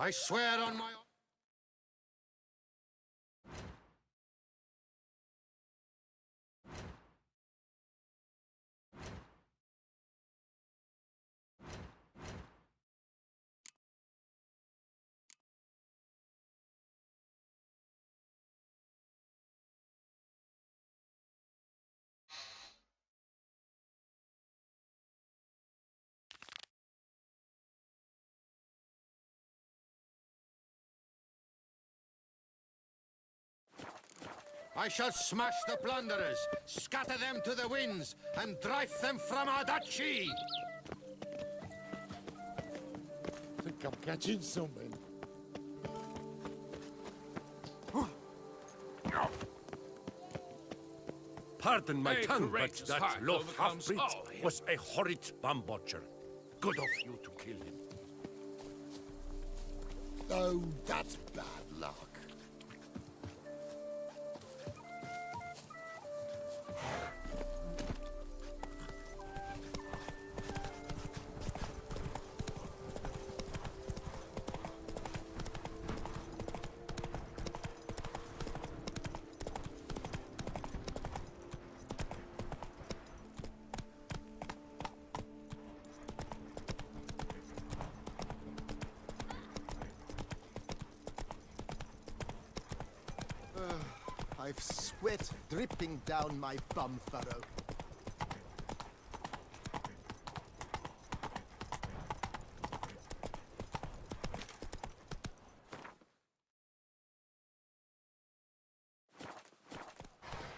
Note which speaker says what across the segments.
Speaker 1: I swear on my... I shall smash the plunderers, scatter them to the winds, and drive them from our duchy!
Speaker 2: I think I'm catching something.
Speaker 3: Pardon my
Speaker 4: A
Speaker 3: tongue, but
Speaker 4: courageous
Speaker 3: that
Speaker 4: heart
Speaker 3: low
Speaker 4: overcomes
Speaker 3: half-breed
Speaker 4: all.
Speaker 3: was a horrid bomb butcher. Good of you to kill him.
Speaker 2: Oh, that's bad luck.
Speaker 5: I've sweat dripping down my bum furrow.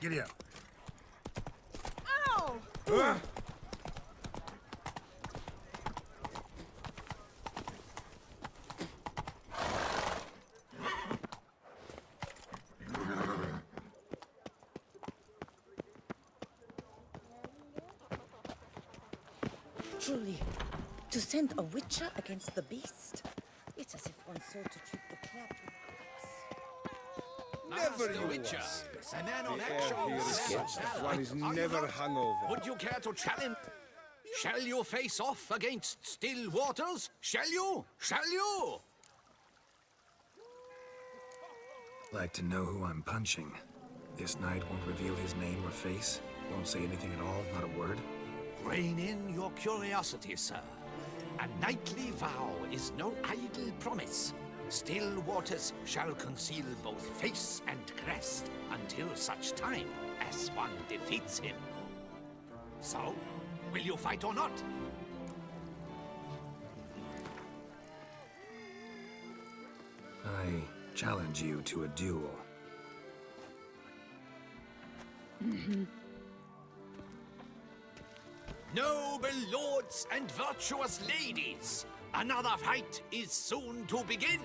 Speaker 3: Giddy up.
Speaker 6: Ow!
Speaker 7: Truly, to send a witcher against the beast, it's as if one sought to treat the cat with
Speaker 4: Never you Witcher. A man on action.
Speaker 8: One is never hungover.
Speaker 4: Would you care to challenge? Shall you face off against still waters? Shall you? Shall you?
Speaker 9: Like to know who I'm punching. This knight won't reveal his name or face. Won't say anything at all, not a word.
Speaker 4: Rein in your curiosity, sir. A knightly vow is no idle promise. Still waters shall conceal both face and crest until such time as one defeats him. So, will you fight or not?
Speaker 9: I challenge you to a duel.
Speaker 4: Noble lords and virtuous ladies, another fight is soon to begin.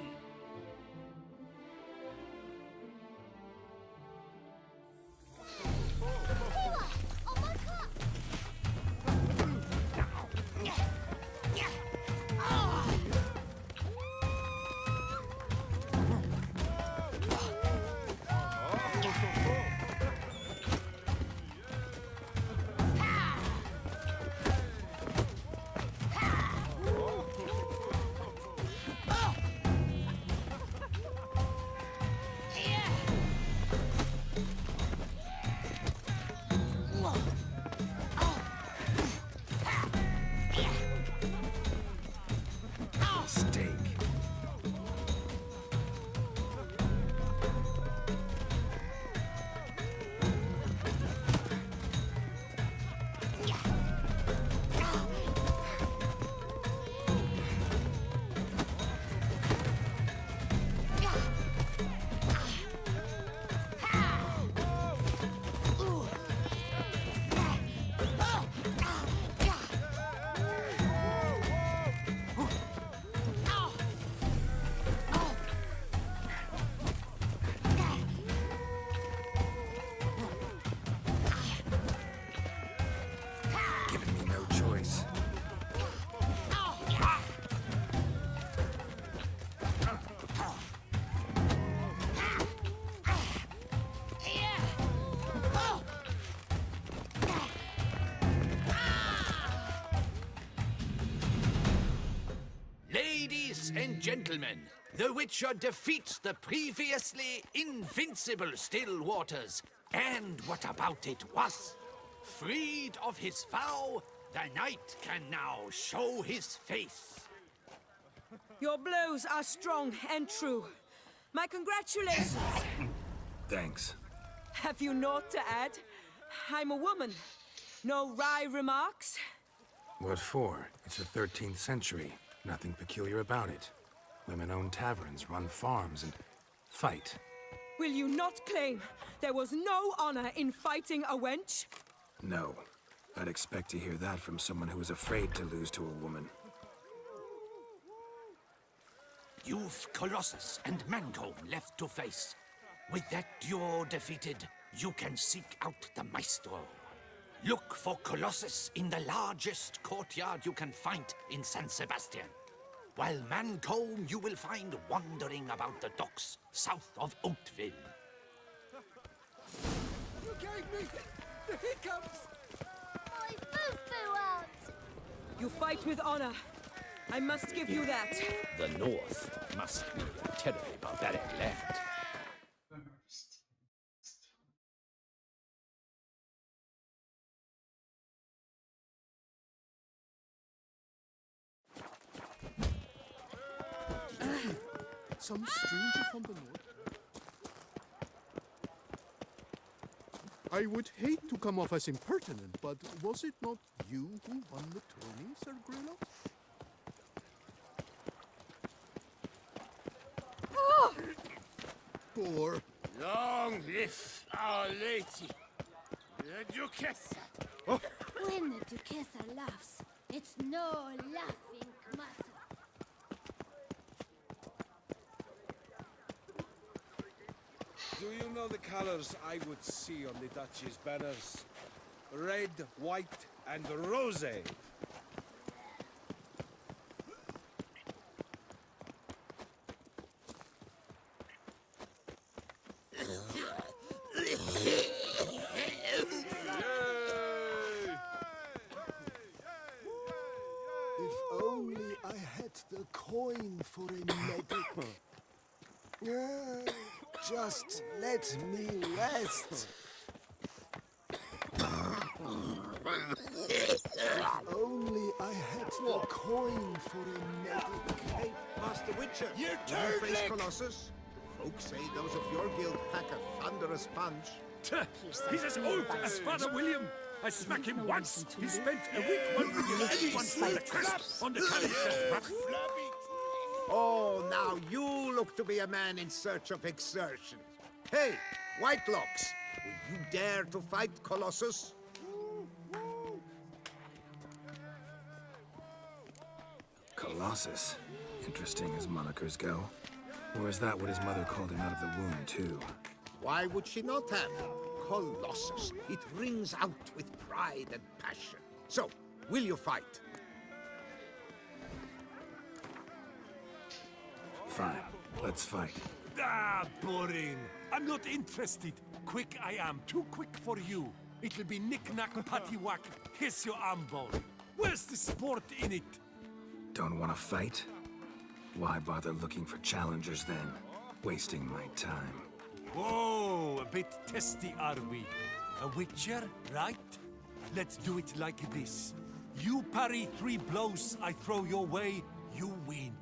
Speaker 4: Ladies and gentlemen, the Witcher defeats the previously invincible still waters. And what about it was? Freed of his vow, the knight can now show his face.
Speaker 6: Your blows are strong and true. My congratulations.
Speaker 9: Thanks.
Speaker 6: Have you naught to add? I'm a woman. No wry remarks?
Speaker 9: What for? It's the 13th century. Nothing peculiar about it. Women own taverns, run farms, and fight.
Speaker 6: Will you not claim there was no honor in fighting a wench?
Speaker 9: No. I'd expect to hear that from someone who was afraid to lose to a woman.
Speaker 4: You've Colossus and Mango left to face. With that duo defeated, you can seek out the Maestro. Look for Colossus in the largest courtyard you can find in San Sebastian, while Mango you will find wandering about the docks south of Oatville.
Speaker 5: You gave me the hiccups!
Speaker 10: My foo-foo out!
Speaker 6: You fight with honor. I must give you that.
Speaker 3: The North must be a terribly barbaric land.
Speaker 5: Some stranger from the north? I would hate to come off as impertinent, but was it not you who won the tourney, Sir Grillo? Poor.
Speaker 8: Long live our lady, the Duchessa.
Speaker 10: When the Duchessa laughs, it's no laughing matter.
Speaker 8: Do you know the colors I would see on the Duchy's banners? Red, white, and rose.
Speaker 2: If only I had the coin for a medic. Just let me rest. If only I had the coin for a medic.
Speaker 5: Hey, Master Witcher.
Speaker 8: Your
Speaker 5: Will you face
Speaker 8: turn,
Speaker 5: Colossus? Folks say those of your guild pack a thunderous punch.
Speaker 3: He's as old as Father William. I smack him once. He spent a week wondering if anyone saw the crest on the carriage.
Speaker 5: Oh, now you look to be a man in search of exertion. Hey, Whitelocks, will you dare to fight Colossus?
Speaker 9: Colossus. Interesting as monikers go. Or is that what his mother called him out of the womb, too?
Speaker 5: Why would she not have? Colossus. It rings out with pride and passion. So, will you fight?
Speaker 9: Fine. Let's fight.
Speaker 3: Ah, boring. I'm not interested. Quick I am. Too quick for you. It'll be knick-knack, paddywhack, hiss your arm bone. Where's the sport in it?
Speaker 9: Don't want to fight? Why bother looking for challengers then? Wasting my time.
Speaker 3: Whoa, a bit testy are we? A witcher, right? Let's do it like this. You parry 3 blows I throw your way, you win.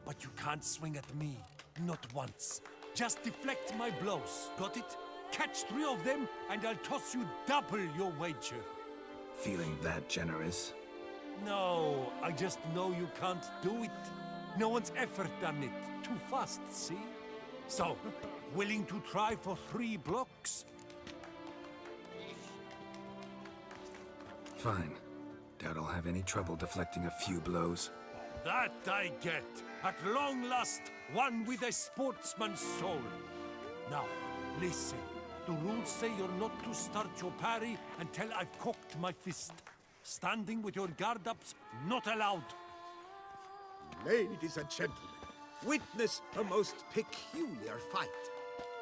Speaker 3: But you can't swing at me. Not once. Just deflect my blows. Got it? Catch 3 of them, and I'll toss you double your wager.
Speaker 9: Feeling that generous?
Speaker 3: No, I just know you can't do it. No one's ever done it. Too fast, see? So, willing to try for 3 blocks?
Speaker 9: Fine. Doubt I'll have any trouble deflecting a few blows.
Speaker 3: That I get. At long last, one with a sportsman's soul. Now, listen. The rules say you're not to start your parry until I've cocked my fist. Standing with your guard-ups, not allowed.
Speaker 5: Ladies and gentlemen, witness a most peculiar fight.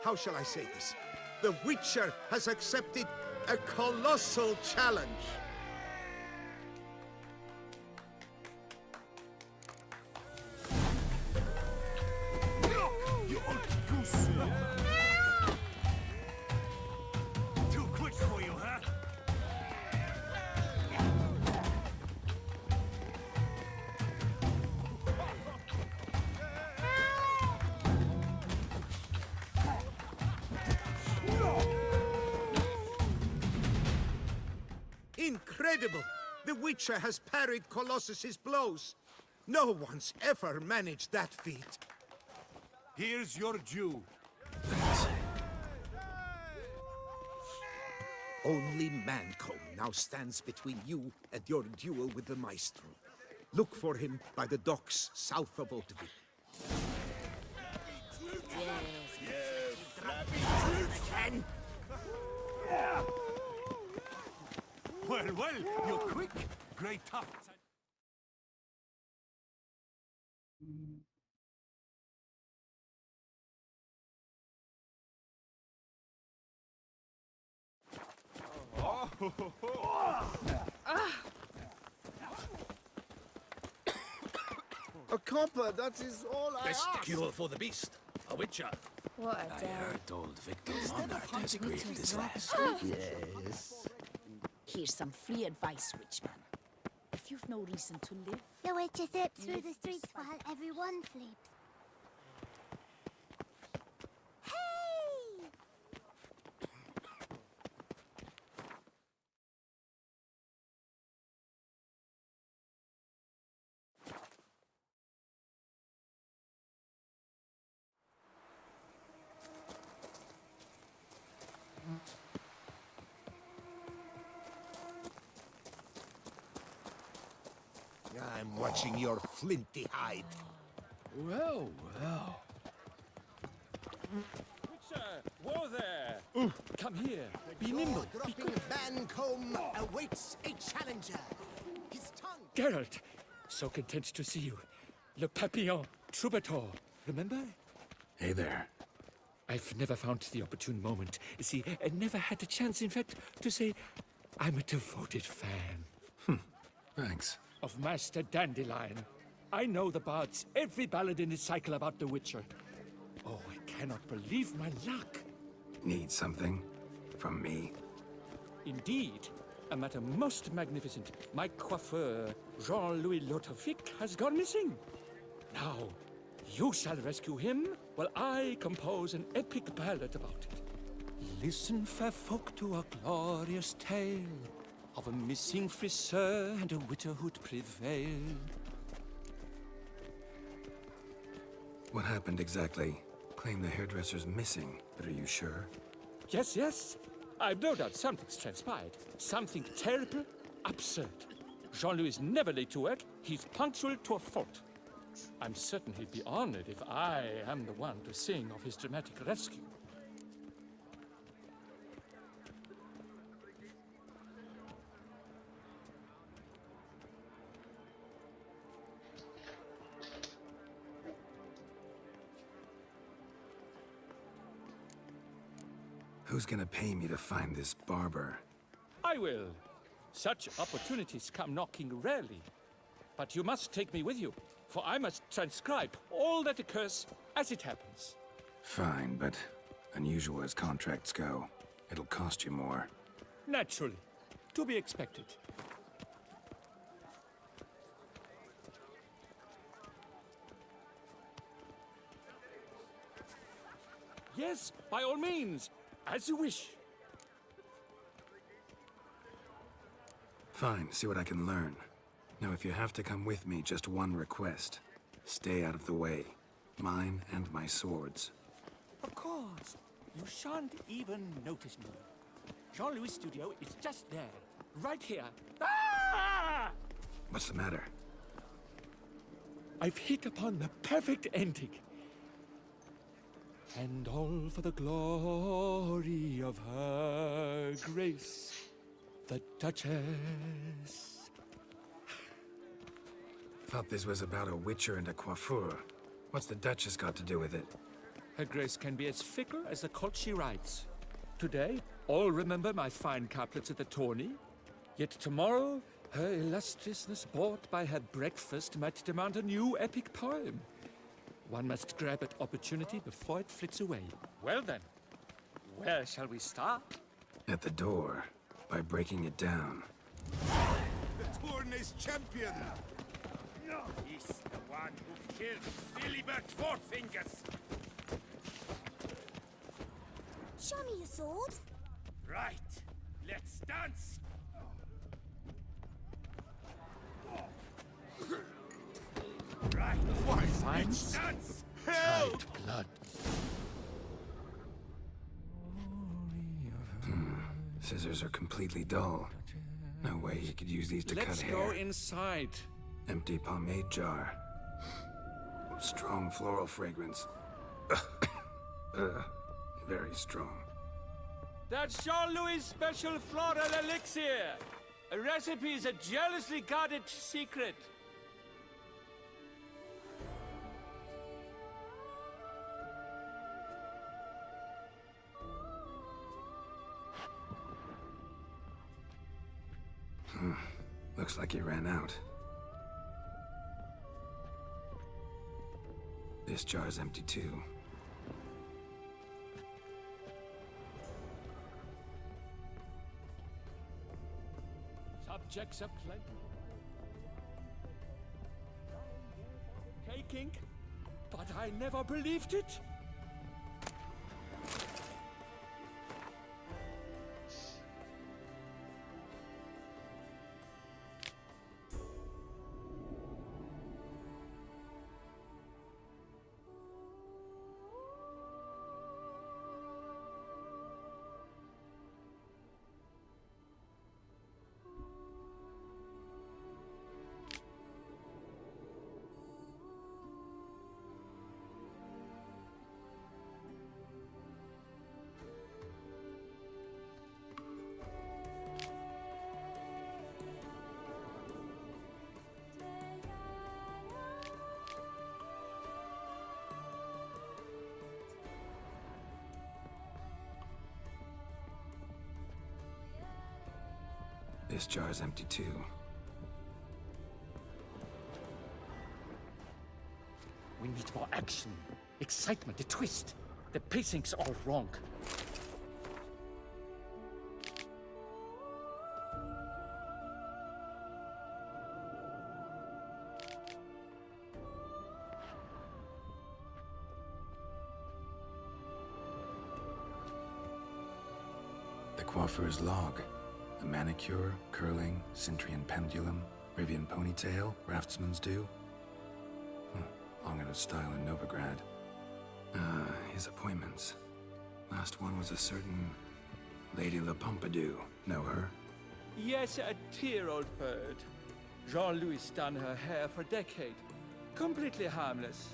Speaker 5: How shall I say this? The Witcher has accepted a colossal challenge. Incredible! The Witcher has parried Colossus's blows. No one's ever managed that feat.
Speaker 3: Here's your due.
Speaker 9: Thanks.
Speaker 5: Only Mancomb now stands between you and your duel with the Maestro. Look for him by the docks south of Oatville.
Speaker 3: Well, you're quick. Great tough.
Speaker 8: A copper, that is all I
Speaker 4: Best
Speaker 8: ask.
Speaker 4: cure for the beast. A witcher.
Speaker 10: What a day.
Speaker 9: Old Victor Monarch has breathed his last.
Speaker 2: Yes.
Speaker 11: Here's some free advice, Witchman. If you've no reason to live,
Speaker 10: The witcher slips through the streets while everyone sleeps. Hey!
Speaker 5: I'm watching your flinty hide.
Speaker 8: Well, well.
Speaker 12: Witcher! Whoa there! Come here. Be nimble. Be quick.
Speaker 2: Mancomb awaits a challenger. His tongue.
Speaker 12: Geralt! So content to see you. Le Papillon, troubadour. Remember?
Speaker 9: Hey there.
Speaker 12: I've never found the opportune moment. See, I never had a chance, in fact, to say I'm a devoted fan.
Speaker 9: Thanks.
Speaker 12: Of Master Dandelion. I know the bards, every ballad in his cycle about the Witcher. Oh, I cannot believe my luck.
Speaker 9: Need something? From me?
Speaker 12: Indeed, a matter most magnificent. My coiffeur, Jean-Louis Lotovic, has gone missing. Now, you shall rescue him while I compose an epic ballad about it. Listen, fair folk, to a glorious tale of a missing friseur and a widowhood prevail.
Speaker 9: What happened exactly? Claim the hairdresser's missing, but are you sure?
Speaker 12: Yes, yes. I've no doubt something's transpired. Something terrible, absurd. Jean-Louis is never late to work. He's punctual to a fault. I'm certain he'd be honored if I am the one to sing of his dramatic rescue.
Speaker 9: Who's gonna pay me to find this barber?
Speaker 12: I will. Such opportunities come knocking rarely. But you must take me with you, for I must transcribe all that occurs as it happens.
Speaker 9: Fine, but unusual as contracts go, it'll cost you more.
Speaker 12: Naturally. To be expected. Yes, by all means. As you wish.
Speaker 9: Fine, see what I can learn. Now, if you have to come with me, just one request. Stay out of the way. Mine and my swords.
Speaker 12: Of course. You shan't even notice me. Jean-Louis' studio is just there. Right here. Ah!
Speaker 9: What's the matter?
Speaker 12: I've hit upon the perfect ending. And all for the glory of her grace, the Duchess.
Speaker 9: Thought this was about a witcher and a coiffeur. What's the Duchess got to do with it?
Speaker 12: Her grace can be as fickle as the colt she rides. Today, all remember my fine couplets at the tourney. Yet tomorrow, her illustriousness bought by her breakfast might demand a new epic poem. One must grab at opportunity before it flits away. Well then, where shall we start?
Speaker 9: At the door, by breaking it down.
Speaker 5: The Tourney's champion!
Speaker 12: He's the one who killed Philibert Fourfingers.
Speaker 10: Show me your sword.
Speaker 12: Right, let's dance. finds dried blood.
Speaker 9: Scissors are completely dull. No way he could use these to
Speaker 12: Let's
Speaker 9: cut
Speaker 12: go
Speaker 9: hair.
Speaker 12: inside.
Speaker 9: Empty pomade jar. Strong floral fragrance. Very strong.
Speaker 12: That's Jean-Louis' special floral elixir. A recipe is a jealously guarded secret.
Speaker 9: Looks like he ran out. This jar's empty too.
Speaker 12: Subjects of play. Caking, but I never believed it.
Speaker 9: This jar's empty too.
Speaker 12: We need more action, excitement, a twist. The pacing's all wrong.
Speaker 9: The coiffeur's log. A manicure, curling, Cintrian pendulum, Rivian ponytail, raftsman's do. Long out of style in Novigrad. His appointments. Last one was a certain Lady La Pompadour. Know her?
Speaker 12: Yes, a dear old bird. Jean-Louis done her hair for a decade. Completely harmless.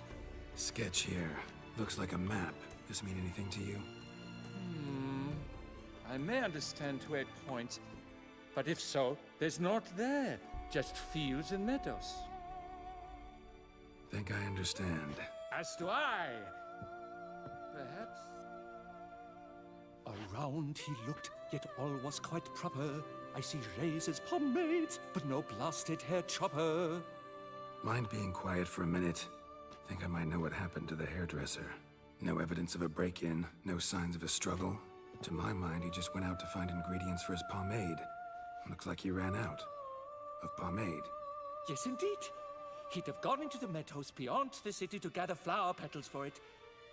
Speaker 9: Sketch here. Looks like a map. This mean anything to you?
Speaker 12: I may understand where it points, but if so, there's naught there. Just fields and meadows.
Speaker 9: Think I understand.
Speaker 12: As do I. Perhaps. Around he looked, yet all was quite proper. I see razors, pomades, but no blasted hair chopper.
Speaker 9: Mind being quiet for a minute? Think I might know what happened to the hairdresser. No evidence of a break-in, no signs of a struggle. To my mind, he just went out to find ingredients for his pomade. Looks like he ran out. Of pomade.
Speaker 12: Yes, indeed. He'd have gone into the meadows beyond the city to gather flower petals for it.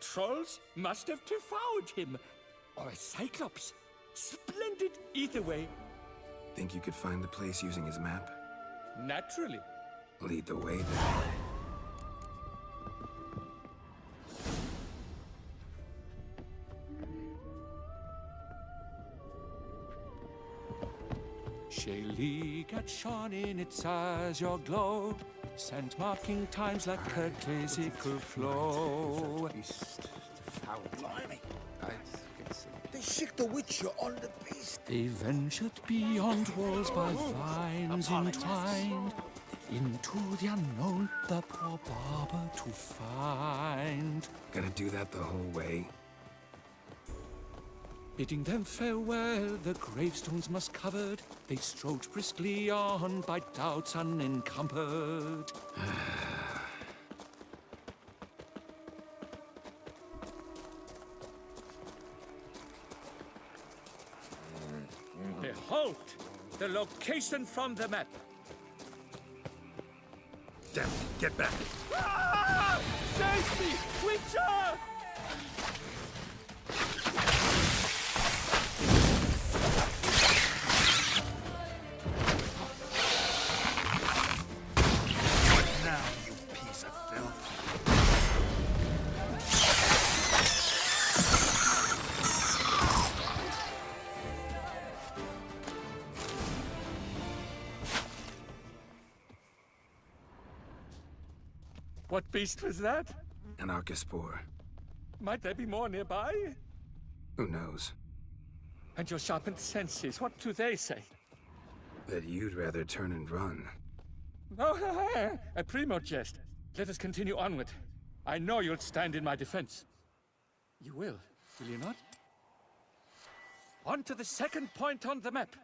Speaker 12: Trolls must have devoured him. Or a cyclops. Splendid either way.
Speaker 9: Think you could find the place using his map?
Speaker 12: Naturally.
Speaker 9: Lead the way then.
Speaker 12: Shaylee got shone in its azure glow, scent marking times like curtaisical flow.
Speaker 5: Blimey. They shook the Witcher on the beast.
Speaker 12: They ventured beyond walls by vines entwined, into the unknown the poor barber to find.
Speaker 9: Gotta do that the whole way?
Speaker 12: Bidding them farewell, the gravestones musk covered, they strode briskly on by doubts unencumbered. Behold, the location from the map.
Speaker 9: Damn it, get back!
Speaker 12: Ah! Save me, Witcher!
Speaker 5: Now, you piece of filth.
Speaker 12: What beast was that?
Speaker 9: An Archispore.
Speaker 12: Might there be more nearby?
Speaker 9: Who knows?
Speaker 12: And your sharpened senses, what do they say?
Speaker 9: That you'd rather turn and run.
Speaker 12: Oh, a primo jest. Let us continue onward. I know you'll stand in my defense. You will you not? On to the second point on the map.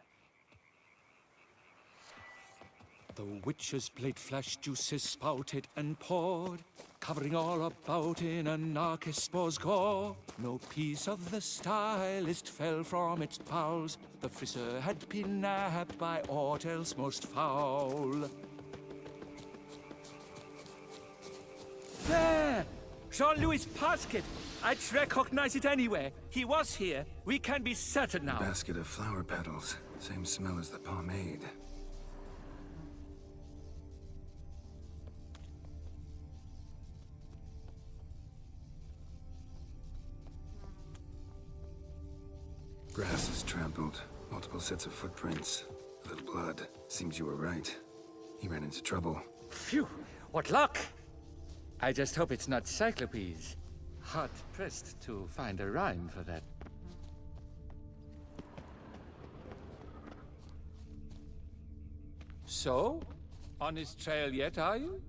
Speaker 12: The witch's blade flash juices spouted and poured, covering all about in an Archispore's gore. No piece of the stylist fell from its bowels. The frisser had been nabbed by aught else most foul. There! Jean-Louis' basket! I'd recognize it anywhere. He was here. We can be certain now.
Speaker 9: A basket of flower petals. Same smell as the pomade. Grass is trampled. Multiple sets of footprints. A little blood. Seems you were right. He ran into trouble.
Speaker 12: Phew! What luck! I just hope it's not Cyclopes. Hard-pressed to find a rhyme for that. So? On his trail yet, are you?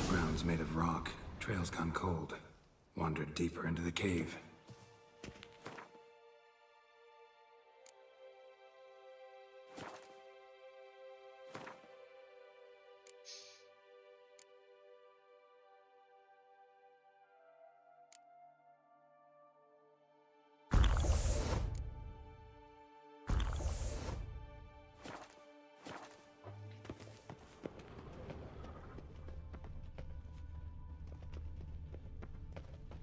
Speaker 9: Ground's made of rock. Trail's gone cold. Wandered deeper into the cave.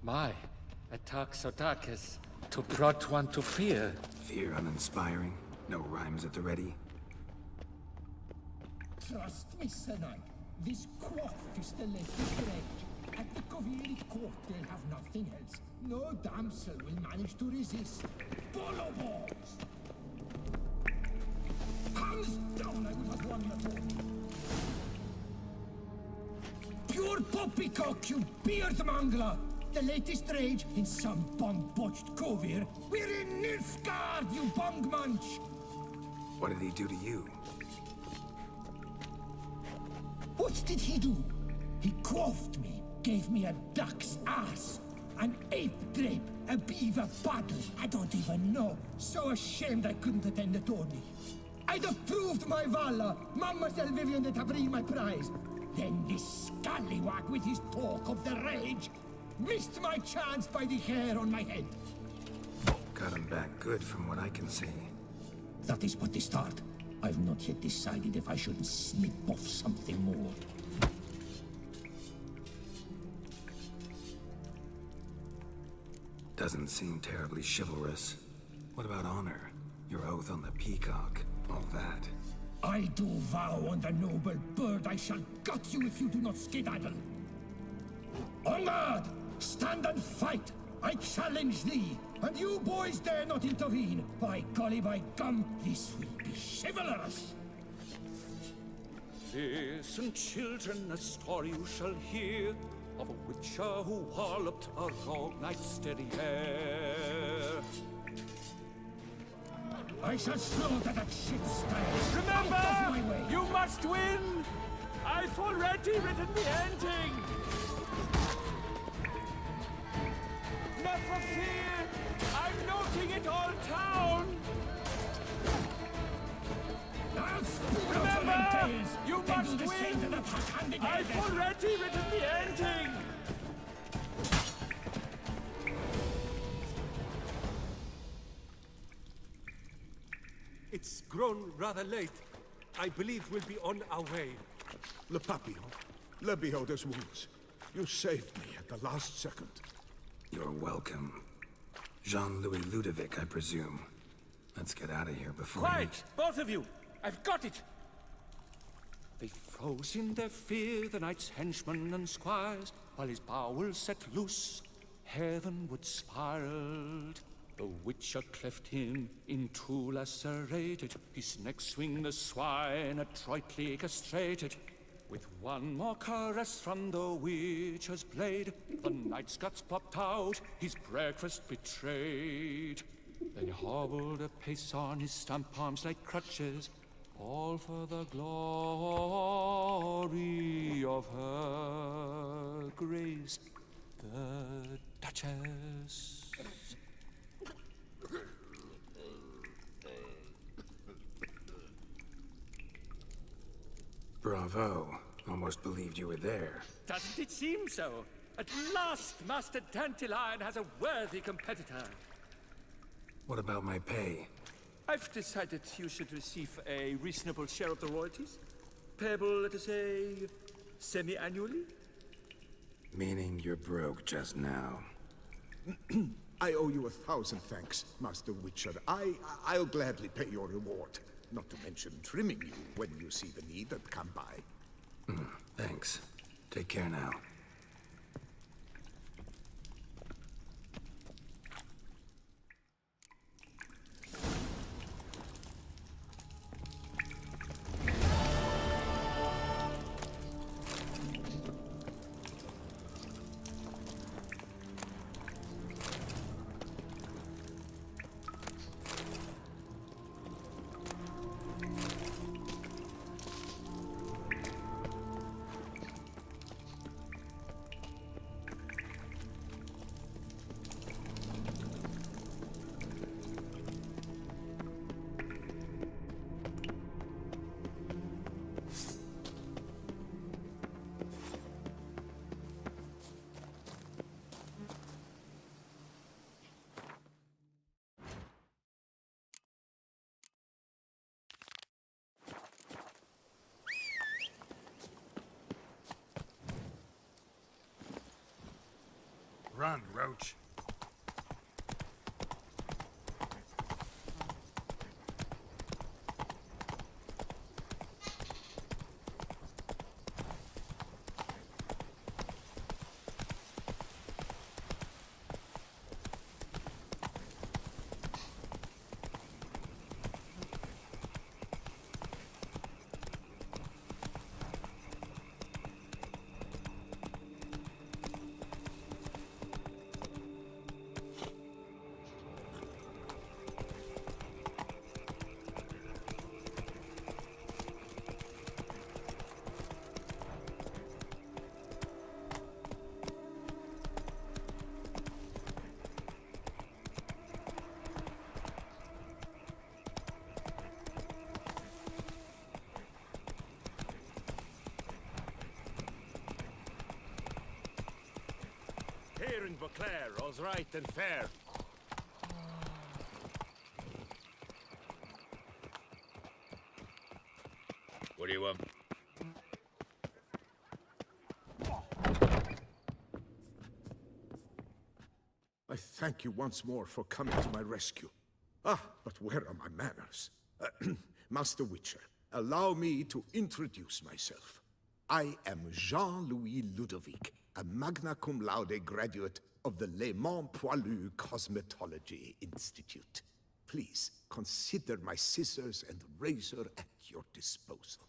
Speaker 12: My, a talk so dark as to brought one to fear.
Speaker 9: Fear uninspiring. No rhymes at the ready.
Speaker 13: Trust me, Sir Knight. This quaff is the latest rage. At the Covili court, they'll have nothing else. No damsel will manage to resist. Follow balls! Hands down, I would have won the ball. Pure poppycock, you beard mangler! The latest rage in some bong-botched covier. We're in Nilfgaard, you bong-munch!
Speaker 9: What did he do to you?
Speaker 13: What did he do? He quaffed me, gave me a duck's ass, an ape drape, a beaver paddle. I don't even know. So ashamed I couldn't attend the tourney. I'd have proved my valor. Mademoiselle Vivian de Tabry my prize. Then this scallywag with his talk of the rage missed my chance by the hair on my head.
Speaker 9: Got him back good from what I can see.
Speaker 13: That is but the start. I've not yet decided if I should snip off something more.
Speaker 9: Doesn't seem terribly chivalrous. What about honor? Your oath on the peacock, all that.
Speaker 13: I do vow on the noble bird I shall gut you if you do not skedaddle. Onward! Stand and fight! I challenge thee! And you boys dare not intervene! By golly, by gum, this will be chivalrous!
Speaker 12: Listen, children, a story you shall hear of a witcher who walloped a rogue knight's derriere.
Speaker 13: I shall slaughter that shit style!
Speaker 12: Remember,
Speaker 13: out of my way.
Speaker 12: You must win! I've already written the ending! Never fear! I'm noting it all down! Remember, you must win! I've already written the ending!
Speaker 3: It's grown rather late. I believe we'll be on our way.
Speaker 5: Le Papillon, le Beholder's wounds. You saved me at the last second.
Speaker 9: You're welcome. Jean-Louis Ludovic, I presume. Let's get out of here before
Speaker 12: Quiet! Both of you! I've got it! They froze in their fear, the knight's henchmen and squires, while his bowels set loose, heavenward spiraled. The witcher cleft him in two lacerated, his neck swing the swine adroitly castrated. With one more caress from the witcher's blade, the knight's guts popped out, his breakfast betrayed. Then he hobbled a pace on his stump arms like crutches, all for the glory of her grace, the Duchess.
Speaker 9: Bravo. Almost believed you were there.
Speaker 12: Doesn't it seem so? At last, Master Dandelion has a worthy competitor.
Speaker 9: What about my pay?
Speaker 12: I've decided you should receive a reasonable share of the royalties. Payable, let us say, semi-annually?
Speaker 9: Meaning you're broke just now.
Speaker 5: I owe you 1,000 thanks, Master Witcher. I'll gladly pay your reward. Not to mention trimming you when you see the need and come by.
Speaker 9: Thanks. Take care now.
Speaker 3: Run, Roach.
Speaker 8: Here in Beauclair, all's right and fair. What do you want?
Speaker 5: I thank you once more for coming to my rescue. Ah, but where are my manners? Master Witcher, allow me to introduce myself. I am Jean-Louis Ludovic, a magna cum laude graduate of the Le Mans Poilu Cosmetology Institute. Please consider my scissors and razor at your disposal.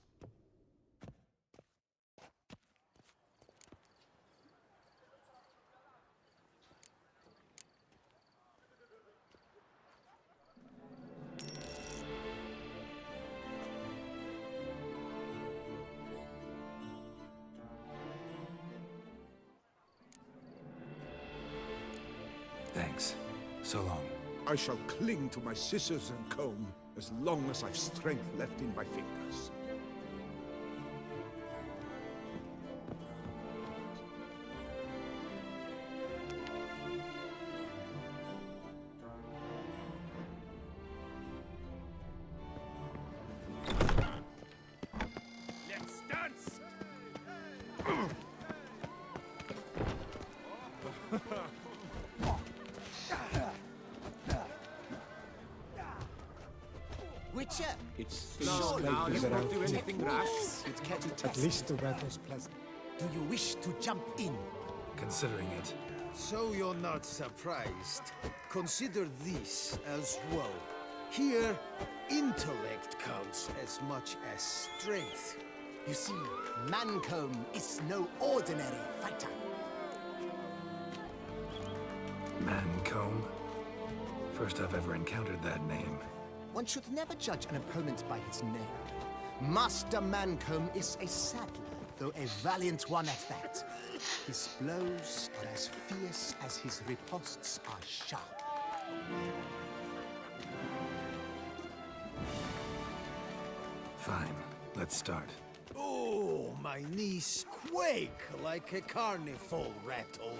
Speaker 9: Thanks. So long.
Speaker 5: I shall cling to my scissors and comb as long as I've strength left in my fingers.
Speaker 8: Let's dance!
Speaker 4: Which
Speaker 14: Witcher.
Speaker 15: It's
Speaker 14: No,
Speaker 15: now, let's not do
Speaker 14: anything rash. You'd care to test.
Speaker 15: At least the weather's pleasant.
Speaker 14: Do you wish to jump in?
Speaker 9: Considering it.
Speaker 8: So you're not surprised. Consider this as well. Here, intellect counts as much as strength.
Speaker 14: You see, Mancomb is no ordinary fighter.
Speaker 9: Mancomb? First I've ever encountered that name.
Speaker 14: One should never judge an opponent by his name. Master Mancomb is a saddler, though a valiant one at that. His blows are as fierce as his riposts are sharp.
Speaker 9: Fine, let's start.
Speaker 8: Oh, my knees quake like a carnival rattle.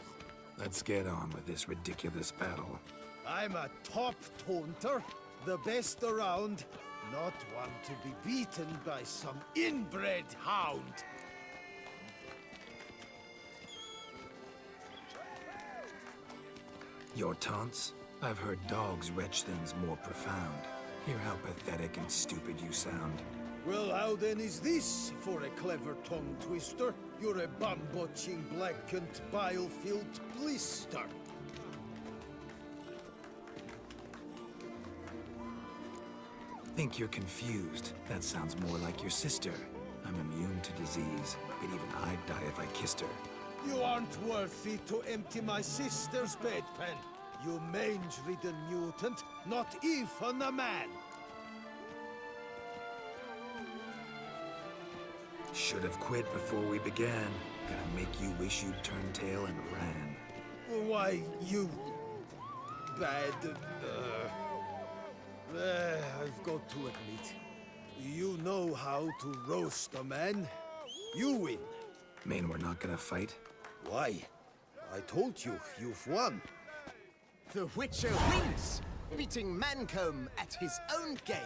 Speaker 9: Let's get on with this ridiculous battle.
Speaker 8: I'm a top taunter, the best around, not one to be beaten by some inbred hound.
Speaker 9: Your taunts? I've heard dogs retch things more profound. Hear how pathetic and stupid you sound.
Speaker 8: Well, how then is this for a clever tongue twister? You're a bum-botching, blackened, bile-filled blister.
Speaker 9: Think you're confused. That sounds more like your sister. I'm immune to disease, but even I'd die if I kissed her.
Speaker 8: You aren't worthy to empty my sister's bedpan. You mange-ridden mutant, not even a man.
Speaker 9: Should have quit before we began. Gonna make you wish you'd turned tail and ran.
Speaker 8: Why, you... bad... I've got to admit, you know how to roast a man. You win.
Speaker 9: Mean we're not gonna fight?
Speaker 8: Why? I told you, you've won.
Speaker 14: The Witcher wins, beating Mancomb at his own game.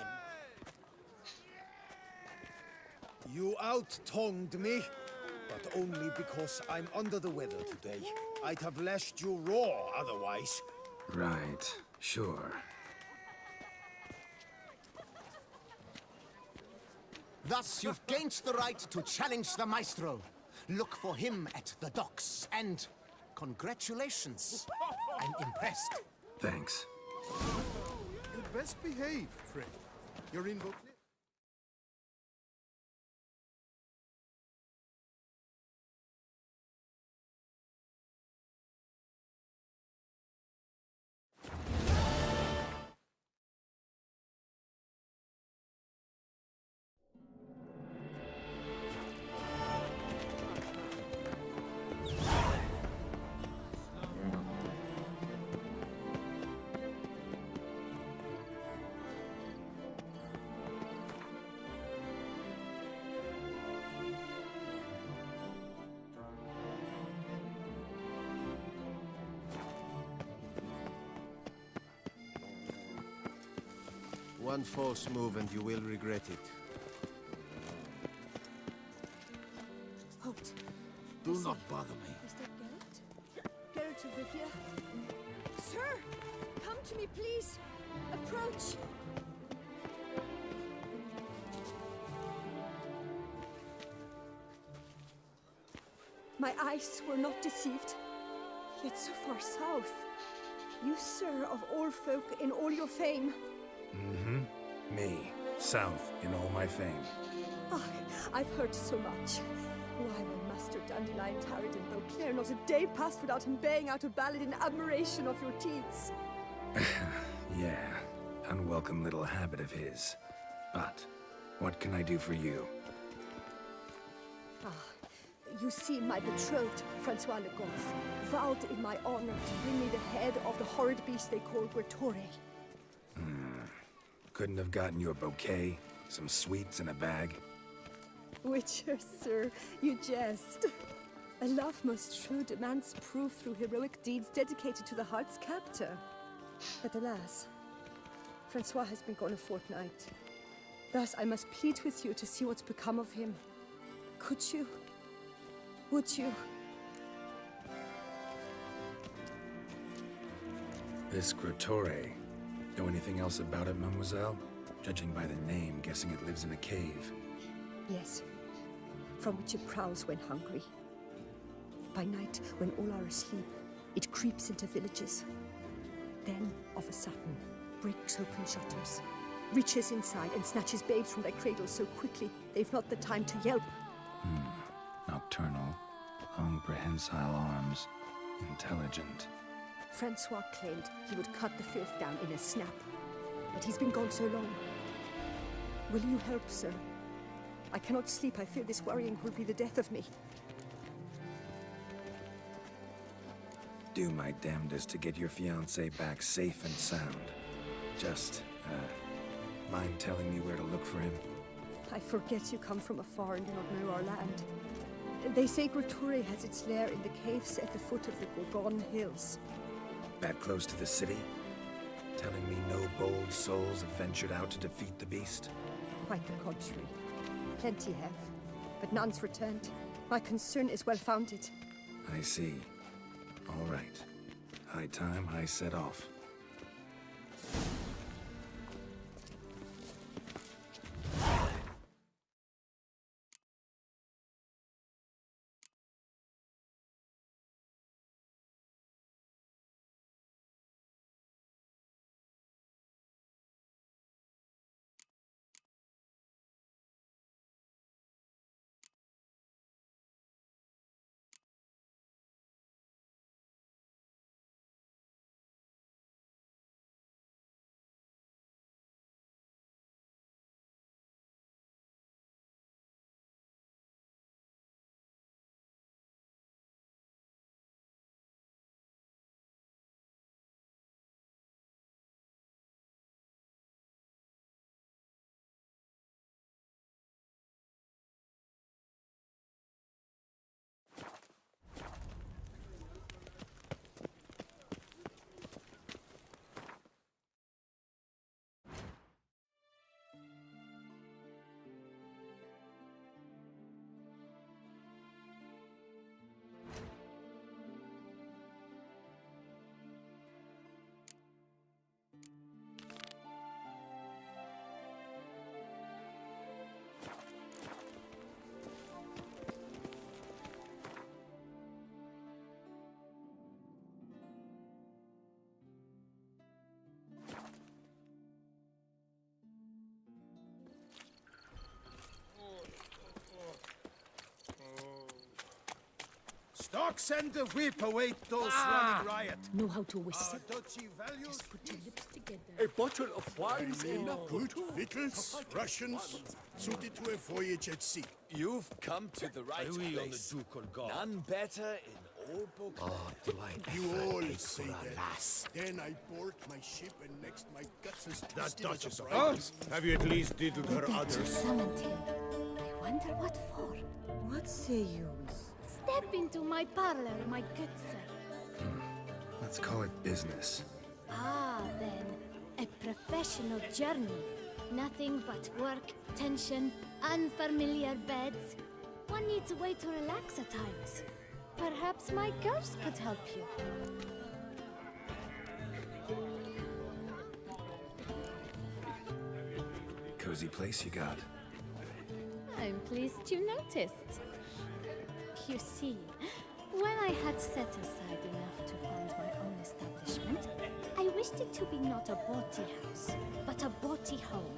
Speaker 8: You out-tongued me, but only because I'm under the weather today. I'd have lashed you raw otherwise.
Speaker 9: Right, sure.
Speaker 14: Thus, you've gained the right to challenge the Maestro. Look for him at the docks, and congratulations. I'm impressed.
Speaker 9: Thanks.
Speaker 2: You'd best behave, friend. You're in both...
Speaker 8: One false move and you will regret it.
Speaker 11: Halt.
Speaker 8: Do not bother me.
Speaker 11: Mr. Geralt? Geralt of Rivia? Sir! Come to me, please! Approach! My eyes were not deceived. Yet so far south. You, sir, of all folk in all your fame.
Speaker 9: Mm-hmm. Me. South in all my fame.
Speaker 11: Ah, I've heard so much. Why, when Master Dandelion tarried in Beauclair, not a day passed without him baying out a ballad in admiration of your deeds.
Speaker 9: Yeah, unwelcome little habit of his. But, what can I do for you?
Speaker 11: Ah, you see, my betrothed, Francois Le Goff, vowed in my honor to bring me the head of the horrid beast they call Gretore.
Speaker 9: Couldn't have gotten you a bouquet, some sweets in a bag?
Speaker 11: Witcher, sir, you jest. A love most true demands proof through heroic deeds dedicated to the heart's captor. But alas, Francois has been gone a fortnight. Thus I must plead with you to see what's become of him. Could you? Would you?
Speaker 9: This Gretore. Know anything else about it, mademoiselle? Judging by the name, guessing it lives in a cave.
Speaker 11: Yes, from which it prowls when hungry. By night, when all are asleep, it creeps into villages. Then, of a sudden, breaks open shutters, reaches inside and snatches babes from their cradles so quickly they've not the time to yelp.
Speaker 9: Nocturnal, long prehensile arms, intelligent.
Speaker 11: Francois claimed he would cut the filth down in a snap, but he's been gone so long. Will you help, sir? I cannot sleep. I fear this worrying will be the death of me.
Speaker 9: Do my damnedest to get your fiancé back safe and sound. Just, mind telling me where to look for him?
Speaker 11: I forget you come from afar and do not know our land. They say Grotore has its lair in the caves at the foot of the Gorgon Hills.
Speaker 9: That close to the city? Telling me no bold souls have ventured out to defeat the beast?
Speaker 11: Quite the contrary. Plenty have, but none's returned. My concern is well-founded.
Speaker 9: I see. All right. High time I set off.
Speaker 8: Stocks and the whip await those running riot.
Speaker 10: Know how to whistle?
Speaker 8: Dutchy values.
Speaker 10: Just put your lips together.
Speaker 16: A bottle of wine in good victuals, rations, suited to a voyage at sea.
Speaker 17: You've come to the right place. None better in all Book.
Speaker 16: Do you all say that? Then I board my ship and next my guts as
Speaker 5: That Duchess of
Speaker 16: Rhines.
Speaker 5: Have you at least diddled her
Speaker 10: Duchess summoned him. I wonder what for.
Speaker 7: What say you?
Speaker 10: Step into my parlor, my good sir.
Speaker 9: Let's call it business.
Speaker 10: Ah, then. A professional journey. Nothing but work, tension, unfamiliar beds. One needs a way to relax at times. Perhaps my girls could help you.
Speaker 9: Cozy place you got.
Speaker 10: I'm pleased you noticed. You see, when I had set aside enough to fund my own establishment, I wished it to be not a bawdy house, but a bawdy home.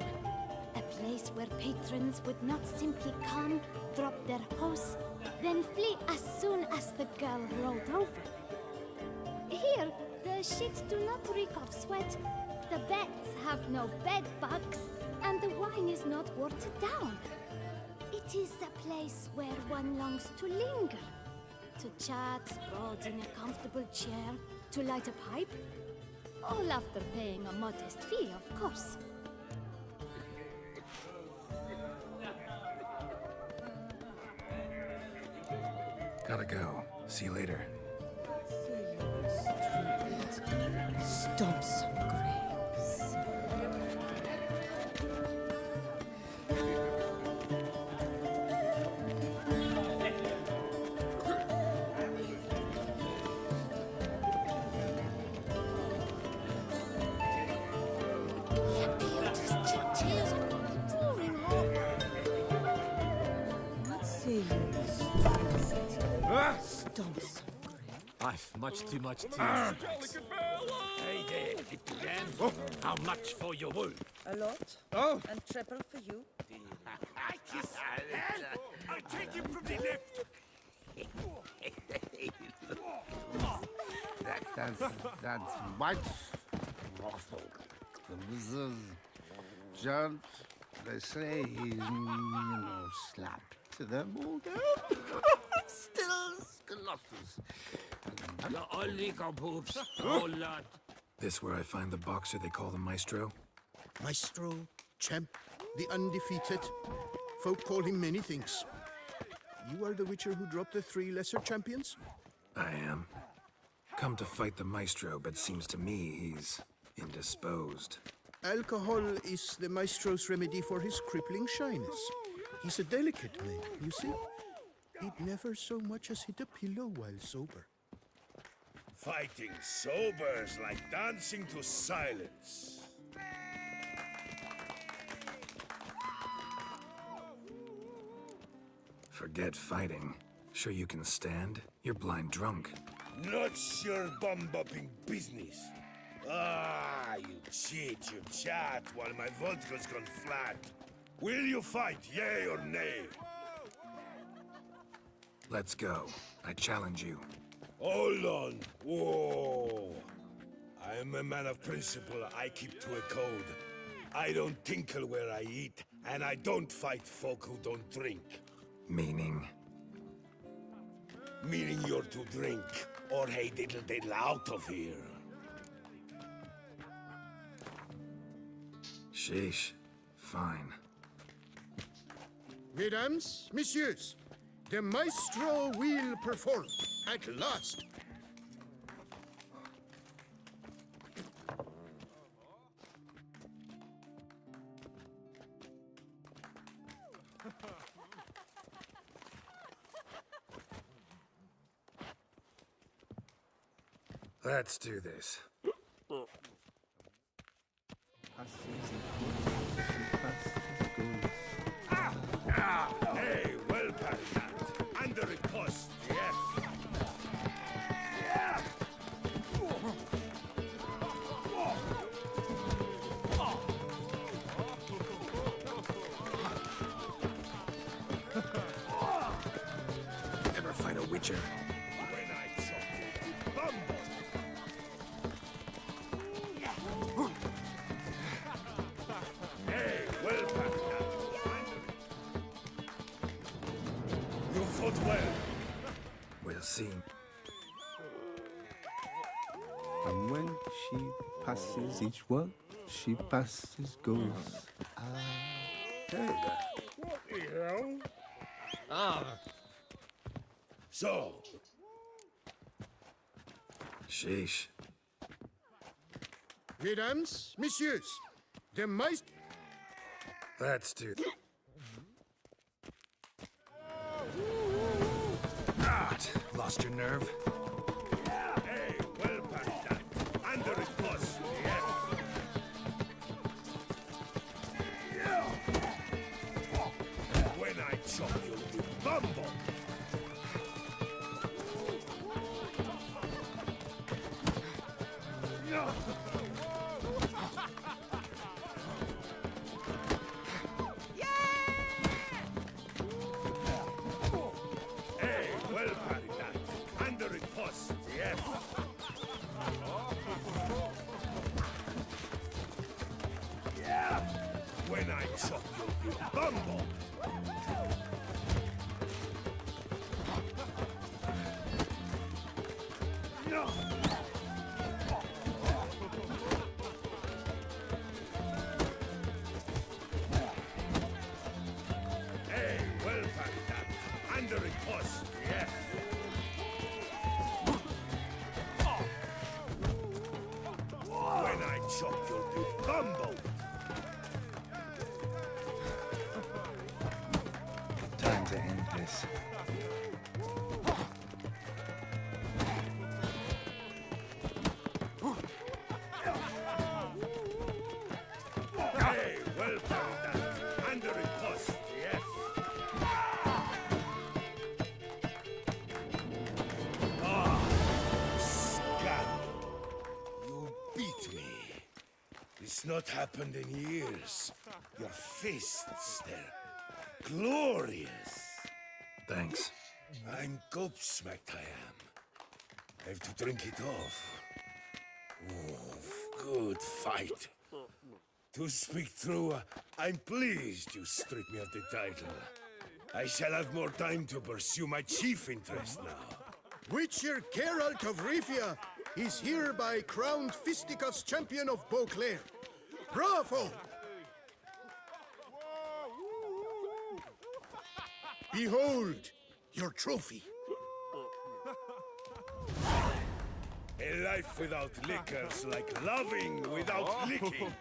Speaker 10: A place where patrons would not simply come, drop their hose, then flee as soon as the girl rolled over. Here, the sheets do not reek of sweat, the beds have no bed bugs, and the wine is not watered down. It is a place where one longs to linger, to chat sprawled in a comfortable chair, to light a pipe, all after paying a modest fee, of course.
Speaker 9: Gotta go. See you later.
Speaker 7: Stomp some graves.
Speaker 3: I've much too much tea. Hey there, little man. How much for your wool?
Speaker 7: A lot.
Speaker 3: Oh.
Speaker 7: And treble for you.
Speaker 3: I kiss I'll take him from the left.
Speaker 18: That's white waffle. The wizard jumps. They say he's, slapped them all down. Still Colossus.
Speaker 3: You're all legal poops. Oh, lad.
Speaker 9: This where I find the boxer they call the Maestro?
Speaker 16: Maestro, champ, the undefeated. Folk call him many things. You are the Witcher who dropped the 3 lesser champions?
Speaker 9: I am. Come to fight the Maestro, but seems to me he's indisposed.
Speaker 16: Alcohol is the Maestro's remedy for his crippling shyness. He's a delicate man, you see. He'd never so much as hit a pillow while sober.
Speaker 19: Fighting sober is like dancing to silence.
Speaker 9: Forget fighting. Sure you can stand? You're blind drunk.
Speaker 19: Not your bum-bopping business. Ah, you cheat, you chat, while my vodka's gone flat. Will you fight, yay or nay?
Speaker 9: Let's go. I challenge you.
Speaker 19: Hold on. Whoa. I am a man of principle. I keep to a code. I don't tinkle where I eat, and I don't fight folk who don't drink.
Speaker 9: Meaning?
Speaker 19: Meaning you're to drink, or hey diddle diddle out of here.
Speaker 9: Sheesh. Fine.
Speaker 16: Mesdames, messieurs, the Maestro will perform at last.
Speaker 9: Let's do this.
Speaker 19: Hey, well parried that. Under it post, yes. Yeah.
Speaker 9: Ever fight a Witcher?
Speaker 19: When I chop you, bumble. Hey, well parried that. You fought well.
Speaker 9: We'll see.
Speaker 18: And when she passes each one, she passes goes.
Speaker 19: What the hell? So.
Speaker 9: Sheesh.
Speaker 16: Mesdames, messieurs, the Maestro...
Speaker 9: Let's do this. Lost your nerve?
Speaker 19: Hey, well parried that. Under it post, yes. When I chop you, you bumble. Hey, well parried that. Under it post, yes. When I chop you, you bumble. Hey, well parried that. Under it post, yes. When I chop you, you bumble.
Speaker 18: Time to end this.
Speaker 19: Hey, well parried that. Under it post, yes. Ah, It's not happened in years. Your fists, they're glorious.
Speaker 9: Thanks.
Speaker 19: I'm gobsmacked, I am. I have to drink it off. Oh, good fight. To speak true, I'm pleased you stripped me of the title. I shall have more time to pursue my chief interest now.
Speaker 16: Witcher Geralt of Rivia is hereby crowned Fisticuffs champion of Beauclair. Bravo! Behold your trophy.
Speaker 19: A life without liquor's like loving without licking.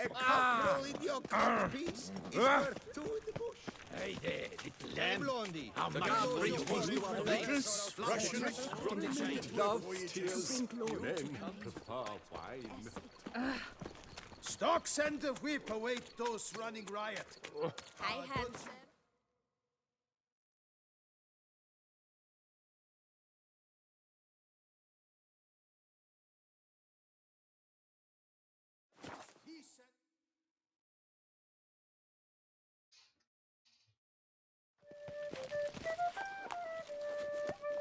Speaker 16: A cockerel in your cut piece is worth two in the bush.
Speaker 4: Hey there, little
Speaker 16: Hey,
Speaker 4: lamb.
Speaker 16: Blondie.
Speaker 4: How
Speaker 16: The
Speaker 4: much
Speaker 16: cow
Speaker 4: for
Speaker 16: is
Speaker 4: your
Speaker 16: supposed to
Speaker 4: piece?
Speaker 16: Latest Russians
Speaker 18: Love tears, men prefer wine.
Speaker 8: Stocks and the whip await those running riot.
Speaker 6: I have.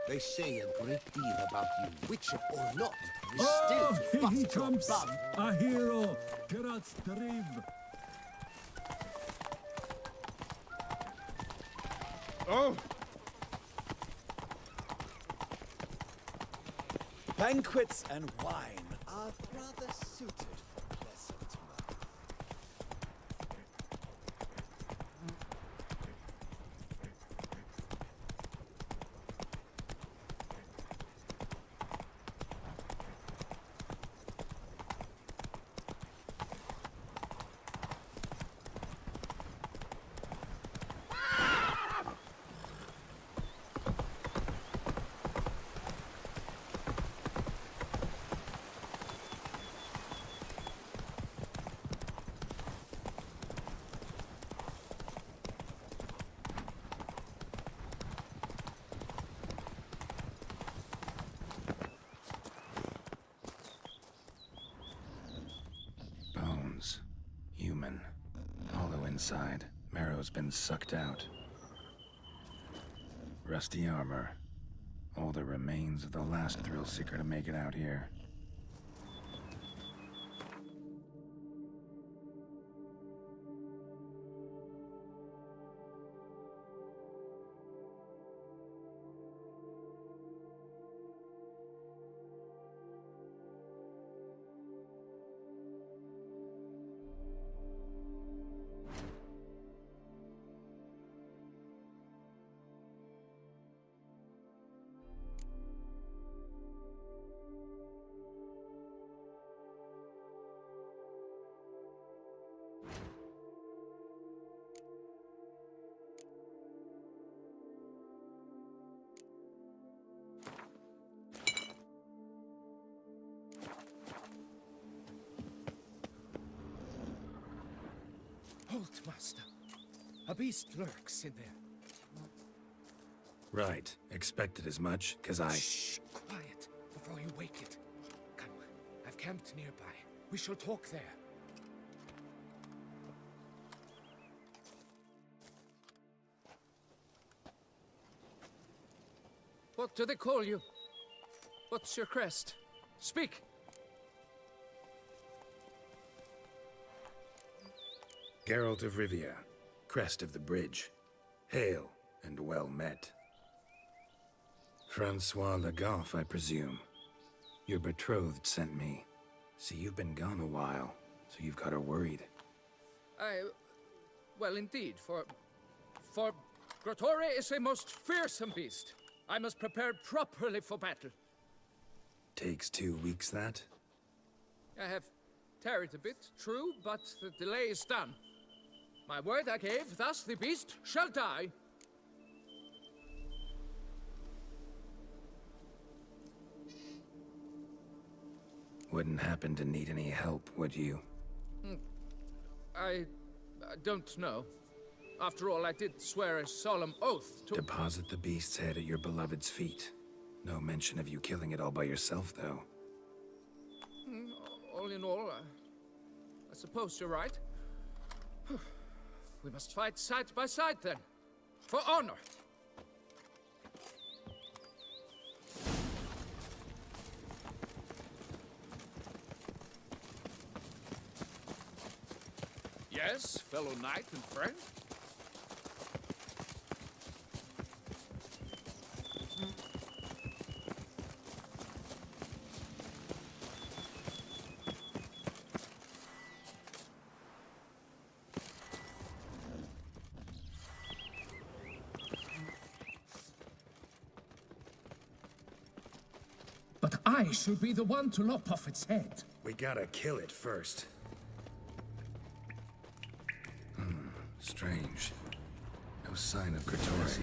Speaker 14: They say a great deal about you, Witcher or not. You're still to
Speaker 20: Here he
Speaker 14: bust your
Speaker 20: comes,
Speaker 14: bum.
Speaker 20: a hero, Geralt's dream.
Speaker 17: Oh! Banquets and wine are rather suited for pleasant mirth.
Speaker 9: Human. Hollow inside. Marrow's been sucked out. Rusty armor. All the remains of the last thrill seeker to make it out here.
Speaker 8: Halt, master. A beast lurks in there.
Speaker 9: Right. Expected as much, 'cause I...
Speaker 8: Shh! Quiet, before you wake it. Come, I've camped nearby. We shall talk there.
Speaker 12: What do they call you? What's your crest? Speak!
Speaker 9: Geralt of Rivia, crest of the bridge. Hail, and well met. Francois Legoff, I presume. Your betrothed sent me. See, you've been gone a while, so you've got her worried.
Speaker 12: Well, indeed, for Grotore is a most fearsome beast. I must prepare properly for battle.
Speaker 9: Takes 2 weeks, that?
Speaker 12: I have tarried a bit, true, but the delay is done. My word I gave, thus the beast shall die.
Speaker 9: Wouldn't happen to need any help, would you?
Speaker 12: I don't know. After all, I did swear a solemn oath to...
Speaker 9: Deposit the beast's head at your beloved's feet. No mention of you killing it all by yourself, though.
Speaker 12: All in all, I suppose you're right. We must fight side by side, then. For honor. Yes, fellow knight and friend.
Speaker 13: But I shall be the one to lop off its head.
Speaker 9: We gotta kill it first. Strange. No sign of Grotore.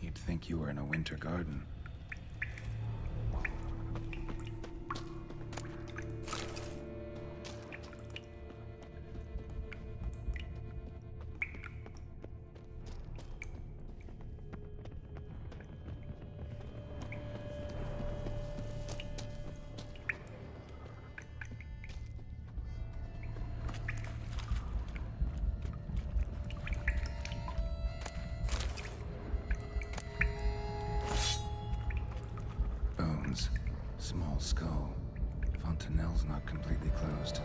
Speaker 9: You'd think you were in a winter garden. Small skull. Fontanelle's not completely closed.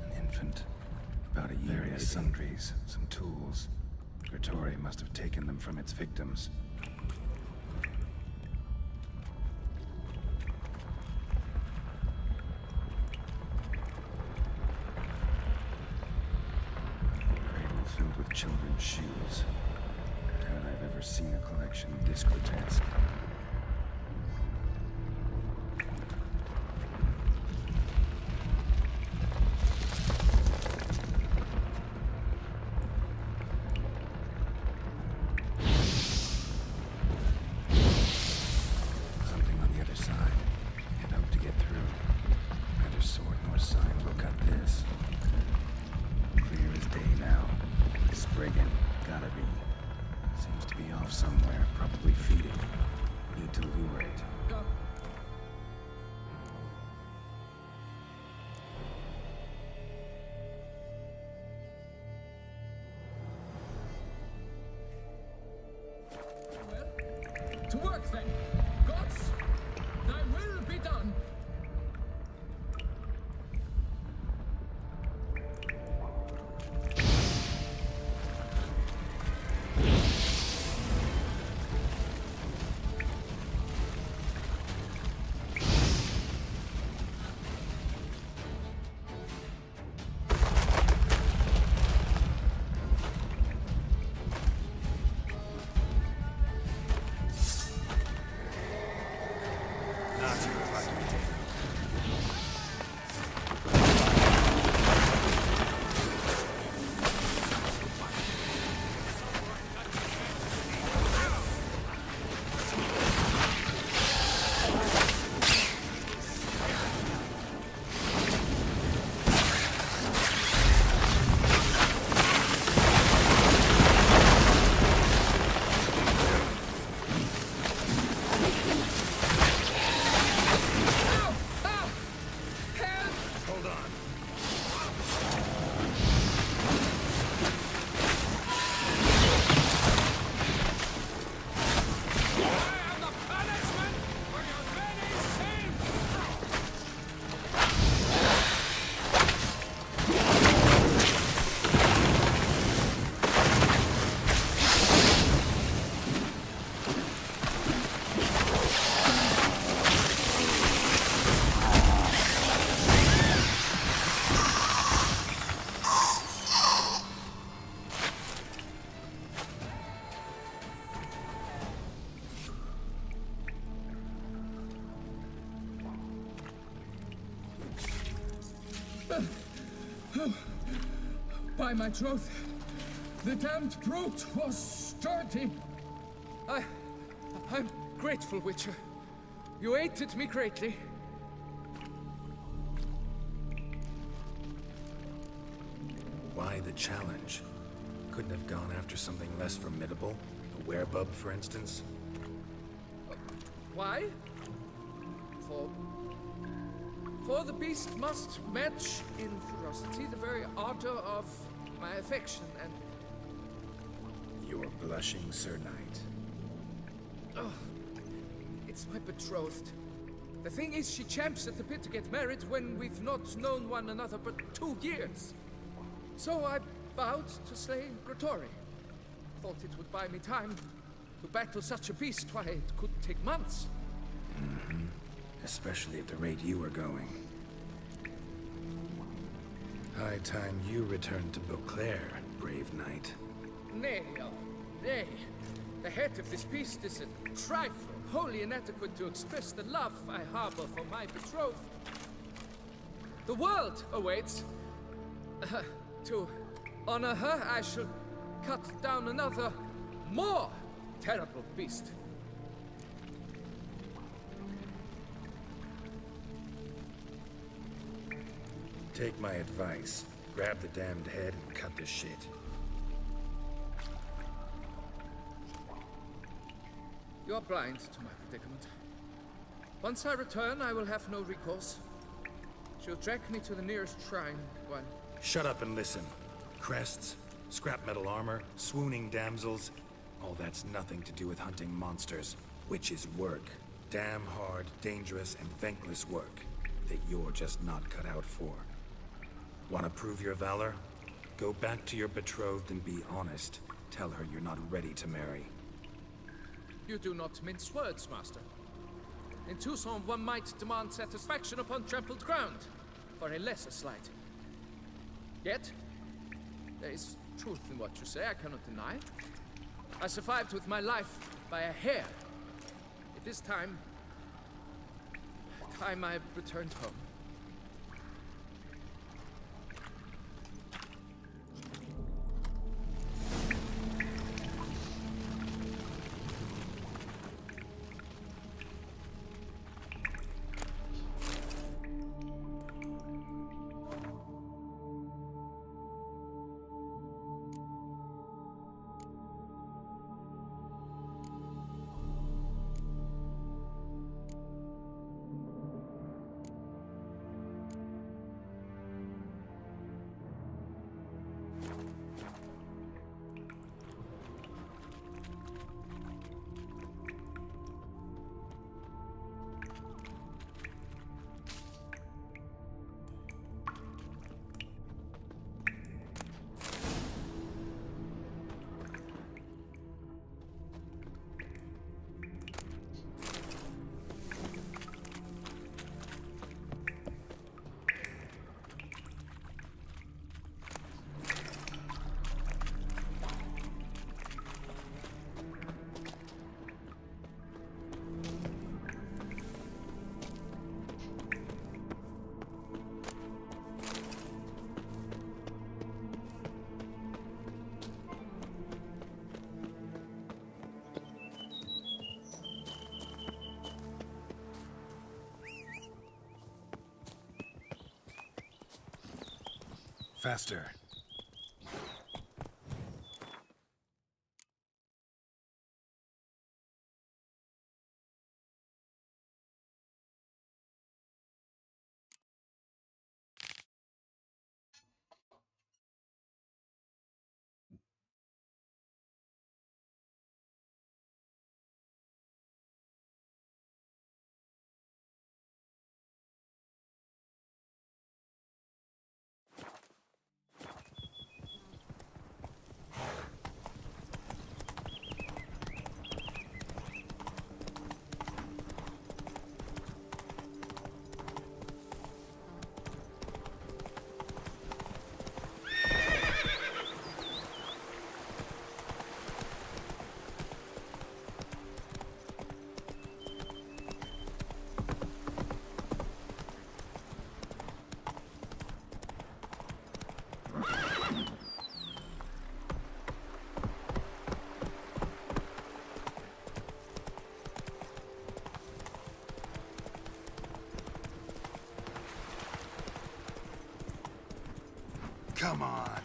Speaker 9: An infant. About a year. Various sundries. Some tools. Grotore must have taken them from its victims. Cradle filled with children's shoes. Doubt I've ever seen a collection this grotesque. Somewhere, probably feeding. Need to lure it.
Speaker 19: done.
Speaker 12: By my troth, the damned brute was sturdy. I'm grateful, Witcher. You aided me greatly.
Speaker 9: Why the challenge? Couldn't have gone after something less formidable? A werebub, for instance?
Speaker 12: Why? For the beast must match in ferocity the very ardor of my affection, and...
Speaker 9: You're blushing, Sir Knight.
Speaker 12: Oh, it's my betrothed. The thing is, she champs at the bit to get married when we've not known one another but 2 years. So I vowed to slay Gratory. Thought it would buy me time to battle such a beast. Why, it could take months.
Speaker 9: Mm-hmm. Especially at the rate you were going. High time you returned to Beauclair, brave knight.
Speaker 12: Nay, oh, nay. The head of this beast is a trifle, wholly inadequate to express the love I harbor for my betrothed. The world awaits. To honor her, I shall cut down another, more terrible beast.
Speaker 9: Take my advice. Grab the damned head and cut this shit.
Speaker 12: You're blind to my predicament. Once I return, I will have no recourse. She'll drag me to the nearest shrine while...
Speaker 9: Shut up and listen. Crests, scrap metal armor, swooning damsels. All that's nothing to do with hunting monsters. Witches' work. Damn hard, dangerous, and thankless work that you're just not cut out for. Want to prove your valor? Go back to your betrothed and be honest. Tell her you're not ready to marry.
Speaker 12: You do not mince words, Master. In Tucson, one might demand satisfaction upon trampled ground for a lesser slight. Yet, there is truth in what you say, I cannot deny. I survived with my life by a hair. It is time I returned home.
Speaker 9: Faster. Come on.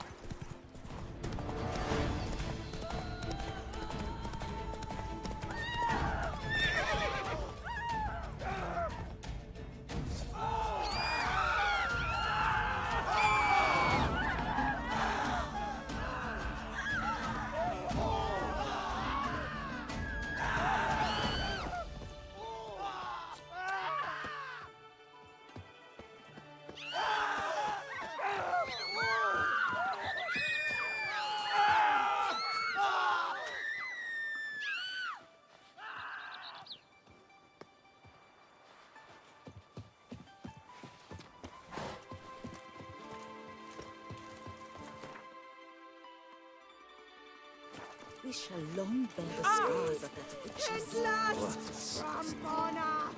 Speaker 7: We shall long bear the scars of that witch's
Speaker 11: Last Rampana!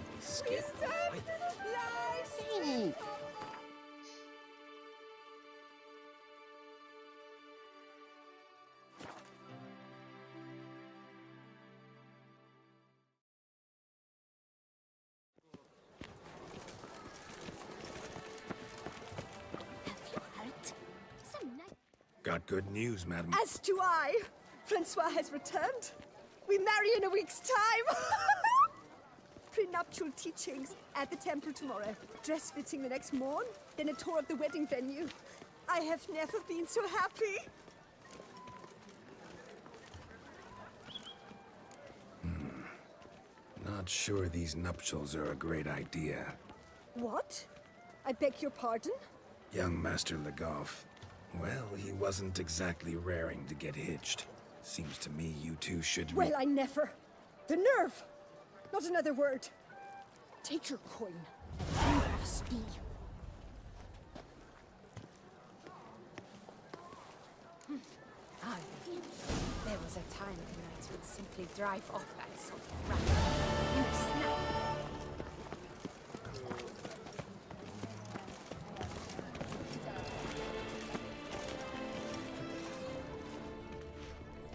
Speaker 11: Wisdom! Lies!
Speaker 9: Got good news, madam.
Speaker 11: As do I! Francois has returned. We marry in a week's time. Prenuptial teachings at the temple tomorrow. Dress fitting the next morn. Then a tour of the wedding venue. I have never been so happy.
Speaker 9: Not sure these nuptials are a great idea.
Speaker 11: What? I beg your pardon?
Speaker 9: Young Master Legoff. Well, he wasn't exactly raring to get hitched. Seems to me you two should...
Speaker 11: Well, I never. The nerve! Not another word. Take your coin and leave us be.
Speaker 21: Ah, there was a time the knights would simply drive off that sort of rat in a snap.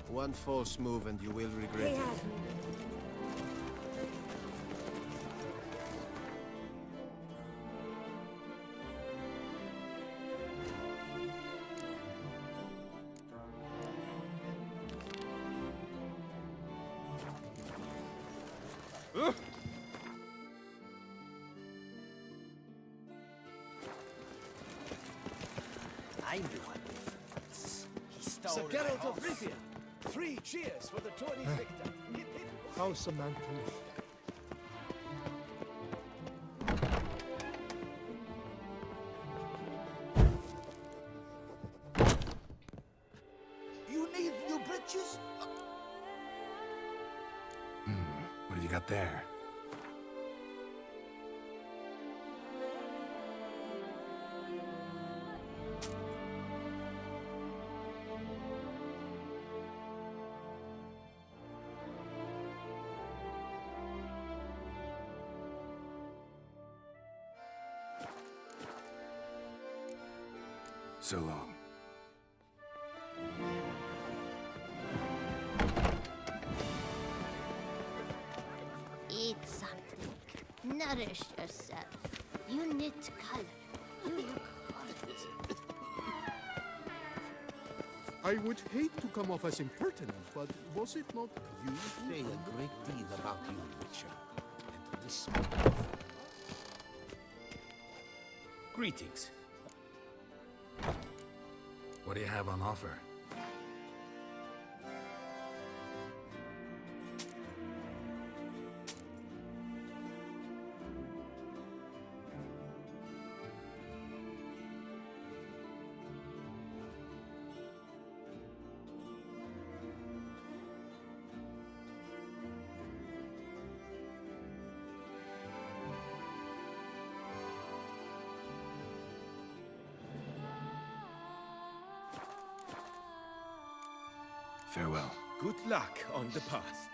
Speaker 8: One false move and you will regret it.
Speaker 17: I knew I'd be friends. He stole
Speaker 8: Sir
Speaker 17: my
Speaker 8: Geralt of
Speaker 17: horse.
Speaker 8: Rivia! 3 cheers for the tourney victor!
Speaker 15: How's Samantha?
Speaker 8: You need new britches?
Speaker 9: What have you got there? So long.
Speaker 22: Eat something. Nourish yourself. You knit color. You look hot.
Speaker 16: I would hate to come off as impertinent, but was it not you?
Speaker 14: Say a great deal about you, Witcher, and respect.
Speaker 3: Greetings.
Speaker 9: What do you have on offer? Farewell.
Speaker 3: Good luck on the path.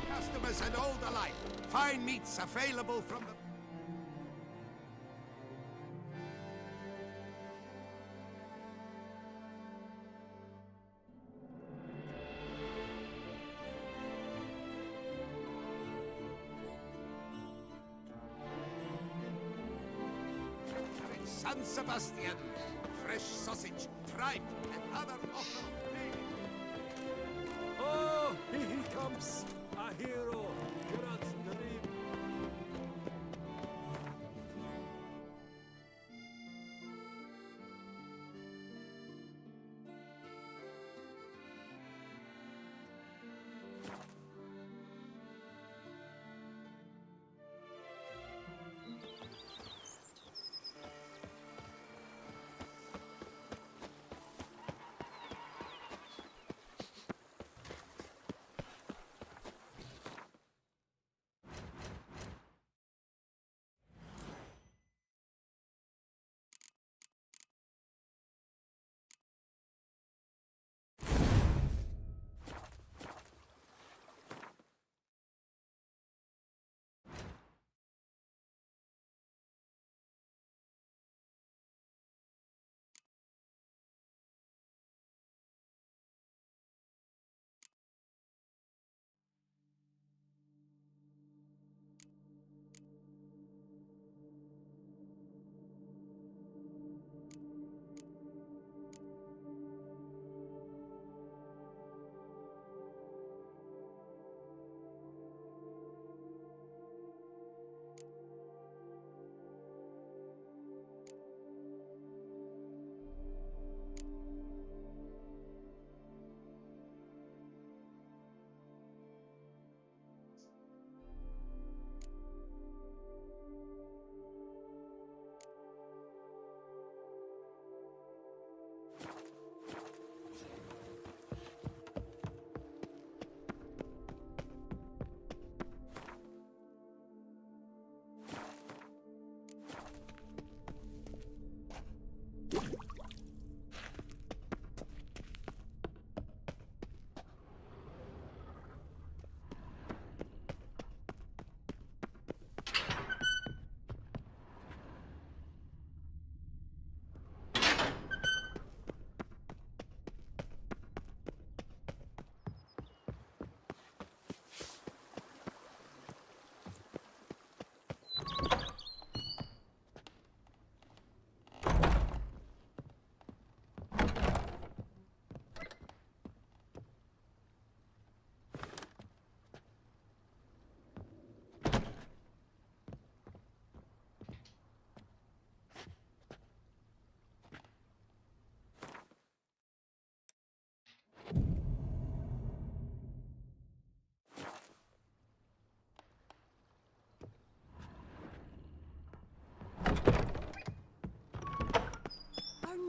Speaker 23: Customers and old alike. Fine meats available from the... San Sebastian. Fresh sausage, tripe, and other offal.
Speaker 3: Oh, here he comes! A hero! Gerard's dream!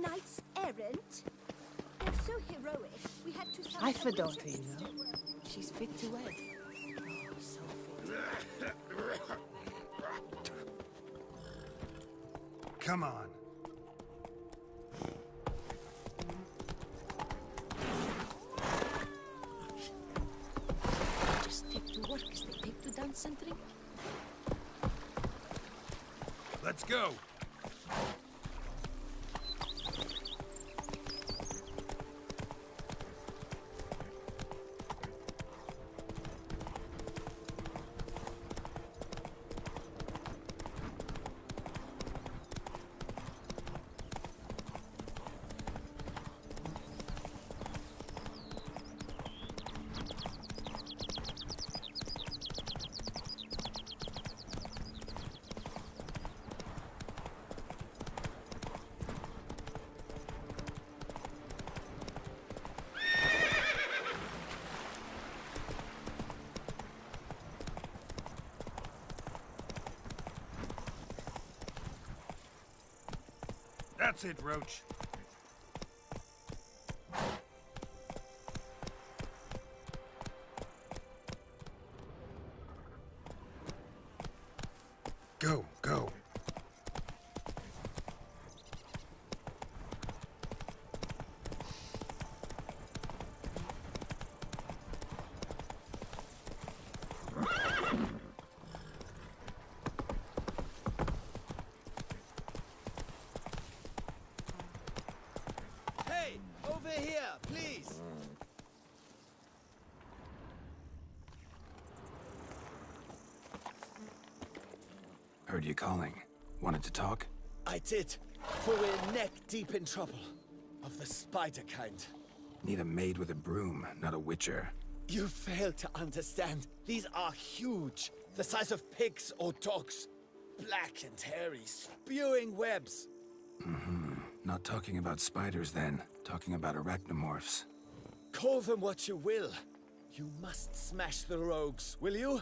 Speaker 11: Knights errant? They're so heroic. We had to.
Speaker 21: I've a daughter, you know. She's fit to wed. Oh, so fit.
Speaker 9: Come on.
Speaker 7: Just take to work as they take to dance and drink.
Speaker 3: Let's go! That's it, Roach.
Speaker 9: Go, go.
Speaker 17: Hey, over here, please.
Speaker 9: Heard you calling. Wanted to talk?
Speaker 17: I did. For we're neck-deep in trouble. Of the spider kind.
Speaker 9: Need a maid with a broom, not a witcher.
Speaker 17: You fail to understand. These are huge. The size of pigs or dogs. Black and hairy, spewing webs.
Speaker 9: Not talking about spiders then. Talking about arachnomorphs.
Speaker 17: Call them what you will. You must smash the rogues, will you?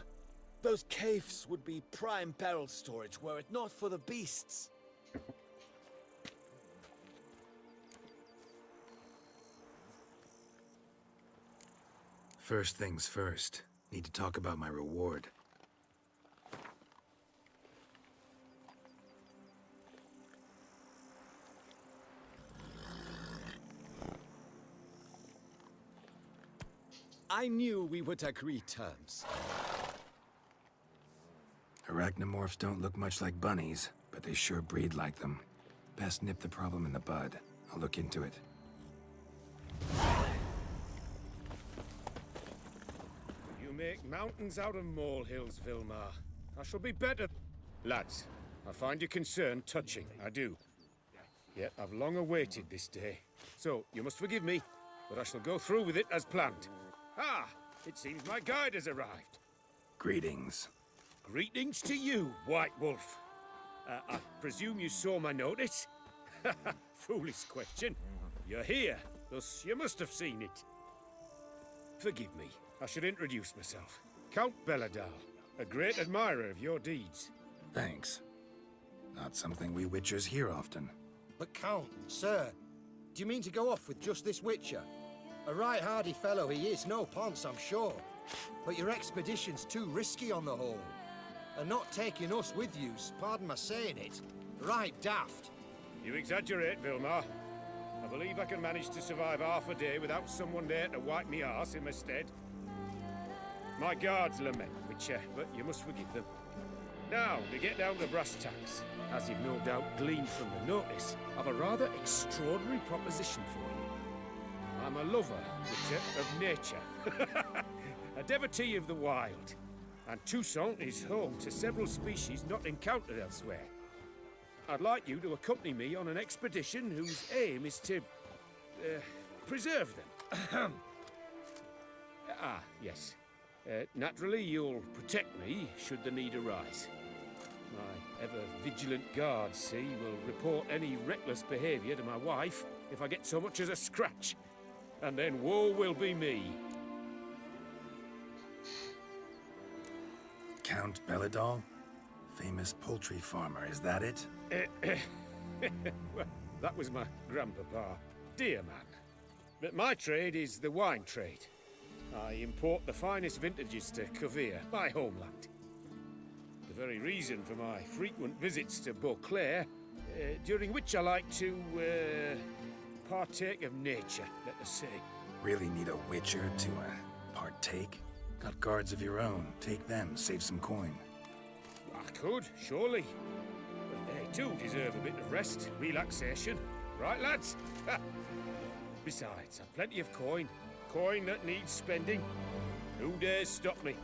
Speaker 17: Those caves would be prime barrel storage were it not for the beasts.
Speaker 9: First things first. Need to talk about my reward.
Speaker 17: I knew we would agree terms.
Speaker 9: Arachnomorphs don't look much like bunnies, but they sure breed like them. Best nip the problem in the bud. I'll look into it.
Speaker 1: You make mountains out of molehills, Vilmar. I shall be better. Lads, I find your concern touching, I do. Yet I've long awaited this day. So, you must forgive me, but I shall go through with it as planned. Ah, it seems my guide has arrived.
Speaker 9: Greetings.
Speaker 1: Greetings to you, White Wolf. I presume you saw my notice? Foolish question. You're here, thus you must have seen it. Forgive me, I should introduce myself. Count Belladal, a great admirer of your deeds.
Speaker 9: Thanks. Not something we witchers hear often.
Speaker 2: But Count, sir, do you mean to go off with just this witcher? A right hardy fellow he is, no ponce, I'm sure. But your expedition's too risky on the whole. And not taking us with you's, pardon my saying it, right daft.
Speaker 1: You exaggerate, Vilmar. I believe I can manage to survive half a day without someone there to wipe me arse in my stead. My guards lament, Witcher, but you must forgive them. Now, to get down to brass tacks, as you've no doubt gleaned from the notice, I've a rather extraordinary proposition for you. I'm a lover, Witcher, of nature. A devotee of the wild. And Toussaint is home to several species not encountered elsewhere. I'd like you to accompany me on an expedition whose aim is to... preserve them. Yes. Naturally, you'll protect me should the need arise. My ever-vigilant guards, see, will report any reckless behavior to my wife if I get so much as a scratch. And then woe will be me.
Speaker 9: Count Belladal? Famous poultry farmer, is that it?
Speaker 1: Well, that was my grandpapa. Dear man. But my trade is the wine trade. I import the finest vintages to Covere, my homeland. The very reason for my frequent visits to Beauclair, during which I like to, partake of nature, let us say.
Speaker 9: Really need a witcher to, partake? Got guards of your own. Take them, save some coin.
Speaker 1: I could, surely. But they too deserve a bit of rest, relaxation. Right, lads? Besides, I've plenty of coin. Coin that needs spending. Who dares stop me?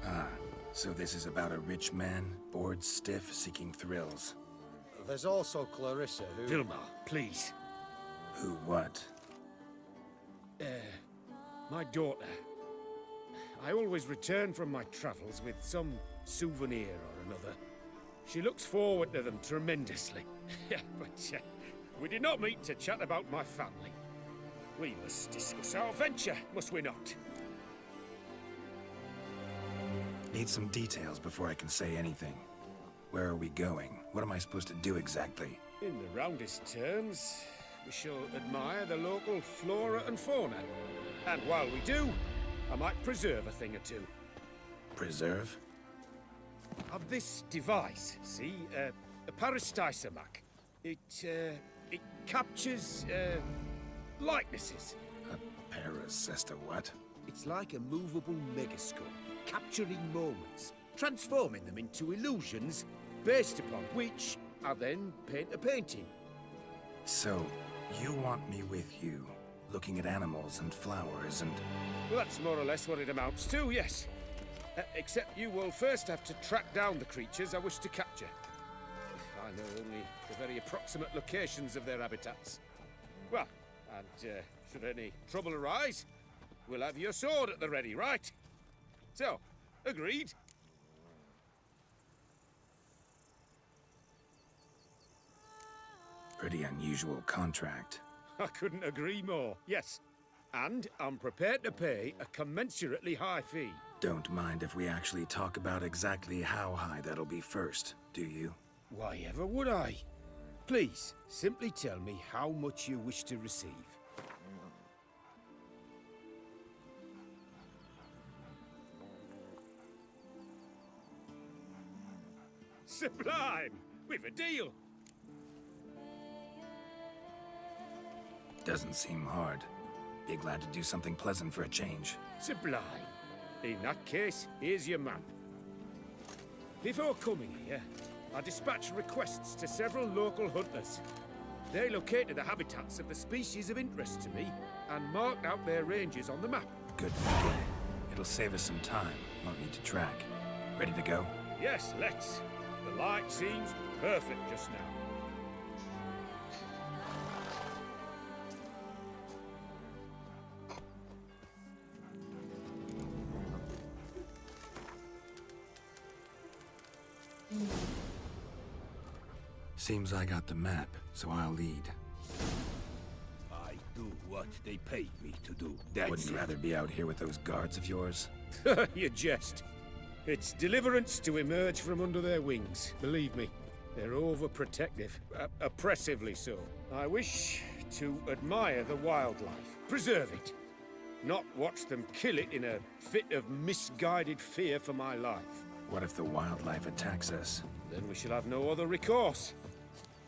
Speaker 9: Ah, so this is about a rich man, bored stiff, seeking thrills.
Speaker 2: There's also Clarissa, who...
Speaker 1: Vilmar, please.
Speaker 9: Who what?
Speaker 1: My daughter. I always return from my travels with some souvenir or another. She looks forward to them tremendously. But we did not meet to chat about my family. We must discuss our venture, must we not?
Speaker 9: Need some details before I can say anything. Where are we going? What am I supposed to do exactly?
Speaker 1: In the roundest terms, we shall admire the local flora and fauna. And while we do, I might preserve a thing or two.
Speaker 9: Preserve?
Speaker 1: Of this device, see? A parastysamac. It captures, likenesses.
Speaker 9: A parasesta what?
Speaker 4: It's like a movable megascope, capturing moments, transforming them into illusions, based upon which I then paint a painting.
Speaker 9: So, you want me with you, looking at animals and flowers and...
Speaker 1: Well, that's more or less what it amounts to, yes. Except you will first have to track down the creatures I wish to capture. I know only the very approximate locations of their habitats. Well, and should any trouble arise, we'll have your sword at the ready, right? So, agreed?
Speaker 9: Pretty unusual contract.
Speaker 1: I couldn't agree more, yes. And I'm prepared to pay a commensurately high fee.
Speaker 9: Don't mind if we actually talk about exactly how high that'll be first, do you?
Speaker 1: Why ever would I? Please, simply tell me how much you wish to receive. Sublime! We've a deal!
Speaker 9: Doesn't seem hard. Be glad to do something pleasant for a change.
Speaker 1: Sublime. In that case, here's your map. Before coming here, I dispatched requests to several local hunters. They located the habitats of the species of interest to me and marked out their ranges on the map.
Speaker 9: Good thinking. It'll save us some time. Won't need to track. Ready to go?
Speaker 1: Yes, let's. The light seems perfect just now.
Speaker 9: Seems I got the map, so I'll lead.
Speaker 19: I do what they paid me to do. That's
Speaker 9: Wouldn't you
Speaker 19: it.
Speaker 9: rather be out here with those guards of yours?
Speaker 1: You jest. It's deliverance to emerge from under their wings. Believe me, they're overprotective. Oppressively so. I wish to admire the wildlife. Preserve it. Not watch them kill it in a fit of misguided fear for my life.
Speaker 9: What if the wildlife attacks us?
Speaker 1: Then we shall have no other recourse.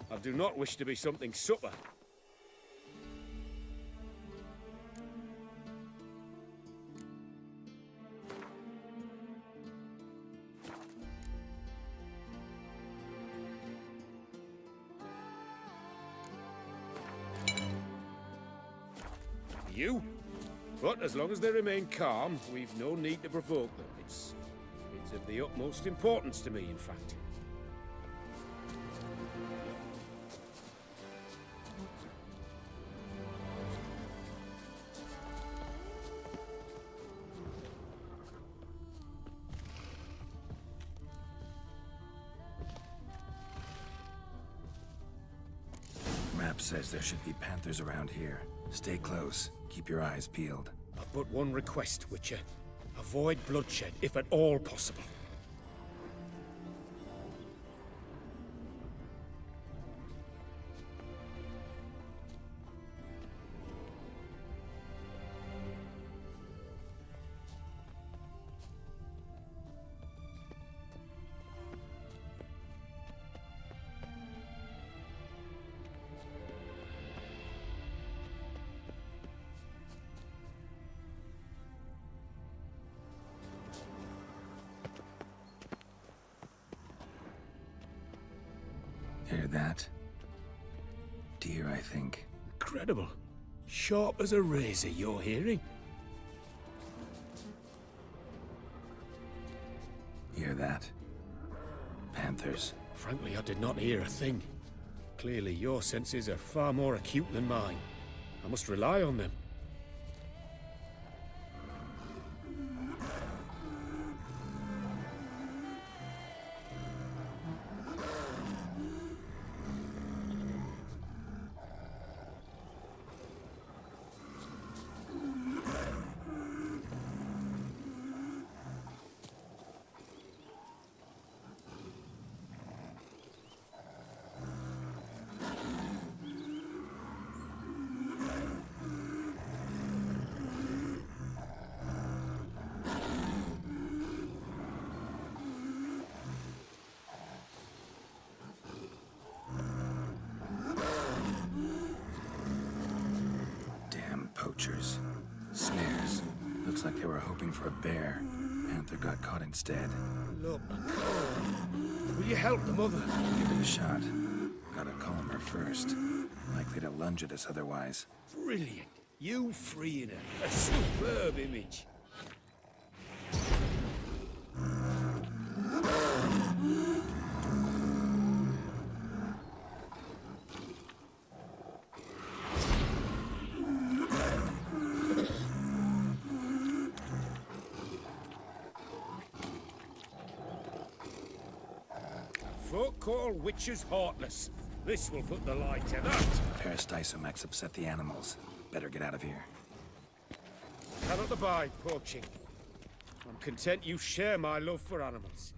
Speaker 1: I do not wish to be something supper. You? But as long as they remain calm, we've no need to provoke them. It's of the utmost importance to me, in fact.
Speaker 9: Map says there should be panthers around here. Stay close. Keep your eyes peeled.
Speaker 1: I've but one request, Witcher. Avoid bloodshed, if at all possible.
Speaker 9: Hear that? Deer, I think.
Speaker 1: Incredible. Sharp as a razor, you're hearing.
Speaker 9: Hear that? Panthers.
Speaker 1: Frankly, I did not hear a thing. Clearly, your senses are far more acute than mine. I must rely on them.
Speaker 9: Poachers. Snares. Looks like they were hoping for a bear. Panther got caught instead.
Speaker 1: Look, will you help the mother?
Speaker 9: Give it a shot. Gotta calm her first. Likely to lunge at us otherwise.
Speaker 1: Brilliant. You freeing her. A superb image. folk call witches heartless. This will put the lie to that.
Speaker 9: Parastysomax upset the animals. Better get out of here.
Speaker 1: Cannot abide poaching. I'm content you share my love for animals.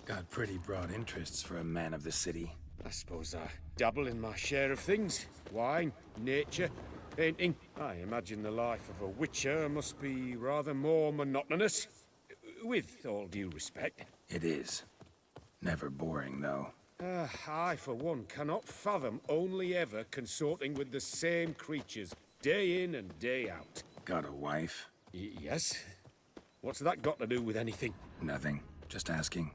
Speaker 9: Got pretty broad interests for a man of the city.
Speaker 1: I suppose I dabble in my share of things. Wine, nature, painting. I imagine the life of a witcher must be rather more monotonous. With all due respect.
Speaker 9: It is. Never boring, though.
Speaker 1: I, for one, cannot fathom only ever consorting with the same creatures, day in and day out.
Speaker 9: Got a wife?
Speaker 1: Yes. What's that got to do with anything?
Speaker 9: Nothing. Just asking.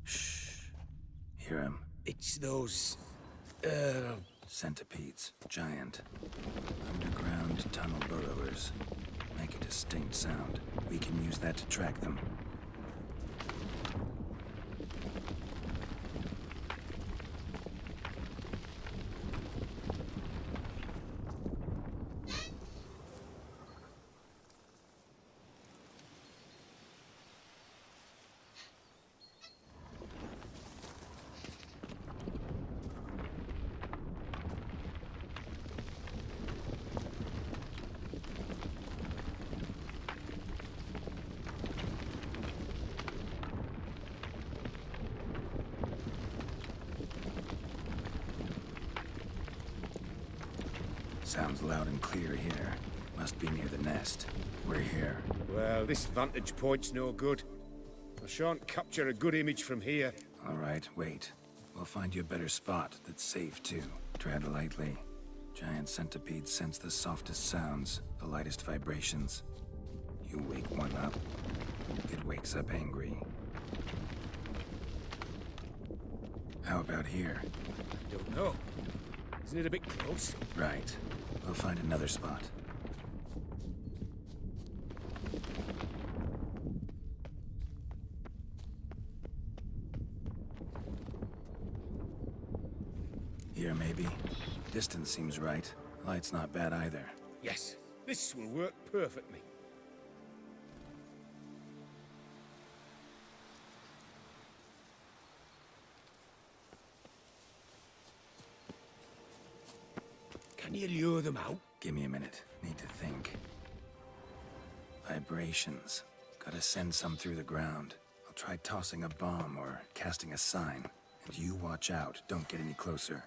Speaker 9: Shh. Hear him.
Speaker 1: It's those...
Speaker 9: Centipedes. Giant. Underground tunnel burrowers. Make a distinct sound. We can use that to track them. Sounds loud and clear here. Must be near the nest. We're here.
Speaker 1: Well, this vantage point's no good. I shan't capture a good image from here.
Speaker 9: All right, wait. We'll find you a better spot that's safe, too. Tread lightly. Giant centipedes sense the softest sounds, the lightest vibrations. You wake one up, it wakes up angry. How about here?
Speaker 1: I don't know. Isn't it a bit close?
Speaker 9: Right. We'll find another spot. Here, maybe. Distance seems right. Light's not bad either.
Speaker 1: Yes, this will work perfectly. Can you lure them out?
Speaker 9: Give me a minute. Need to think. Vibrations. Gotta send some through the ground. I'll try tossing a bomb or casting a sign. And you watch out. Don't get any closer.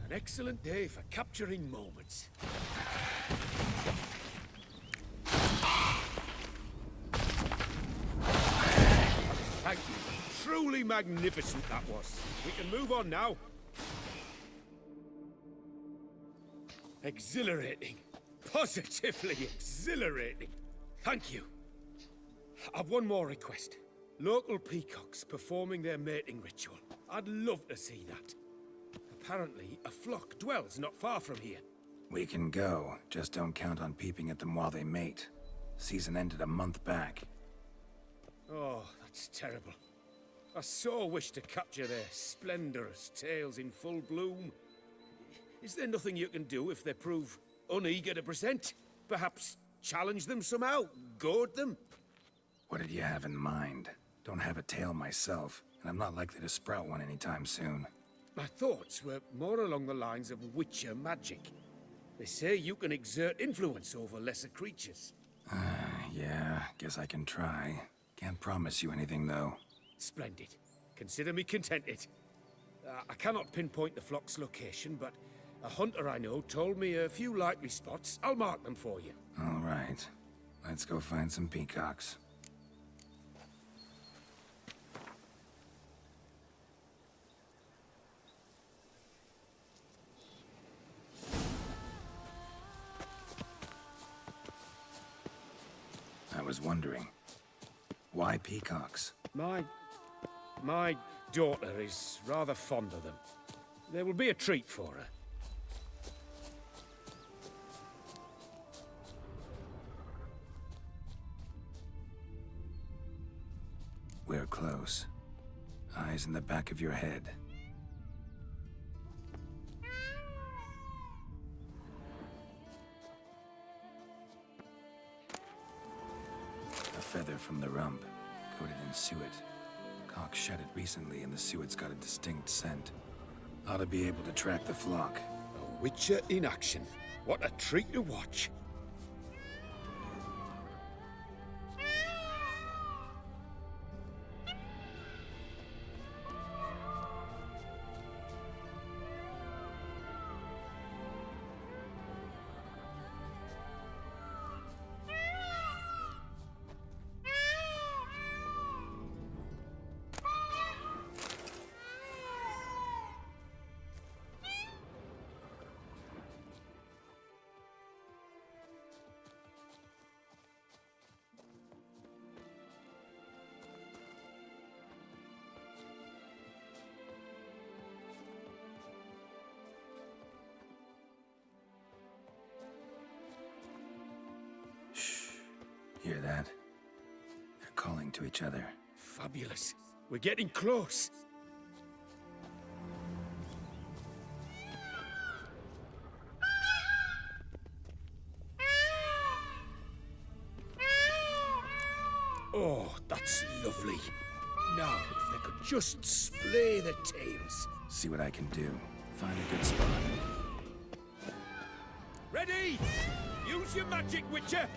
Speaker 1: An excellent day for capturing moments. Thank you. Truly magnificent that was. We can move on now. Exhilarating. Positively exhilarating. Thank you. I've one more request. Local peacocks performing their mating ritual. I'd love to see that. Apparently, a flock dwells not far from here.
Speaker 9: We can go. Just don't count on peeping at them while they mate. Season ended a month back.
Speaker 1: Oh, that's terrible. I so wish to capture their splendorous tails in full bloom. Is there nothing you can do if they prove uneager to present? Perhaps challenge them somehow? Goad them?
Speaker 9: What did you have in mind? Don't have a tail myself, and I'm not likely to sprout one anytime soon.
Speaker 1: My thoughts were more along the lines of witcher magic. They say you can exert influence over lesser creatures.
Speaker 9: Yeah, guess I can try. Can't promise you anything, though.
Speaker 1: Splendid. Consider me contented. I cannot pinpoint the flock's location, but a hunter I know told me a few likely spots. I'll mark them for you.
Speaker 9: All right. Let's go find some peacocks. I was wondering, why peacocks?
Speaker 1: My My daughter is rather fond of them. There will be a treat for her.
Speaker 9: We're close. Eyes in the back of your head. A feather from the rump, coated in suet. Cock shed it recently and the suet's got a distinct scent. Ought to be able to track the flock.
Speaker 1: A Witcher in action. What a treat to watch.
Speaker 9: Hear that? They're calling to each other.
Speaker 1: Fabulous. We're getting close. Oh, that's lovely. Now, if they could just splay the tails.
Speaker 9: See what I can do. Find a good spot.
Speaker 1: Ready? Use your magic, Witcher!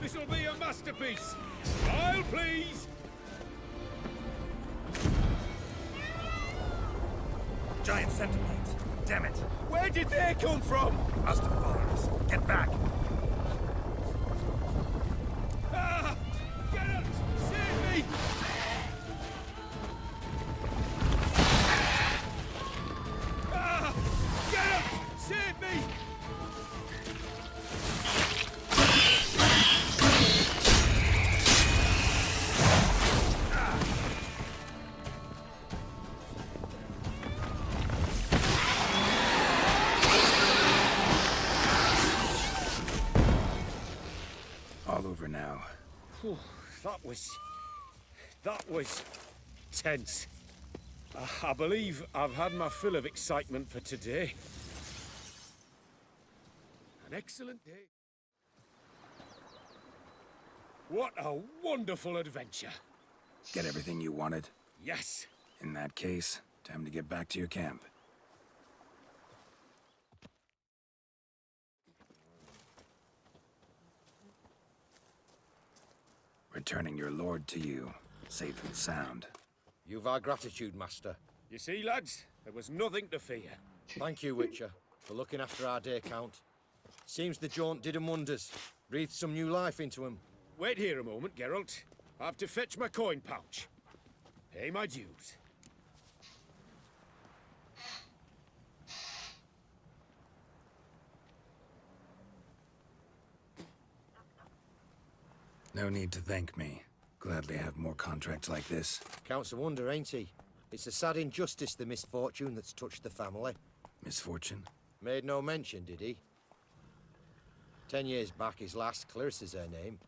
Speaker 1: This'll be a masterpiece. Smile, please.
Speaker 5: Giant centipedes. Damn it.
Speaker 1: Where did they come from?
Speaker 5: Must have followed us. Get back.
Speaker 1: Ah! Geralt! Save me! Ah! Geralt! Save me!
Speaker 9: All over now.
Speaker 1: Whew, that was tense. I believe I've had my fill of excitement for today. An excellent day. What a wonderful adventure.
Speaker 9: Get everything you wanted?
Speaker 1: Yes.
Speaker 9: In that case, time to get back to your camp. Returning your lord to you, safe and sound.
Speaker 2: You've our gratitude, Master.
Speaker 1: You see, lads, there was nothing to fear.
Speaker 2: Thank you, Witcher, for looking after our day count. Seems the jaunt did 'em wonders. Breathed some new life into 'em.
Speaker 1: Wait here a moment, Geralt. I have to fetch my coin pouch. Pay my dues.
Speaker 9: No need to thank me. Gladly have more contracts like this.
Speaker 2: Count's a wonder, ain't he? It's a sad injustice, the misfortune that's touched the family.
Speaker 9: Misfortune?
Speaker 2: Made no mention, did he? 10 years back, his lass, Clarissa's her name,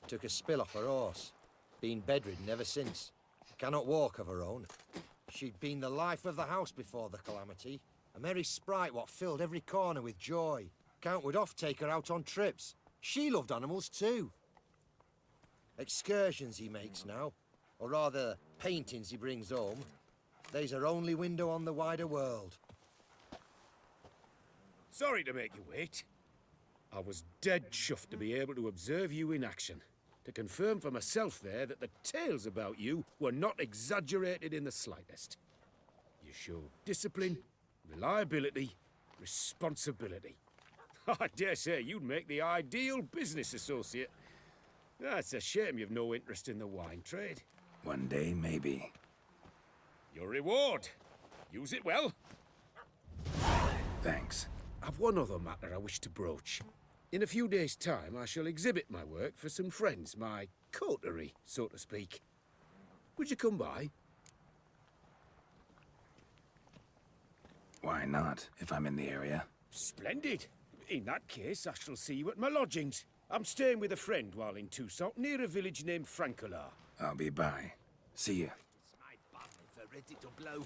Speaker 2: took a spill off her horse. Been bedridden ever since. Cannot walk of her own. She'd been the life of the house before the calamity. A merry sprite what filled every corner with joy. Count would oft take her out on trips. She loved animals too. Excursions he makes now, or rather, paintings he brings home. They's her only window on the wider world.
Speaker 1: Sorry to make you wait. I was dead chuffed to be able to observe you in action, to confirm for myself there that the tales about you were not exaggerated in the slightest. You showed discipline, reliability, responsibility. I dare say you'd make the ideal business associate. It's a shame you've no interest in the wine trade.
Speaker 9: One day, maybe.
Speaker 1: Your reward. Use it well.
Speaker 9: Thanks.
Speaker 1: I've one other matter I wish to broach. In a few days' time, I shall exhibit my work for some friends, my coterie, so to speak. Would you come by?
Speaker 9: Why not, if I'm in the area?
Speaker 1: Splendid. In that case, I shall see you at my lodgings. I'm staying with a friend while in Toussaint, near a village named Francolar.
Speaker 9: I'll be by. See you.
Speaker 4: My bum is ready to blow.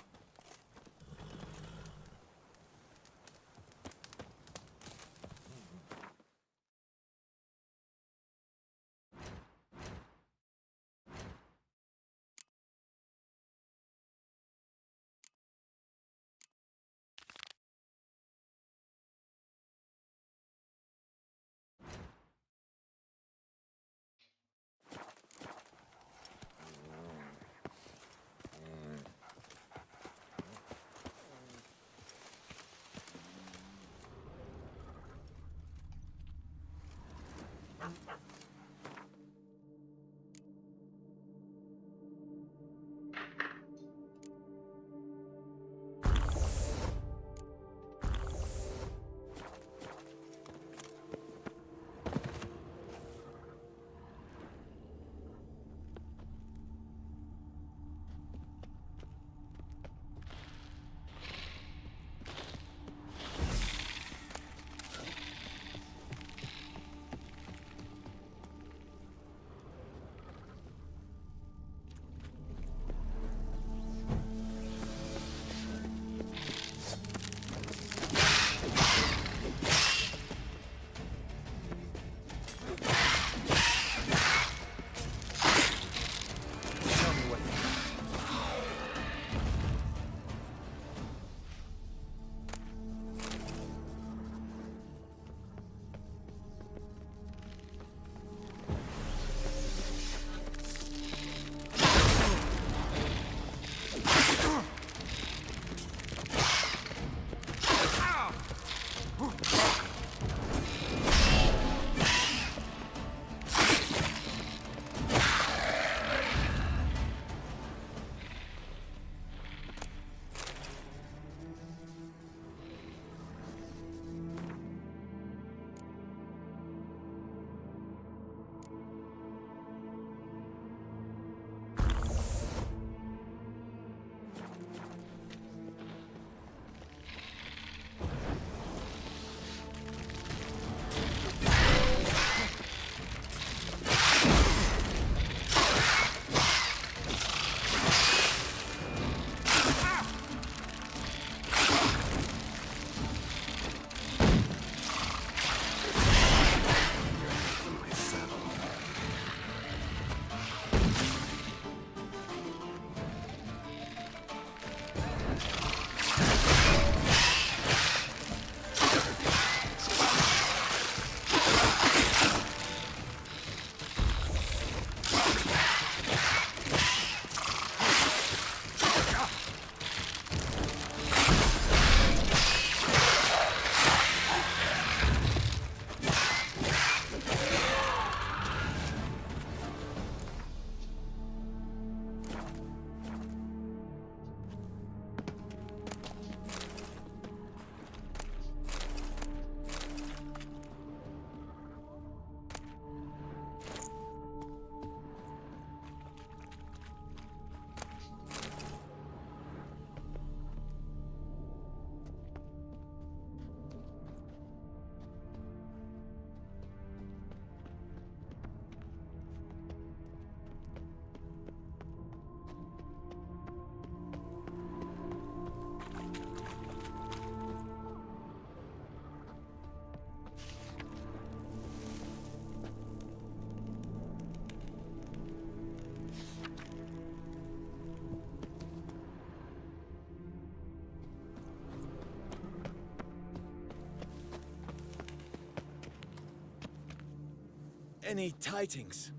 Speaker 17: Any tidings?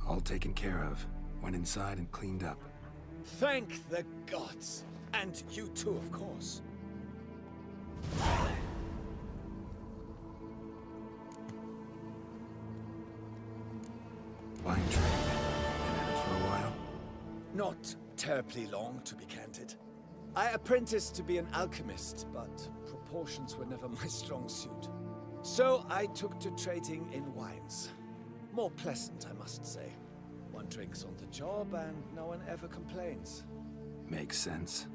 Speaker 9: All taken care of. Went inside and cleaned up.
Speaker 17: Thank the gods! And you too, of course.
Speaker 9: Wine trade. Been at it for a while?
Speaker 17: Not terribly long, to be candid. I apprenticed to be an alchemist, but proportions were never my strong suit. So I took to trading in wines. More pleasant, I must say. One drinks on the job and no one ever complains.
Speaker 9: Makes sense.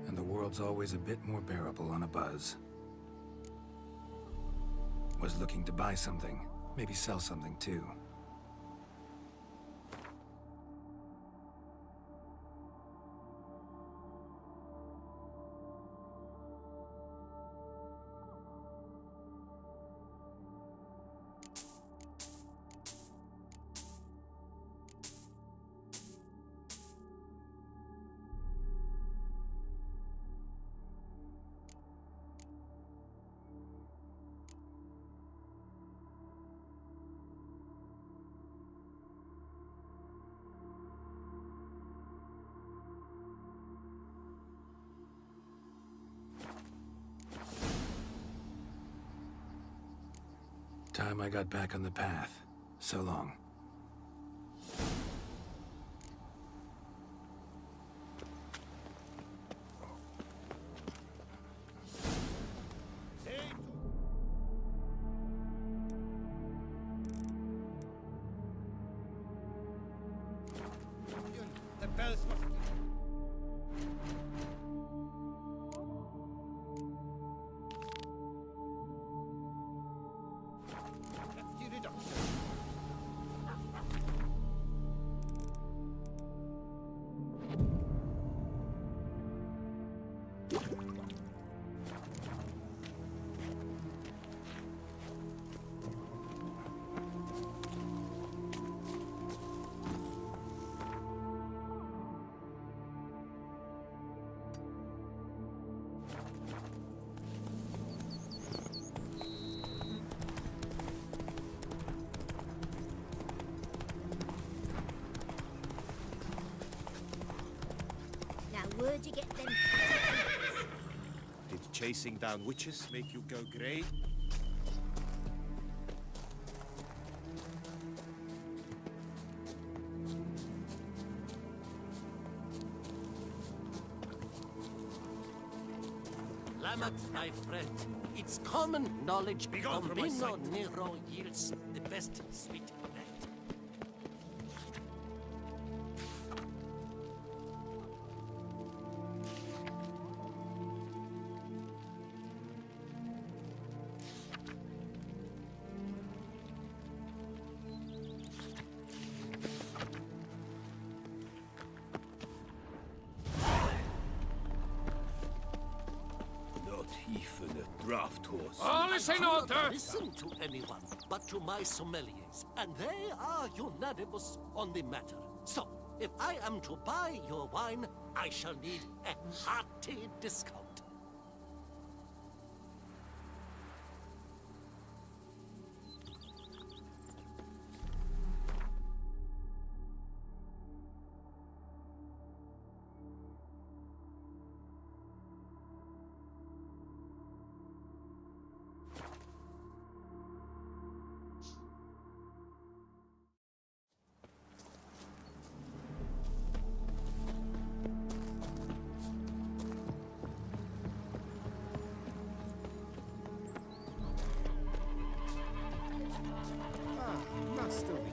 Speaker 9: And the world's always a bit more bearable on a buzz. Was looking to buy something. Maybe sell something too. Time I got back on the path. So long.
Speaker 2: The bells must...
Speaker 22: Where'd you get them?
Speaker 6: Did chasing down witches make you go grey?
Speaker 10: Lamat, my friend. It's common knowledge Bombino Nero yields the best sweet bread.
Speaker 6: Even a draft horse.
Speaker 10: I do not listen to anyone but to my sommeliers, and they are unanimous on the matter. So, if I am to buy your wine, I shall need a hearty discount.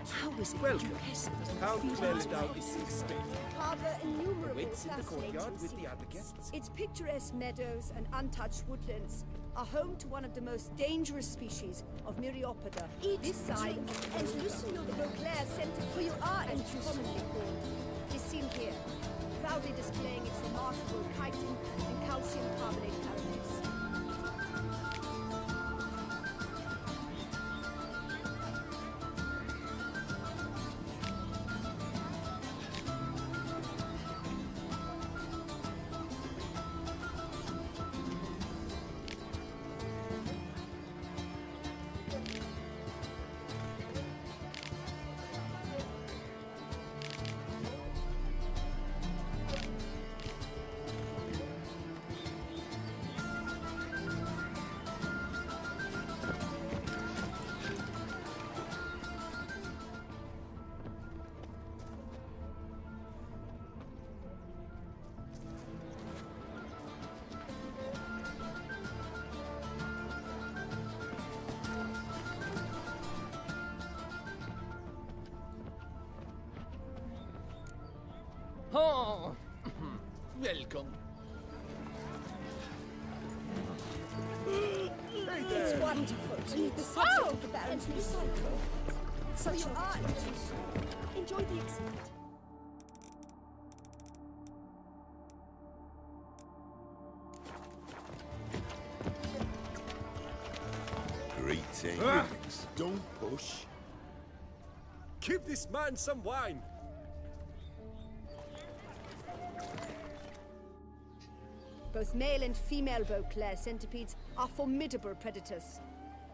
Speaker 11: How is it
Speaker 6: Welcome.
Speaker 11: that you peasant
Speaker 6: How
Speaker 11: feel
Speaker 6: well
Speaker 11: these
Speaker 6: thou
Speaker 11: ways?
Speaker 6: is expected.
Speaker 11: Harbour innumerable
Speaker 6: Waits in the
Speaker 11: fascinating
Speaker 6: courtyard with the
Speaker 11: scenes.
Speaker 6: other guests.
Speaker 11: Its picturesque meadows and untouched woodlands are home to one of the most dangerous species of Myriapoda. This side, and loosen your Beauclair center, for you are, as commonly called, is seen here, proudly displaying its remarkable chitin and calcium carbonate caravans.
Speaker 4: Welcome.
Speaker 11: It's wonderful to meet the subject of the Baron's recycle. Such art. Enjoy the exhibit.
Speaker 19: Greetings. Don't push.
Speaker 12: Give this man some wine.
Speaker 11: Both male and female Beauclair centipedes are formidable predators.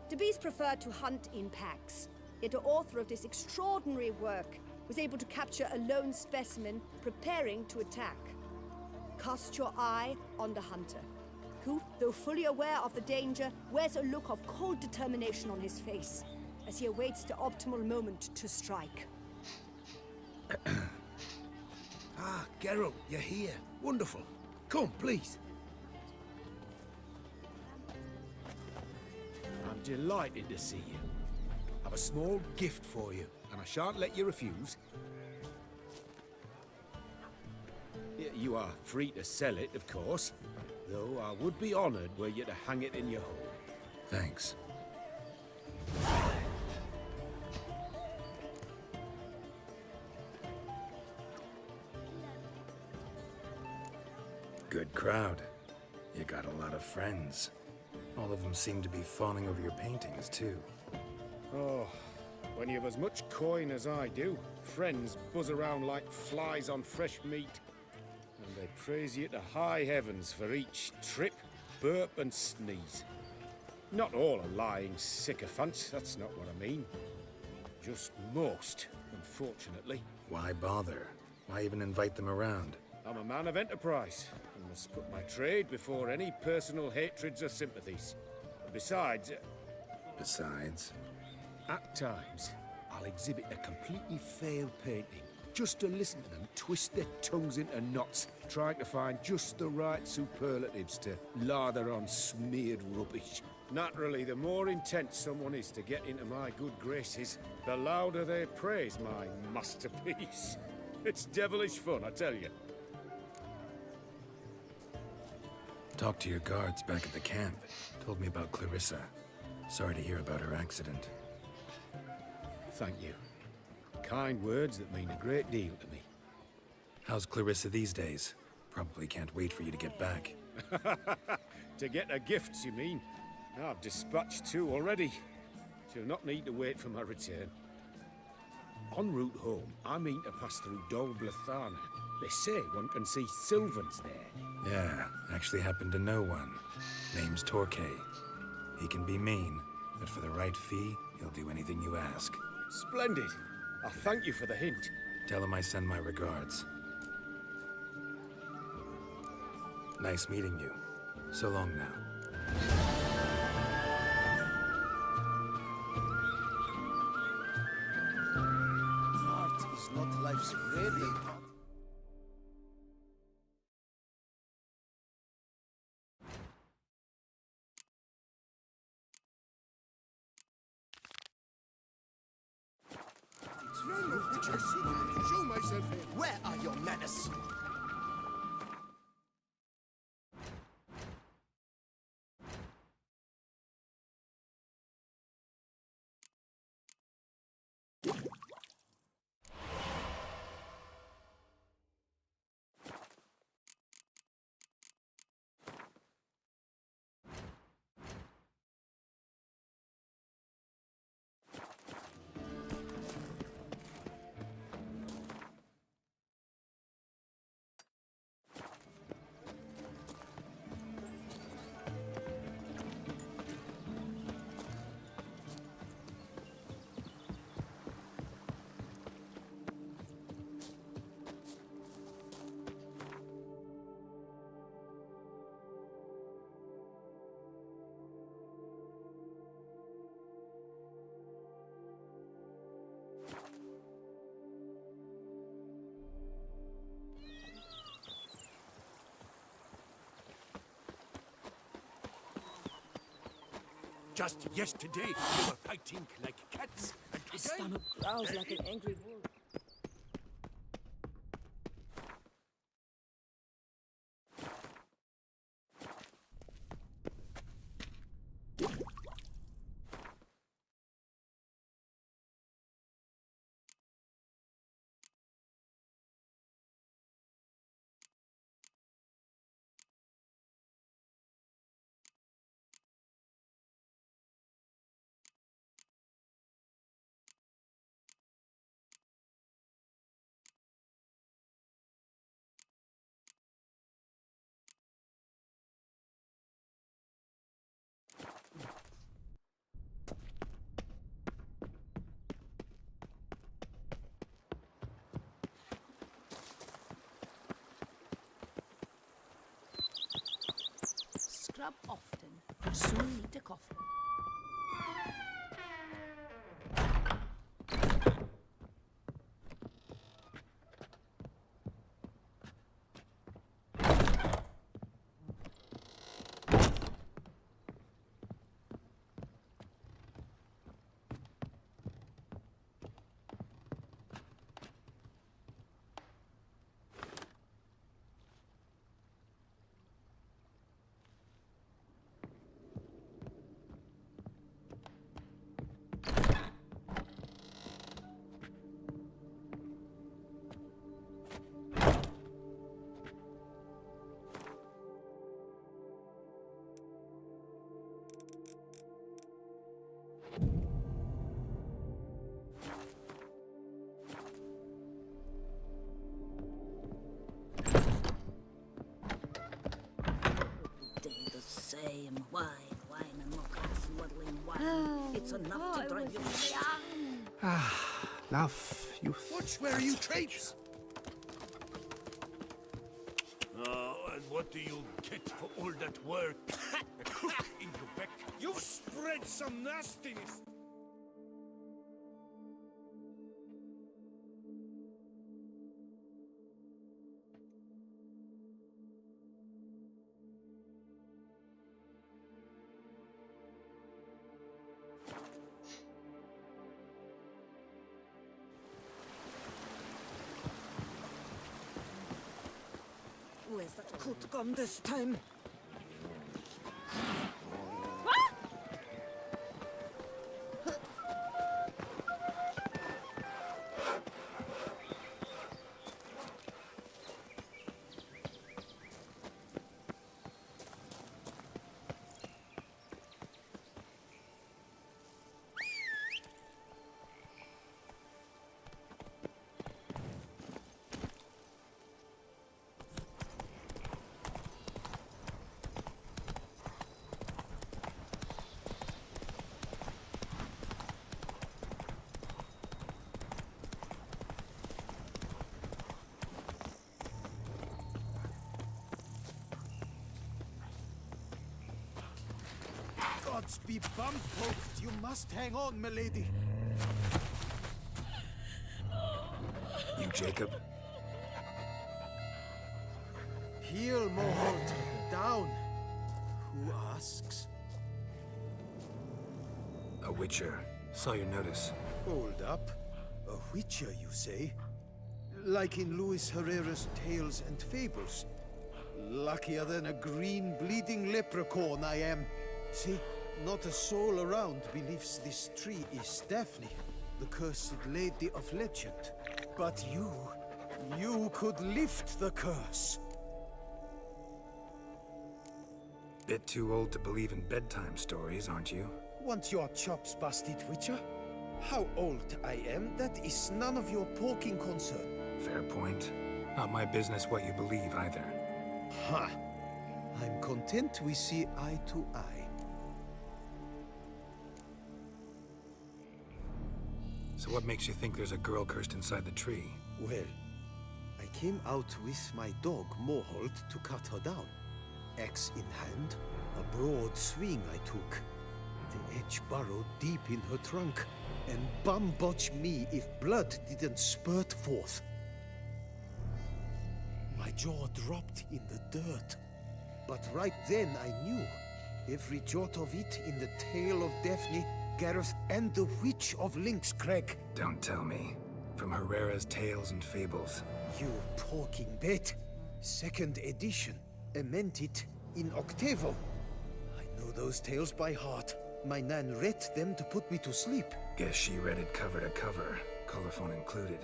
Speaker 11: The bees prefer to hunt in packs, yet the author of this extraordinary work was able to capture a lone specimen preparing to attack. Cast your eye on the hunter, who, though fully aware of the danger, wears a look of cold determination on his face as he awaits the optimal moment to strike.
Speaker 23: Ah, Geralt, you're here. Wonderful. Come, please. I'm delighted to see you. I've a small gift for you, and I shan't let you refuse. You are free to sell it, of course, though I would be honoured were you to hang it in your home.
Speaker 9: Thanks. Good crowd. You got a lot of friends. All of them seem to be fawning over your paintings, too.
Speaker 1: Oh, when you have as much coin as I do, friends buzz around like flies on fresh meat. And they praise you to high heavens for each trip, burp and sneeze. Not all are lying sycophants, that's not what I mean. Just most, unfortunately.
Speaker 9: Why bother? Why even invite them around?
Speaker 1: I'm a man of enterprise, and must put my trade before any personal hatreds or sympathies. Besides...
Speaker 9: Besides?
Speaker 23: At times, I'll exhibit a completely failed painting, just to listen to them twist their tongues into knots, trying to find just the right superlatives to lather on smeared rubbish.
Speaker 1: Naturally, the more intent someone is to get into my good graces, the louder they praise my masterpiece. It's devilish fun, I tell you.
Speaker 9: Talked to your guards back at the camp. Told me about Clarissa. Sorry to hear about her accident.
Speaker 1: Thank you. Kind words that mean a great deal to me.
Speaker 9: How's Clarissa these days? Probably can't wait for you to get back.
Speaker 1: To get her gifts, you mean? I've dispatched 2 already. She'll not need to wait for my return. En route home, I mean to pass through Dol Blathana. They say one can see Sylvans there.
Speaker 9: Yeah, actually happen to know one. Name's Torquay. He can be mean, but for the right fee, he'll do anything you ask.
Speaker 1: Splendid. I thank you for the hint.
Speaker 9: Tell him I send my regards. Nice meeting you. So long now.
Speaker 8: Art is not life's really part.
Speaker 23: Show myself here.
Speaker 4: Where are your manners?
Speaker 3: Just yesterday, you were fighting like cats, and
Speaker 11: My
Speaker 3: today...
Speaker 11: stomach growls like an angry wolf.
Speaker 21: scrub often. You'll soon need a coffin.
Speaker 7: Same wine, and more glass muddling wine. It's enough to drive you mad.
Speaker 9: Ah, enough, youth.
Speaker 8: Watch where you traipse!
Speaker 3: Oh, and what do you get for all that work? In your back.
Speaker 19: You've spread some nastiness!
Speaker 7: Where's that coot gone this time?
Speaker 8: Gods be bum-poked! You must hang on, milady!
Speaker 9: You, Jacob?
Speaker 8: Heel, Moholt! Down! Who asks?
Speaker 9: A witcher. Saw your notice.
Speaker 8: Hold up. A witcher, you say? Like in Luis Herrera's Tales and Fables. Luckier than a green, bleeding leprechaun I am. See, not a soul around believes this tree is Daphne, the cursed lady of legend. But you could lift the curse.
Speaker 9: Bit too old to believe in bedtime stories, aren't you?
Speaker 8: Want your chops busted, witcher? How old I am, that is none of your poking concern.
Speaker 9: Fair point. Not my business what you believe either.
Speaker 8: Ha! I'm content we see eye to eye.
Speaker 9: So what makes you think there's a girl cursed inside the tree?
Speaker 8: Well, I came out with my dog, Moholt, to cut her down. Axe in hand, a broad swing I took. The edge burrowed deep in her trunk, and bum-botch me if blood didn't spurt forth. My jaw dropped in the dirt. But right then I knew. Every jot of it in the tale of Daphne, Gareth, and the Witch of Lynx Crag.
Speaker 9: Don't tell me. From Herrera's Tales and Fables.
Speaker 8: You talking bet. Second edition. Amended in octavo. I know those tales by heart. My nan read them to put me to sleep.
Speaker 9: Guess she read it cover to cover, colophon included.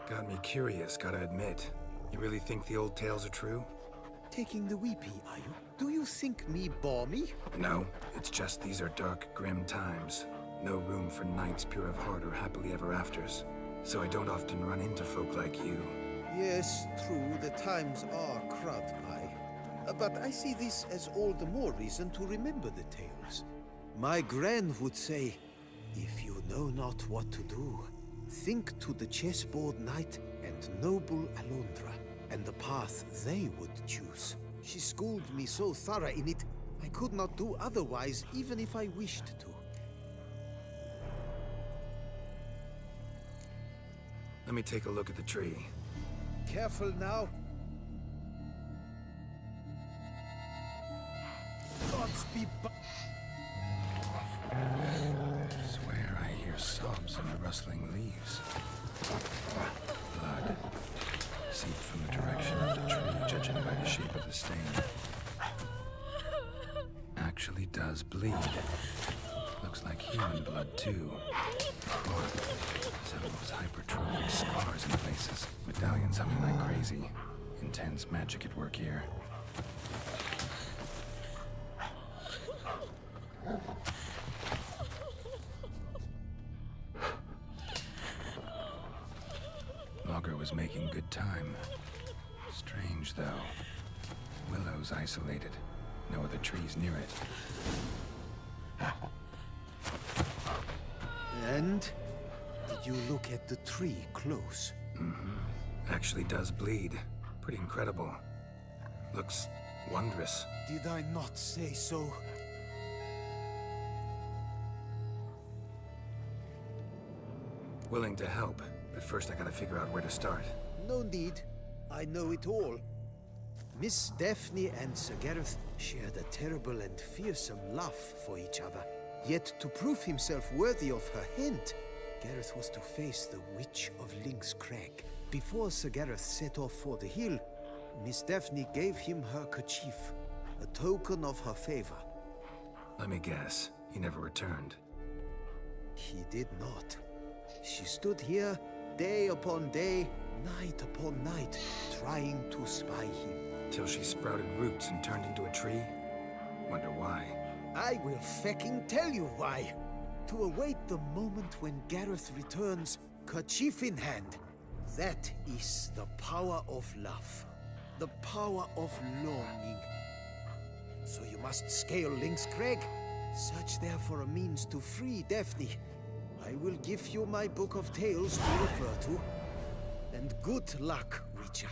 Speaker 9: Got me curious, gotta admit. You really think the old tales are true?
Speaker 8: Taking the weepy, are you? Do you think me balmy?
Speaker 9: No, it's just these are dark, grim times. No room for knights pure of heart or happily ever afters. So I don't often run into folk like you.
Speaker 8: Yes, true, the times are crud pie. But I see this as all the more reason to remember the tales. My gran would say, if you know not what to do, think to the chessboard knight and noble Alondra. and the path they would choose. She schooled me so thorough in it, I could not do otherwise, even if I wished to.
Speaker 9: Let me take a look at the tree.
Speaker 8: Careful now. Godspeed.
Speaker 9: Swear I hear sobs in the rustling leaves. Blood seeped from the direction of the tree, judging by the shape of the stain. Actually does bleed. Looks like human blood, too. Or some of those hypertrophic scars in places. Medallions humming like crazy. Intense magic at work here. Logger was making good time. Strange, though. Willow's isolated. No other trees near it.
Speaker 8: And? Did you look at the tree close?
Speaker 9: Mm-hmm. Actually does bleed. Pretty incredible. Looks wondrous.
Speaker 8: Did I not say so?
Speaker 9: Willing to help, but first I gotta figure out where to start.
Speaker 8: No need. I know it all. Miss Daphne and Sir Gareth shared a terrible and fearsome love for each other. Yet to prove himself worthy of her hint, Gareth was to face the Witch of Lynx Crag. Before Sir Gareth set off for the hill, Miss Daphne gave him her kerchief, a token of her favor.
Speaker 9: Let me guess, he never returned.
Speaker 8: He did not. She stood here, day upon day, night upon night, trying to spy him.
Speaker 9: Till she sprouted roots and turned into a tree? Wonder why.
Speaker 8: I will fecking tell you why. To await the moment when Gareth returns, kerchief in hand. That is the power of love. The power of longing. So you must scale Lynx Crag. Search there for a means to free Daphne. I will give you my book of tales to refer to. And good luck, Witcher.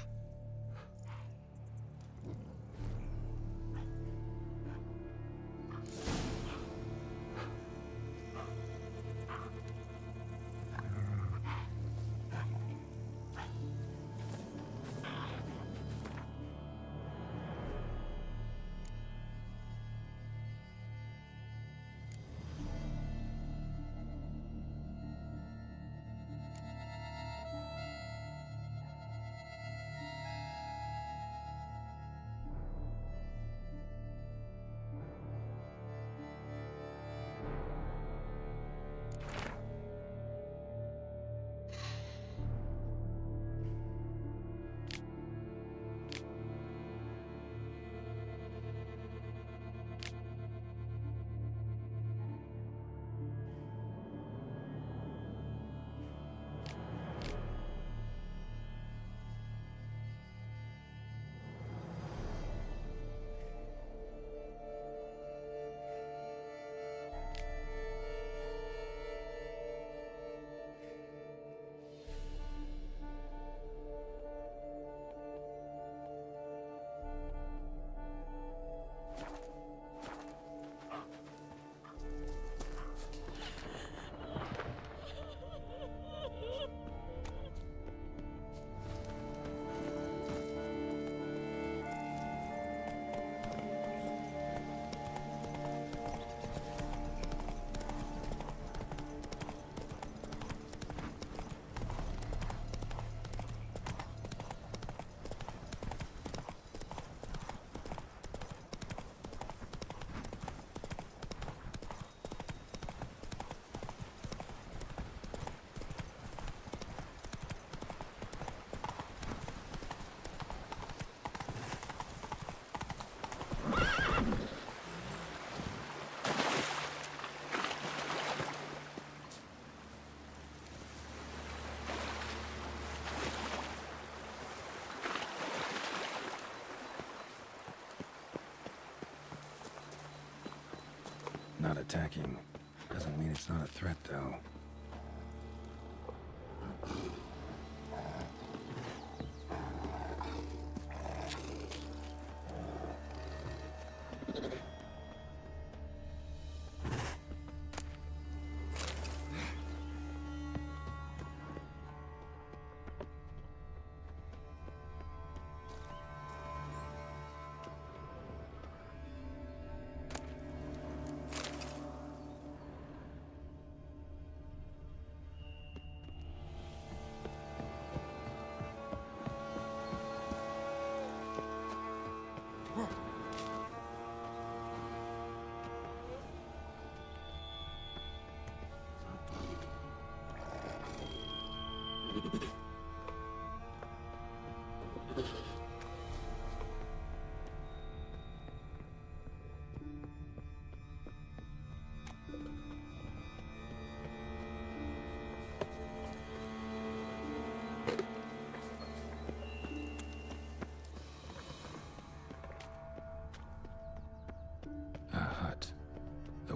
Speaker 9: Not attacking. Doesn't mean it's not a threat, though.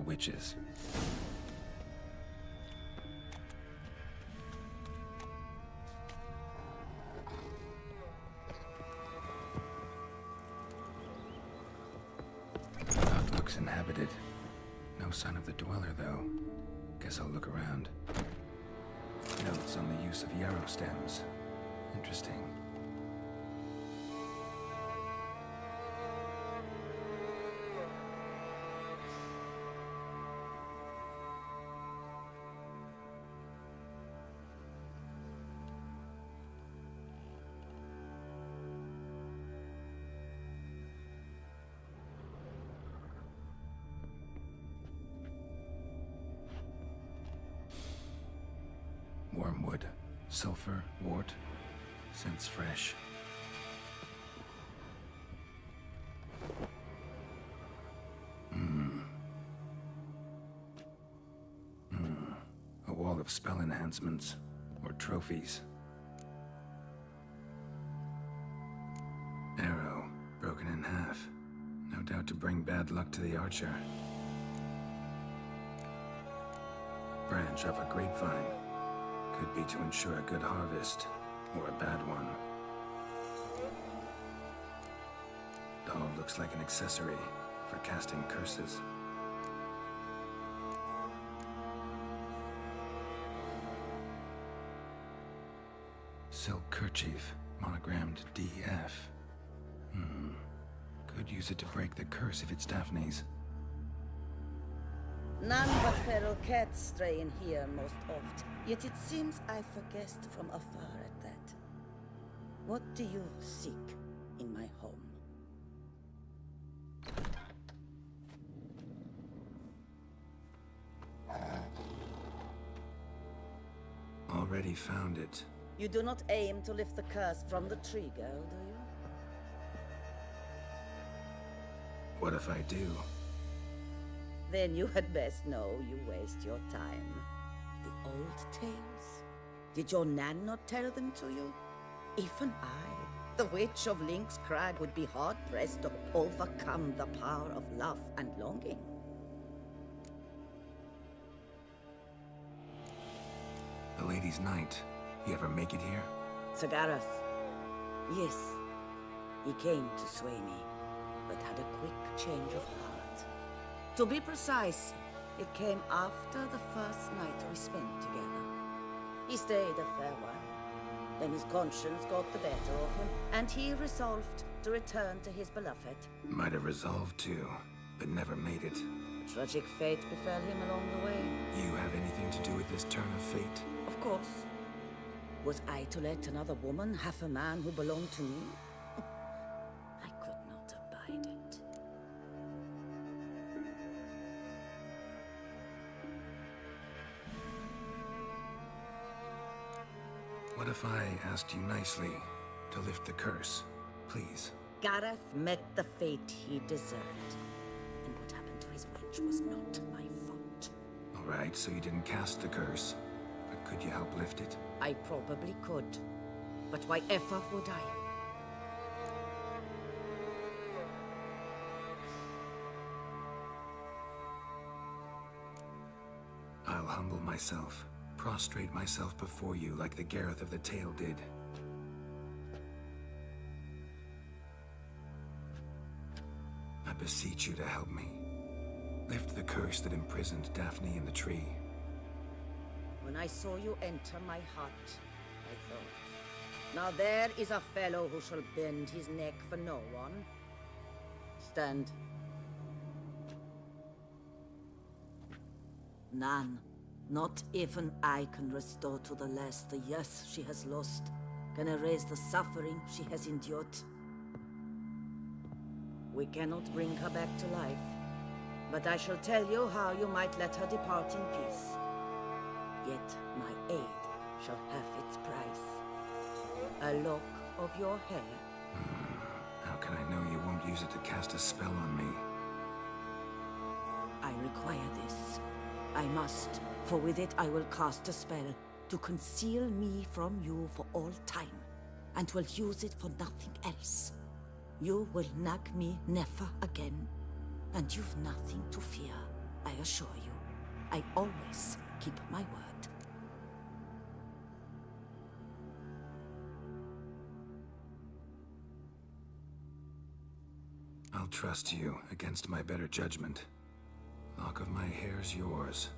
Speaker 9: witches. Hut looks inhabited. No sign of the dweller, though. Guess I'll look around. Notes on the use of yarrow stems. Interesting. Wormwood, sulfur, wort, scents fresh. A wall of spell enhancements, or trophies. Arrow, broken in half. No doubt to bring bad luck to the archer. Branch off a grapevine. Could be to ensure a good harvest, or a bad one. Doll looks like an accessory for casting curses. Silk kerchief, monogrammed DF. Could use it to break the curse if it's Daphne's.
Speaker 7: None but feral cats stray in here most oft. Yet it seems I've a guest from afar at that. What do you seek in my home?
Speaker 9: Already found it.
Speaker 7: You do not aim to lift the curse from the tree, girl, do you?
Speaker 9: What if I do?
Speaker 7: Then you had best know you waste your time. The old tales? Did your Nan not tell them to you? Even I, the Witch of Lynx Crag, would be hard-pressed to overcome the power of love and longing.
Speaker 9: The Lady's Knight. He ever make it here?
Speaker 7: Sir Gareth. Yes. He came to sway me, but had a quick change of heart. To be precise, it came after the first night we spent together. He stayed a fair while. Then his conscience got the better of him, and he resolved to return to his beloved.
Speaker 9: Might have resolved to, but never made it.
Speaker 7: A tragic fate befell him along the way.
Speaker 9: You have anything to do with this turn of fate?
Speaker 7: Of course. Was I to let another woman have a man who belonged to me? I could not abide it.
Speaker 9: What if I asked you nicely to lift the curse, please?
Speaker 7: Gareth met the fate he deserved. And what happened to his witch was not my fault.
Speaker 9: All right, so you didn't cast the curse, but could you help lift it?
Speaker 7: I probably could. But why ever would I?
Speaker 9: I'll humble myself, prostrate myself before you like the Gareth of the Tale did. I beseech you to help me. Lift the curse that imprisoned Daphne in the tree.
Speaker 7: When I saw you enter my hut, I thought, now there is a fellow who shall bend his neck for no one. Stand. None. Not even I can restore to the lass the years she has lost, can erase the suffering she has endured. We cannot bring her back to life, but I shall tell you how you might let her depart in peace. Yet my aid shall have its price. A lock of your hair.
Speaker 9: How can I know you won't use it to cast a spell on me?
Speaker 7: I require this. I must, for with it I will cast a spell to conceal me from you for all time, and will use it for nothing else. You will nag me never again, and you've nothing to fear. I assure you, I always keep my word.
Speaker 9: I'll trust you against my better judgment. Lock of my hair's yours.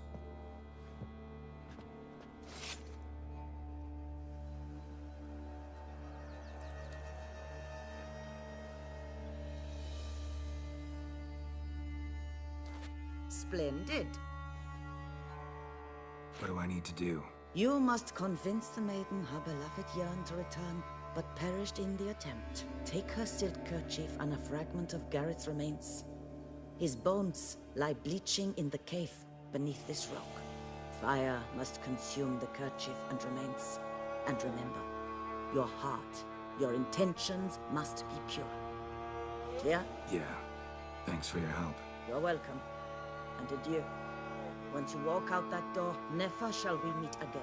Speaker 7: Splendid.
Speaker 9: What do I need to do?
Speaker 7: You must convince the maiden her beloved yearned to return, but perished in the attempt. Take her silk kerchief and a fragment of Garrett's remains. His bones lie bleaching in the cave beneath this rock. Fire must consume the kerchief and remains. And remember, your heart, your intentions must be pure. Clear?
Speaker 9: Yeah. Thanks for your help.
Speaker 7: You're welcome. And adieu. Once you walk out that door, never shall we meet again.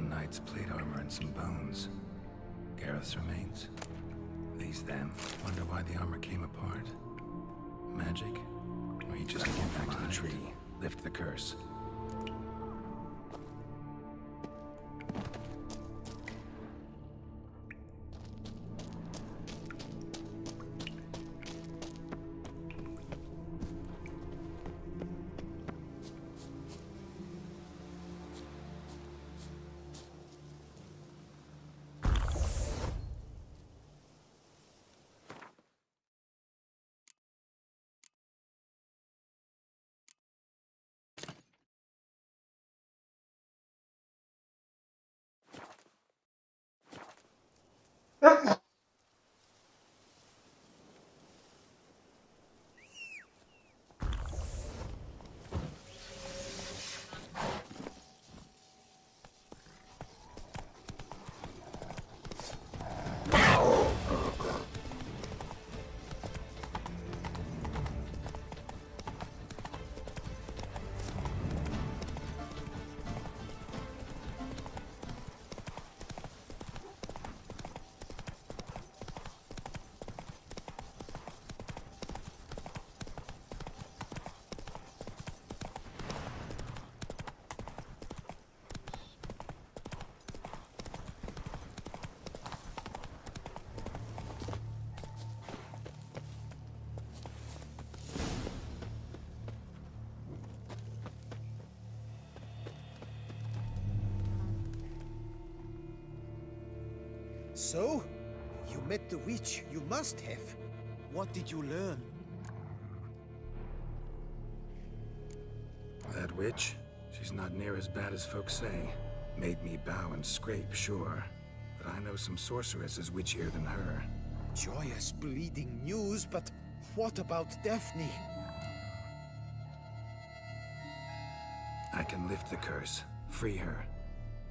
Speaker 9: Knight's plate armor and some bones. Gareth's remains. These then. Wonder why the armor came apart. Magic? Or he just get back to the tree, lift the curse.
Speaker 8: So? You met the witch. You must have. What did you learn?
Speaker 9: That witch? She's not near as bad as folks say. Made me bow and scrape, sure. But I know some sorceresses witchier than her.
Speaker 8: Joyous bleeding news, but what about Daphne?
Speaker 9: I can lift the curse, free her,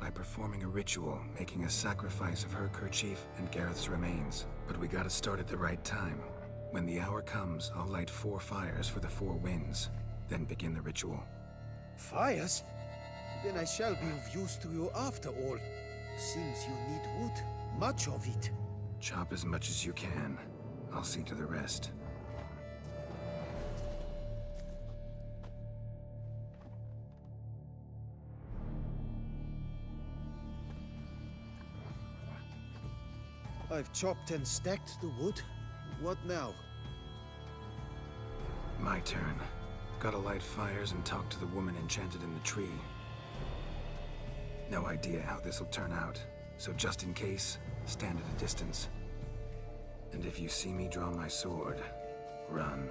Speaker 9: by performing a ritual, making a sacrifice of her kerchief and Gareth's remains. But we gotta start at the right time. When the hour comes, I'll light 4 fires for the 4 winds, then begin the ritual.
Speaker 8: Fires? Then I shall be of use to you after all. Seems you need wood. Much of it.
Speaker 9: Chop as much as you can. I'll see to the rest.
Speaker 8: I've chopped and stacked the wood. What now?
Speaker 9: My turn. Gotta light fires and talk to the woman enchanted in the tree. No idea how this'll turn out, so just in case, stand at a distance. And if you see me draw my sword, run.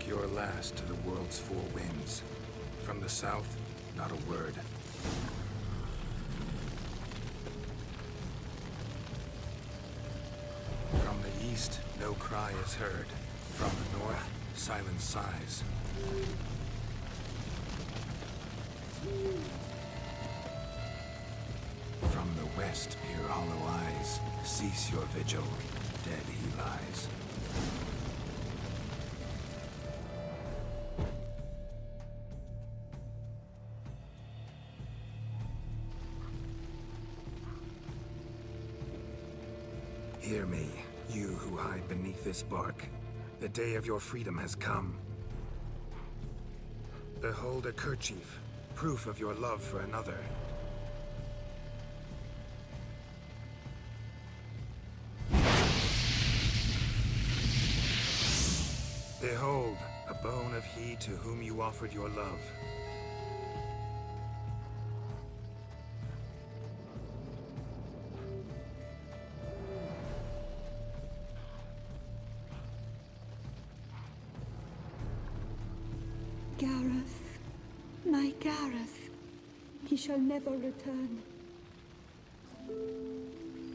Speaker 9: Your last to the world's 4 winds. From the south, not a word. From the east, no cry is heard. From the north, silent sighs. From the west, peer hollow eyes. Cease your vigil. Dead he lies. Hear me, you who hide beneath this bark. The day of your freedom has come. Behold a kerchief, proof of your love for another. Behold, a bone of he to whom you offered your love.
Speaker 11: Gareth, my Gareth, he shall never return.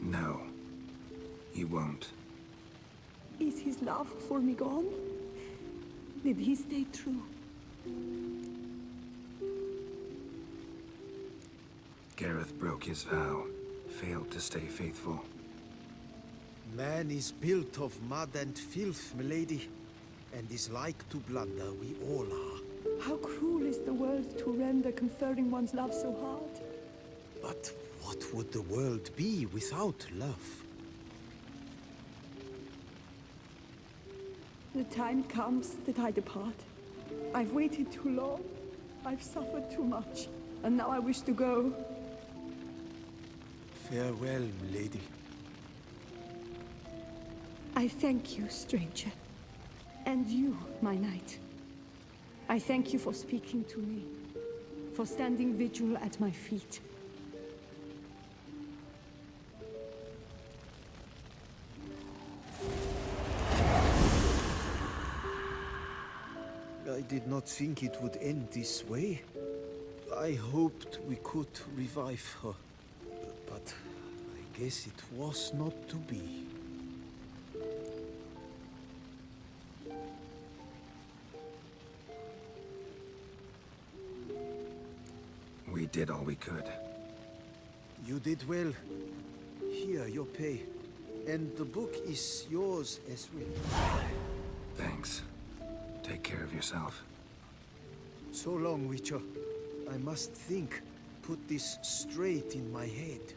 Speaker 9: No. He won't.
Speaker 11: Is his love for me gone? Did he stay true?
Speaker 9: Gareth broke his vow, failed to stay faithful.
Speaker 8: Man is built of mud and filth, milady, and is like to blunder, we all are.
Speaker 11: How cruel is the world to render conferring one's love so hard?
Speaker 8: But what would the world be without love?
Speaker 11: The time comes that I depart. I've waited too long. I've suffered too much. And now I wish to go.
Speaker 8: Farewell, milady.
Speaker 11: I thank you, stranger. And you, my knight. I thank you for speaking to me. For standing vigil at my feet.
Speaker 8: I did not think it would end this way. I hoped we could revive her. But I guess it was not to be.
Speaker 9: We did all we could.
Speaker 8: You did well. Here, your pay. And the book is yours as well.
Speaker 9: Thanks. Take care of yourself.
Speaker 8: So long, Witcher. I must think. Put this straight in my head.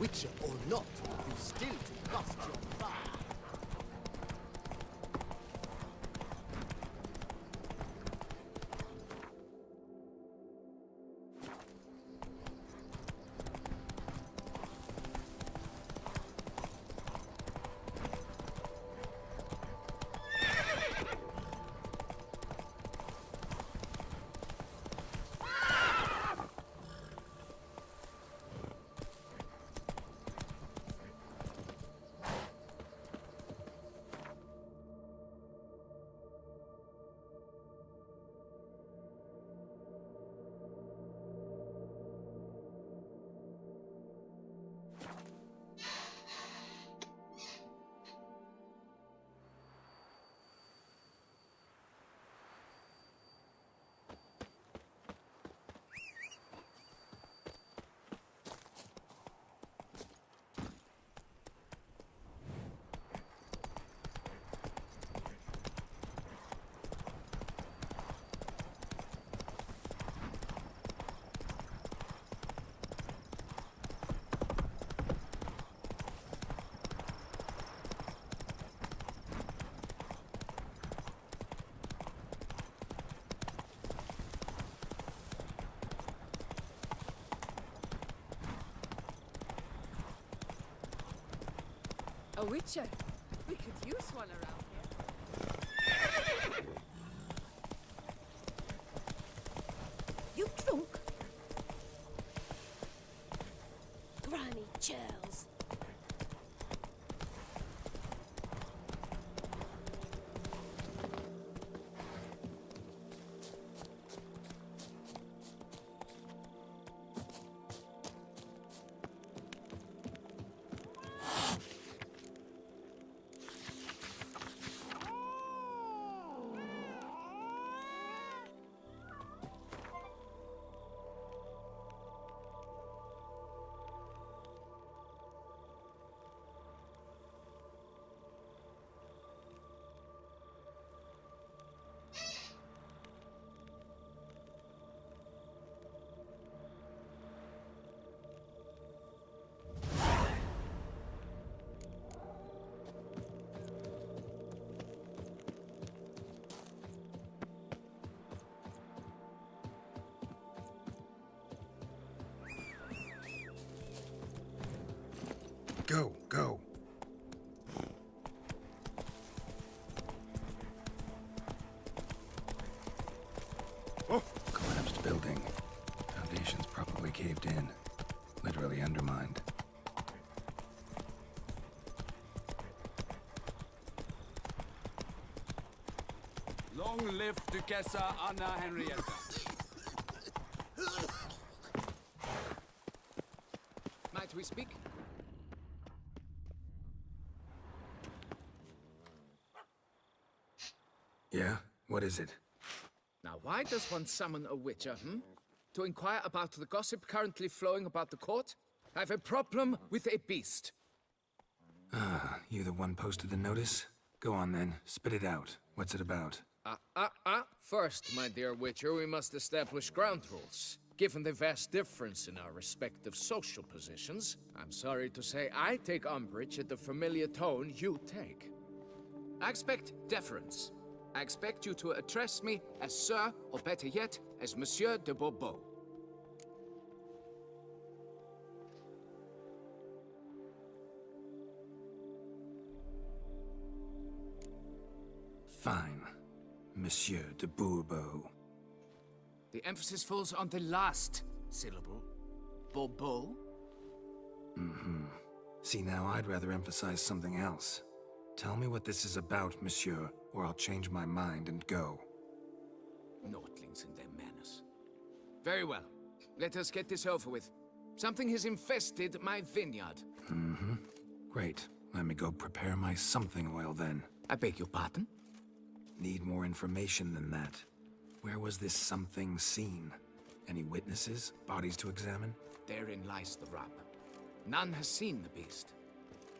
Speaker 14: Witcher or not, you still trust your father.
Speaker 21: A witcher. We could use one around here.
Speaker 11: You drunk?
Speaker 21: Grimy churls.
Speaker 9: Go, go.
Speaker 1: Oh!
Speaker 9: Collapsed building. Foundations probably caved in. Literally undermined.
Speaker 13: Long live Duchessa Anna Henrietta.
Speaker 18: Might we speak?
Speaker 9: Yeah? What is it?
Speaker 18: Now, why does one summon a witcher, To inquire about the gossip currently flowing about the court? I have a problem with a beast.
Speaker 9: Ah, you the one posted the notice? Go on then, spit it out. What's it about?
Speaker 18: First, my dear witcher, we must establish ground rules. Given the vast difference in our respective social positions, I'm sorry to say I take umbrage at the familiar tone you take. I expect deference. I expect you to address me as Sir, or better yet, as Monsieur de Bourbeau.
Speaker 9: Fine. Monsieur de Bourbeau.
Speaker 18: The emphasis falls on the last syllable. Bourbeau?
Speaker 9: Mm-hmm. See, now I'd rather emphasize something else. Tell me what this is about, monsieur, or I'll change my mind and go.
Speaker 18: Naughtlings and their manners. Very well. Let us get this over with. Something has infested my vineyard.
Speaker 9: Mm-hmm. Great. Let me go prepare my something oil then.
Speaker 18: I beg your pardon?
Speaker 9: Need more information than that. Where was this something seen? Any witnesses? Bodies to examine?
Speaker 18: Therein lies the rub. None has seen the beast.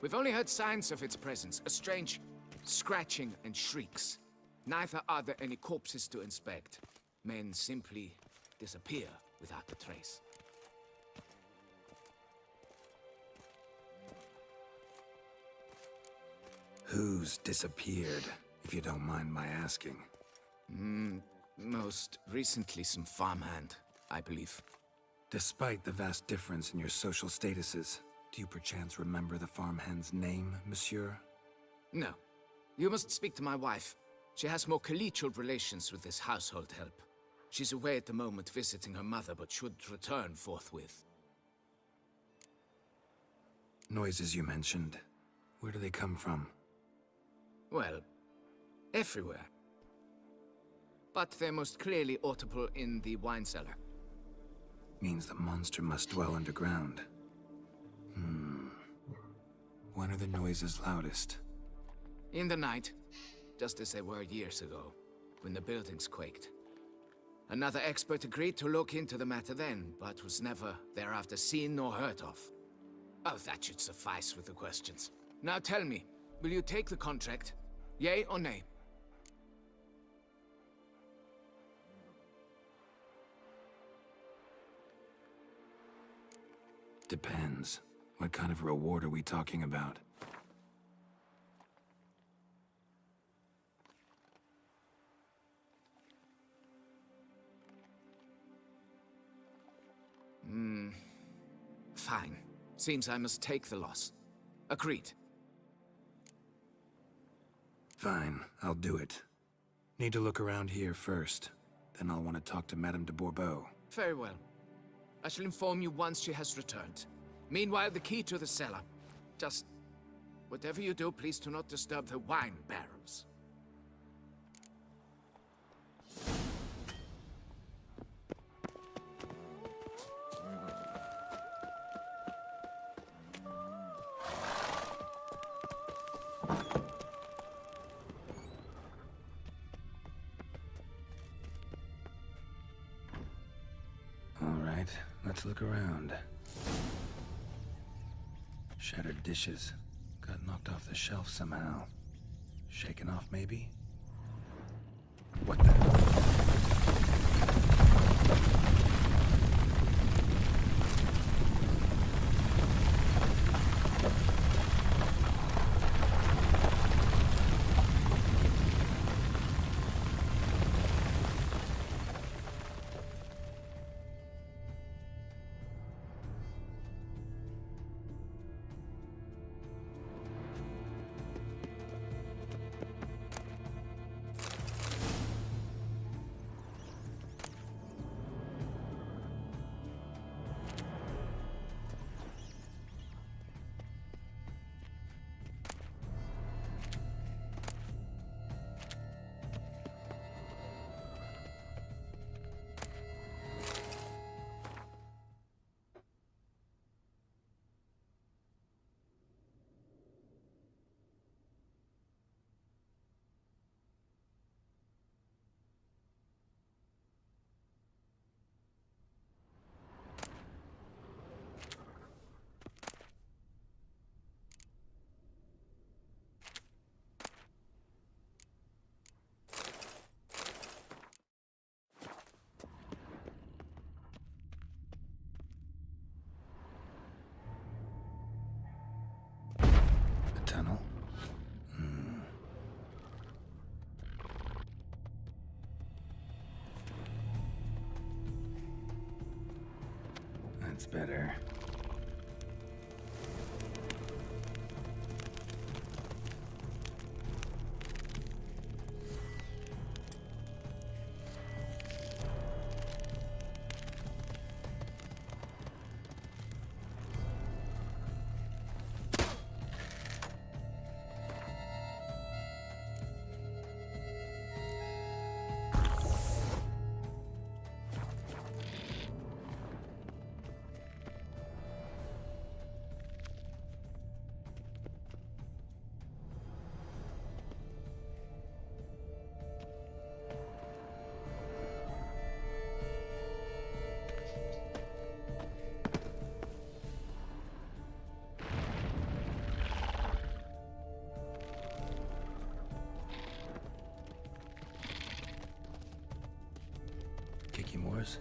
Speaker 18: We've only heard signs of its presence, a strange scratching and shrieks. Neither are there any corpses to inspect. Men simply disappear without a trace.
Speaker 9: Who's disappeared, if you don't mind my asking?
Speaker 18: Most recently some farmhand, I believe.
Speaker 9: Despite the vast difference in your social statuses, do you perchance remember the farmhand's name, monsieur?
Speaker 18: No. You must speak to my wife. She has more collegial relations with this household help. She's away at the moment visiting her mother, but should return forthwith.
Speaker 9: Noises you mentioned. Where do they come from?
Speaker 18: Well, everywhere. But they're most clearly audible in the wine cellar.
Speaker 9: Means the monster must dwell underground. When are the noises loudest?
Speaker 18: In the night, just as they were years ago, when the buildings quaked. Another expert agreed to look into the matter then, but was never thereafter seen nor heard of. Oh, that should suffice with the questions. Now tell me, will you take the contract? Yea or nay?
Speaker 9: Depends. What kind of reward are we talking about?
Speaker 18: Fine. Seems I must take the loss. Agreed.
Speaker 9: Fine, I'll do it. Need to look around here first. Then I'll want to talk to Madame de Bourbeau.
Speaker 18: Very well. I shall inform you once she has returned. Meanwhile, the key to the cellar. Just... whatever you do, please do not disturb the wine barrels.
Speaker 9: Let's look around. Shattered dishes. Got knocked off the shelf somehow. Shaken off, maybe? What the... That's better. Kicky Moors?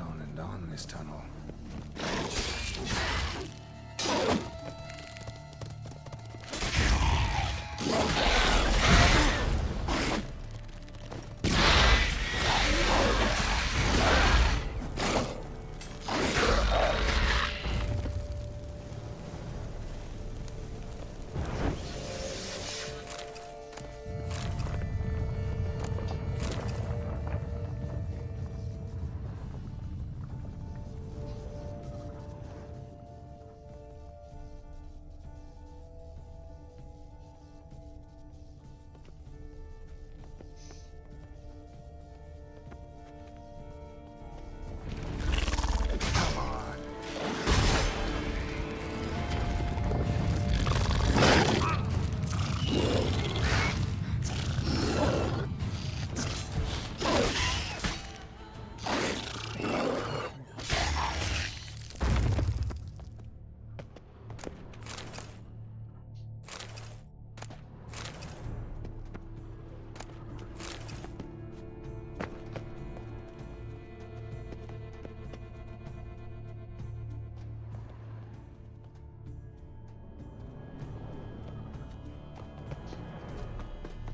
Speaker 9: On and on this tunnel.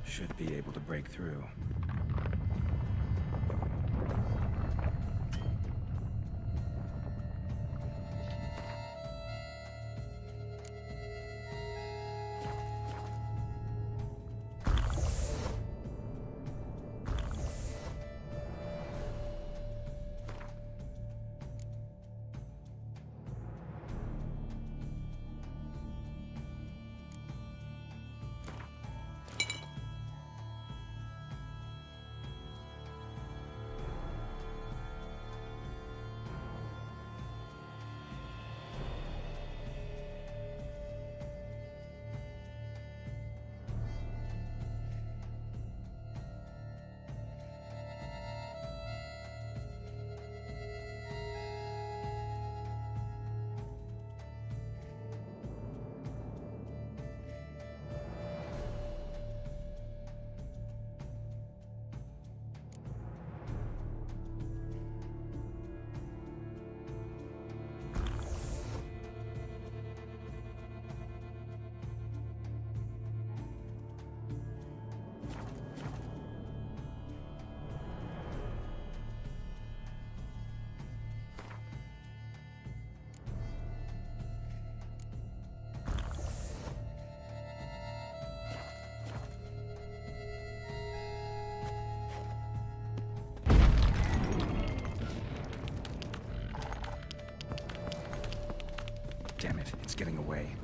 Speaker 9: Should be able to break through. getting away.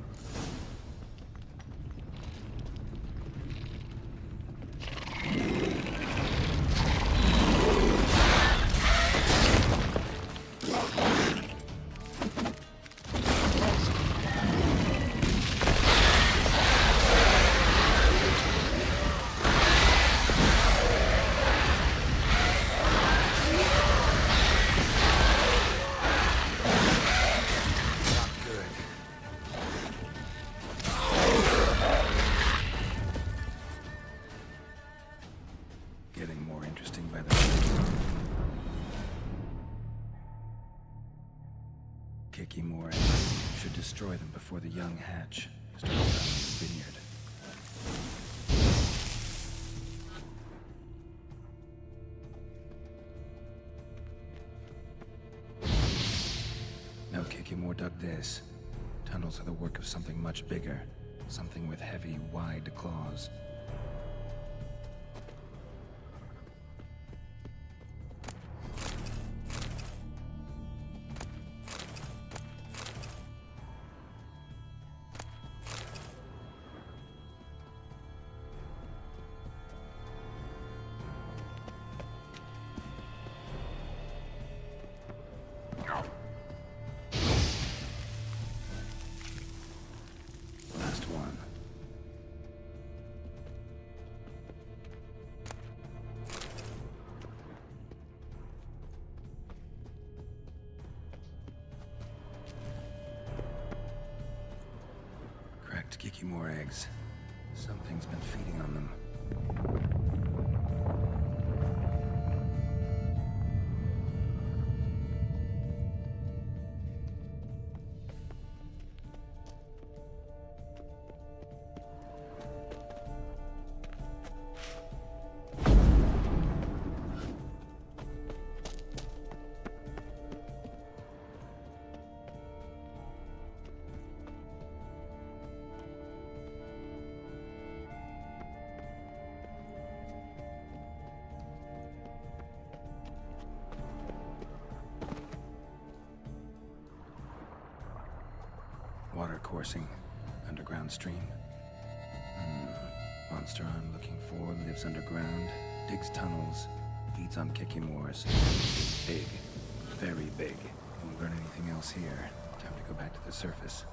Speaker 9: Should destroy them before the young hatch. Start around the vineyard. No Kikimore dug this. Tunnels are the work of something much bigger. Something with heavy, wide claws. Last one. Cracked Kikimore eggs. Something's been feeding on them. Water coursing. Underground stream. Monster I'm looking for lives underground, digs tunnels, feeds on Kikimores. Big. Very big. Won't learn anything else here. Time to go back to the surface.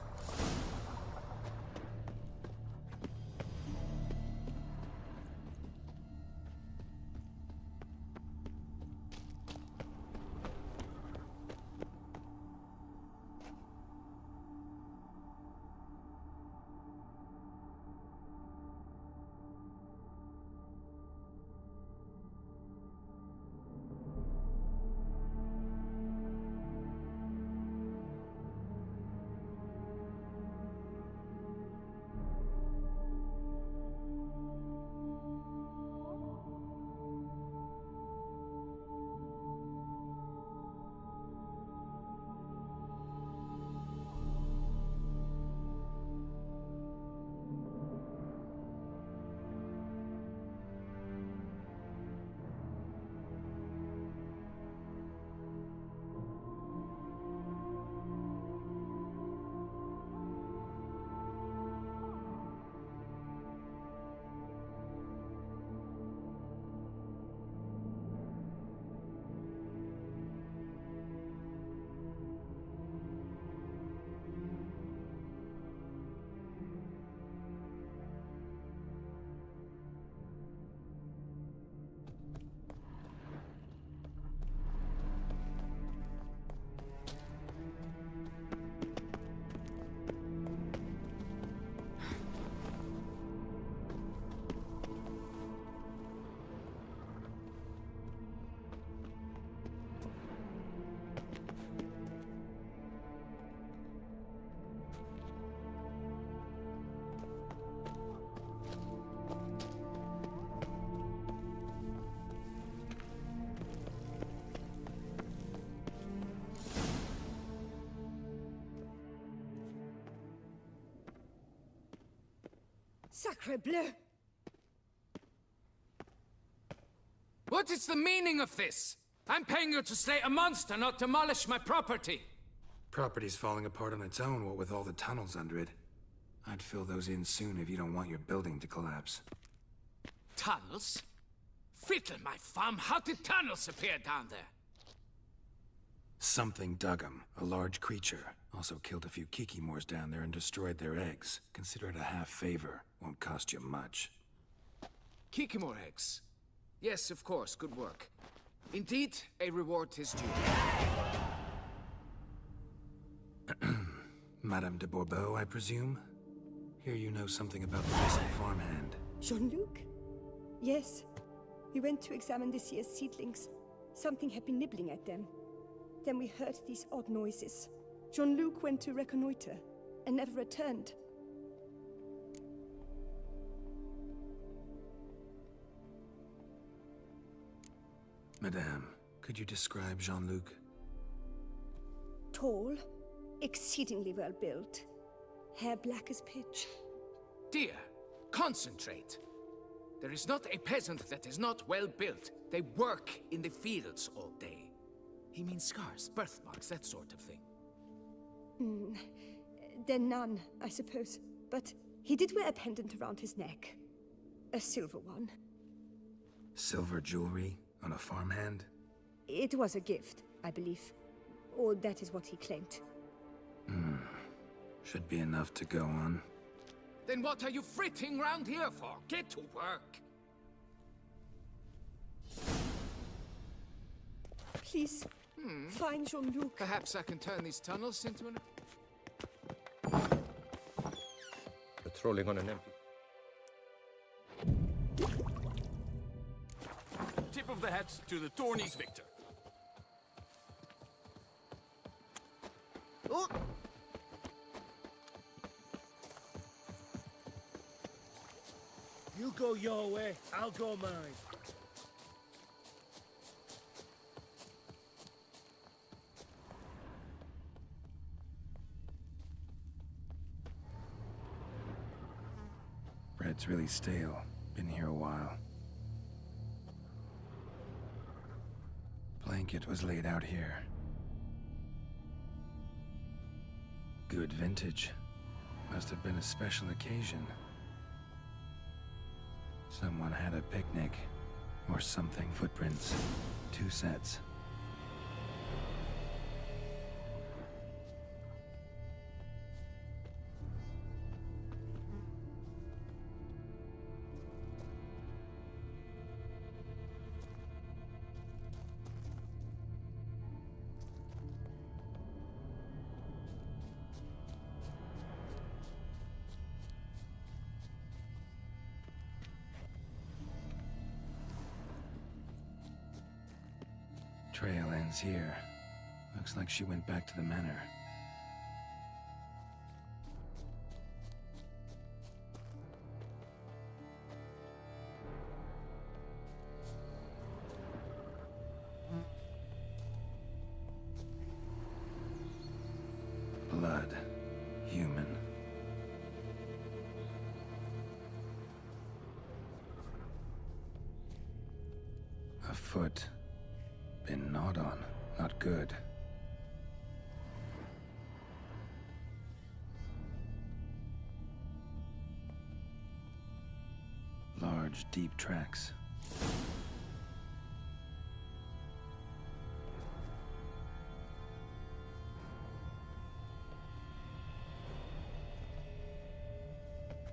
Speaker 11: Sacre bleu!
Speaker 18: What is the meaning of this? I'm paying you to slay a monster, not demolish my property.
Speaker 9: Property's falling apart on its own, what with all the tunnels under it. I'd fill those in soon if you don't want your building to collapse.
Speaker 18: Tunnels? Fiddle my thumb, how did tunnels appear down there?
Speaker 9: Something dug 'em. A large creature. Also killed a few kikimores down there and destroyed their eggs. Consider it a half-favor. Won't cost you much.
Speaker 18: Kikimore eggs. Yes, of course, good work. Indeed, a reward is due.
Speaker 9: Madame de Bourbeau, I presume? Hear you know something about the missing farmhand.
Speaker 11: Jean-Luc? Yes. We went to examine this year's seedlings. Something had been nibbling at them. Then we heard these odd noises. Jean-Luc went to reconnoiter and never returned.
Speaker 9: Madame, could you describe Jean-Luc?
Speaker 11: Tall, exceedingly well built, hair black as pitch.
Speaker 18: Dear, concentrate. There is not a peasant that is not well built. They work in the fields all day. He means scars, birthmarks, that sort of thing.
Speaker 11: Then none, I suppose. But he did wear a pendant around his neck. A silver one.
Speaker 9: Silver jewelry on a farmhand?
Speaker 11: It was a gift, I believe. Or that is what he claimed.
Speaker 9: Should be enough to go on.
Speaker 18: Then what are you fritting round here for? Get to work!
Speaker 11: Please, find Jean-Luc.
Speaker 18: Perhaps I can turn these tunnels into an...
Speaker 15: Patrolling on an empty...
Speaker 13: Tip of the hat to the Tourneys victor.
Speaker 8: Oh! You go your way, I'll go mine.
Speaker 9: Bread's really stale. Been here a while. Blanket was laid out here. Good vintage. Must have been a special occasion. Someone had a picnic. Or something. Footprints. 2 sets. Trail ends here. Looks like she went back to the manor. Blood. Human. A foot. Been gnawed on. Not good. Large, deep tracks.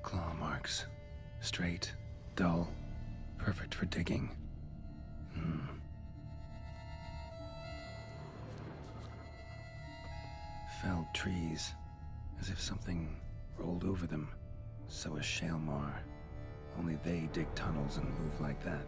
Speaker 9: Claw marks. Straight, dull, perfect for digging. Felled trees, as if something rolled over them. So is Shaelmar. Only they dig tunnels and move like that.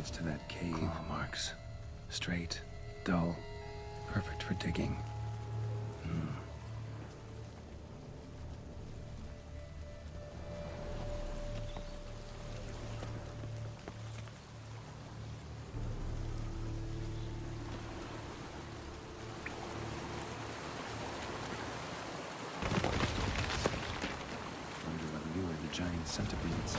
Speaker 9: leads to that cave. Claw marks. Straight, dull, perfect for digging. Wonder what lure the giant centipedes.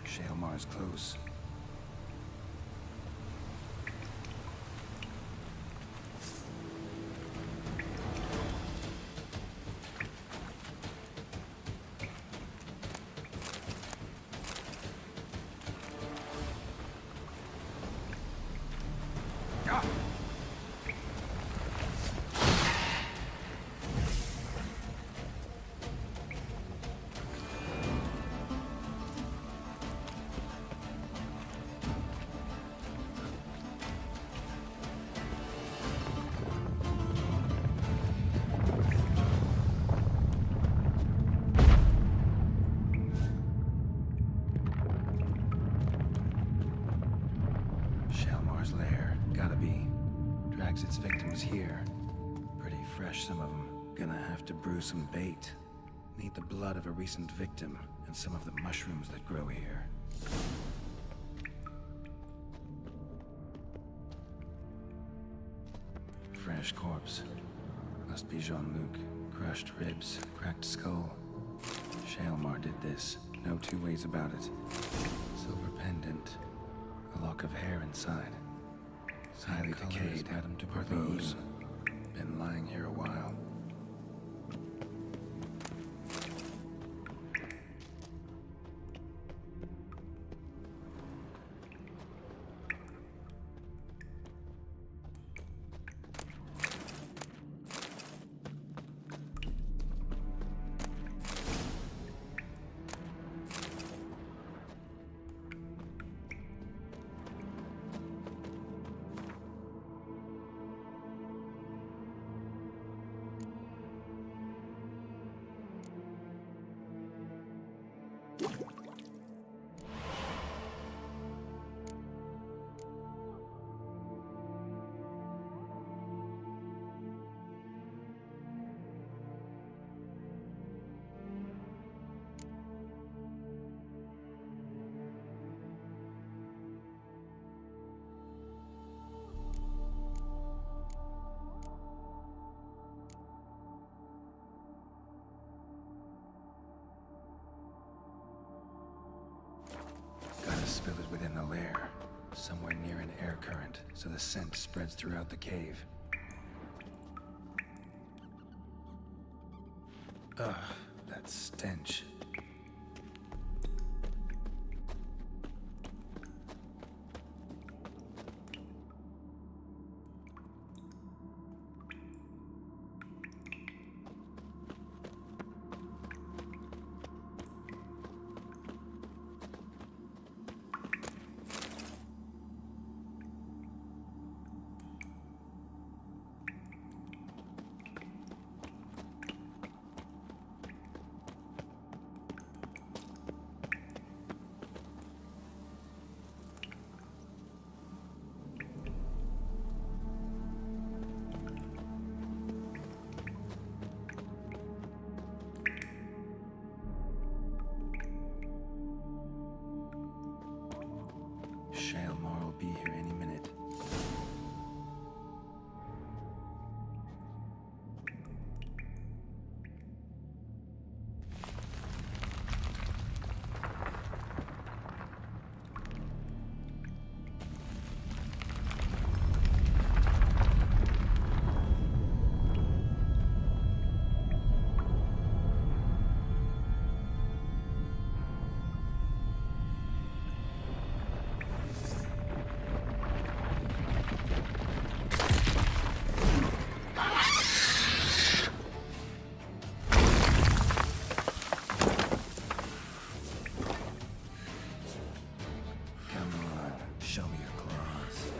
Speaker 9: Shaelmar's close. Shaelmar's lair. Gotta be. Drags its victims here. Pretty fresh, some of them. Gonna have to brew some bait. Need the blood of a recent victim and some of the mushrooms that grow here. Fresh corpse. Must be Jean-Luc. Crushed ribs, cracked skull. Shaelmar did this. No two ways about it. Silver pendant. A lock of hair inside. Highly decayed. Madame de Bourbois. Been lying here a while. Spill it within the lair, somewhere near an air current, so the scent spreads throughout the cave. Ugh, that stench. Noir will be here any minute. Show me your claws.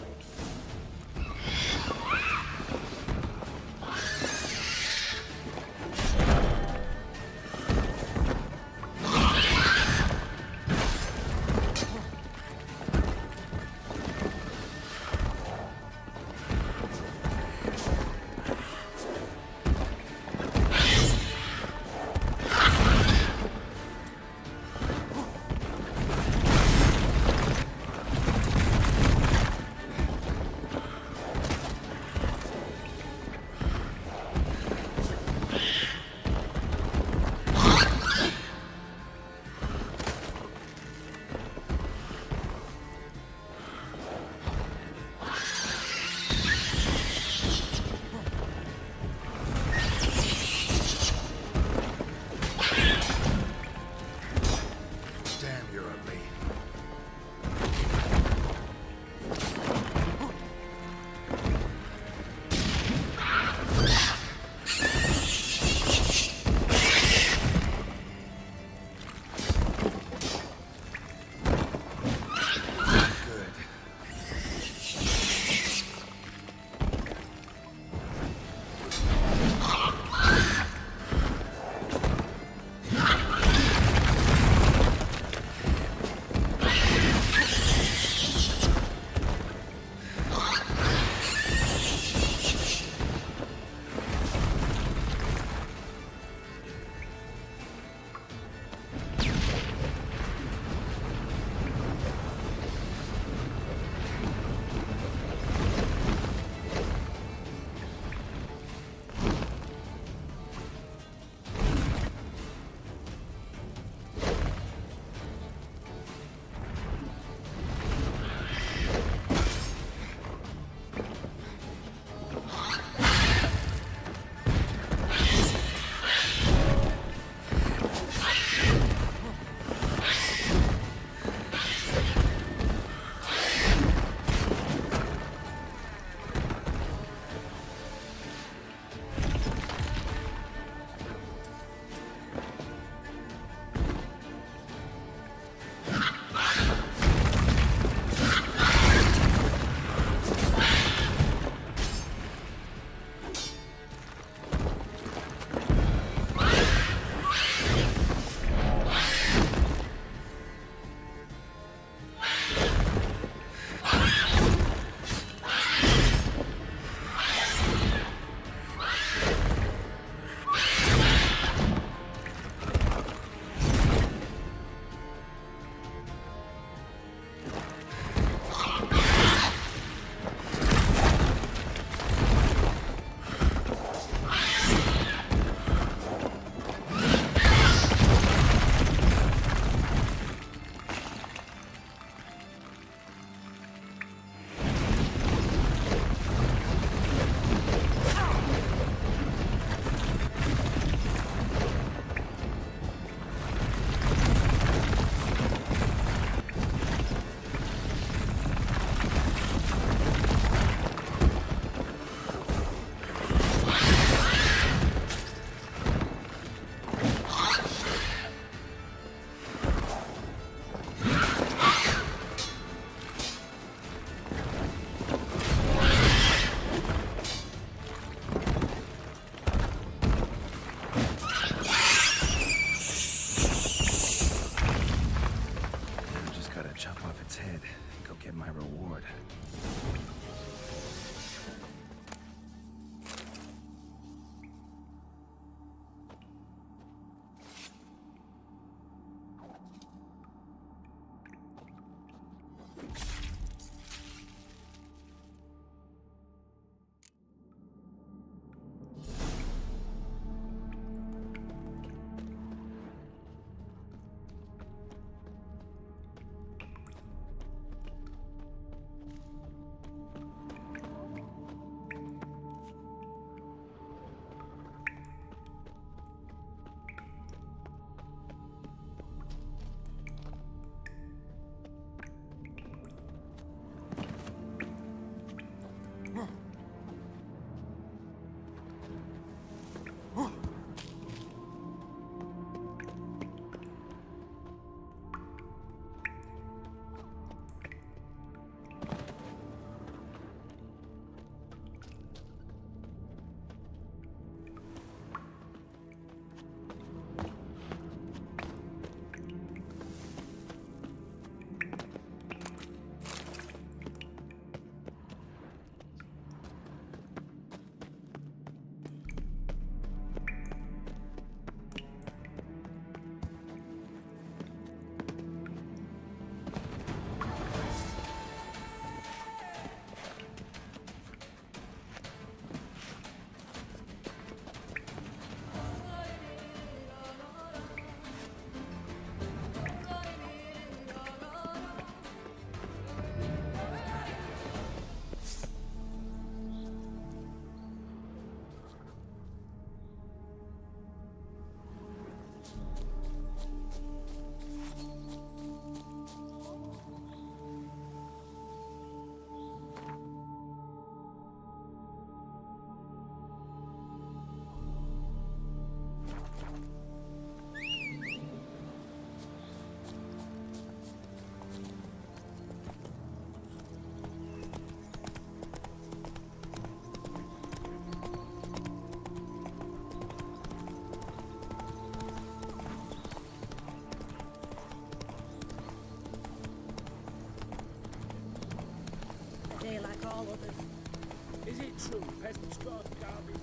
Speaker 12: of it? Is it true peasants draw garbage?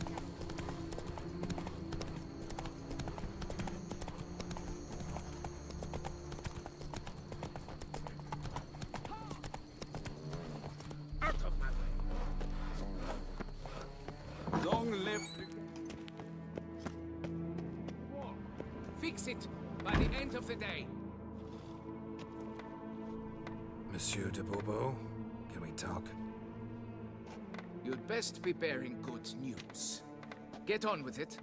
Speaker 12: Out of my way!
Speaker 13: Long live...
Speaker 18: Fix it by the end of the day.
Speaker 9: Monsieur de Bourbeau, can we talk?
Speaker 18: You'd best be bearing good news. Get on with it.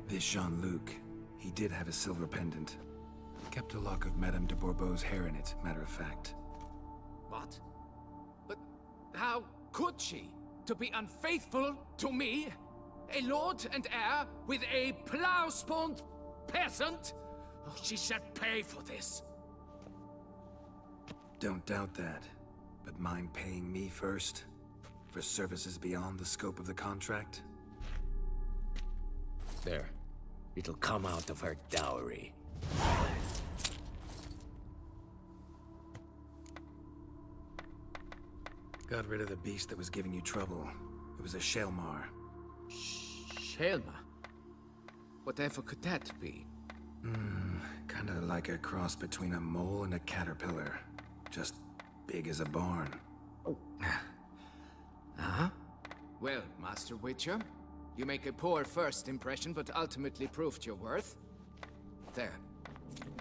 Speaker 9: This Jean-Luc, he did have a silver pendant. Kept a lock of Madame de Bourbeau's hair in it, matter of fact.
Speaker 18: What? But how could she? To be unfaithful to me? A lord and heir with a plow-spawned peasant? Oh, she shall pay for this.
Speaker 9: Don't doubt that. But mind paying me first? For services beyond the scope of the contract?
Speaker 4: There. It'll come out of her dowry.
Speaker 9: Got rid of the beast that was giving you trouble. It was a Shelmar.
Speaker 18: Shelma? Whatever could that be?
Speaker 9: Kinda like a cross between a mole and a caterpillar. Just big as a barn.
Speaker 18: Huh? Well, Master Witcher, you make a poor first impression, but ultimately proved your worth. There.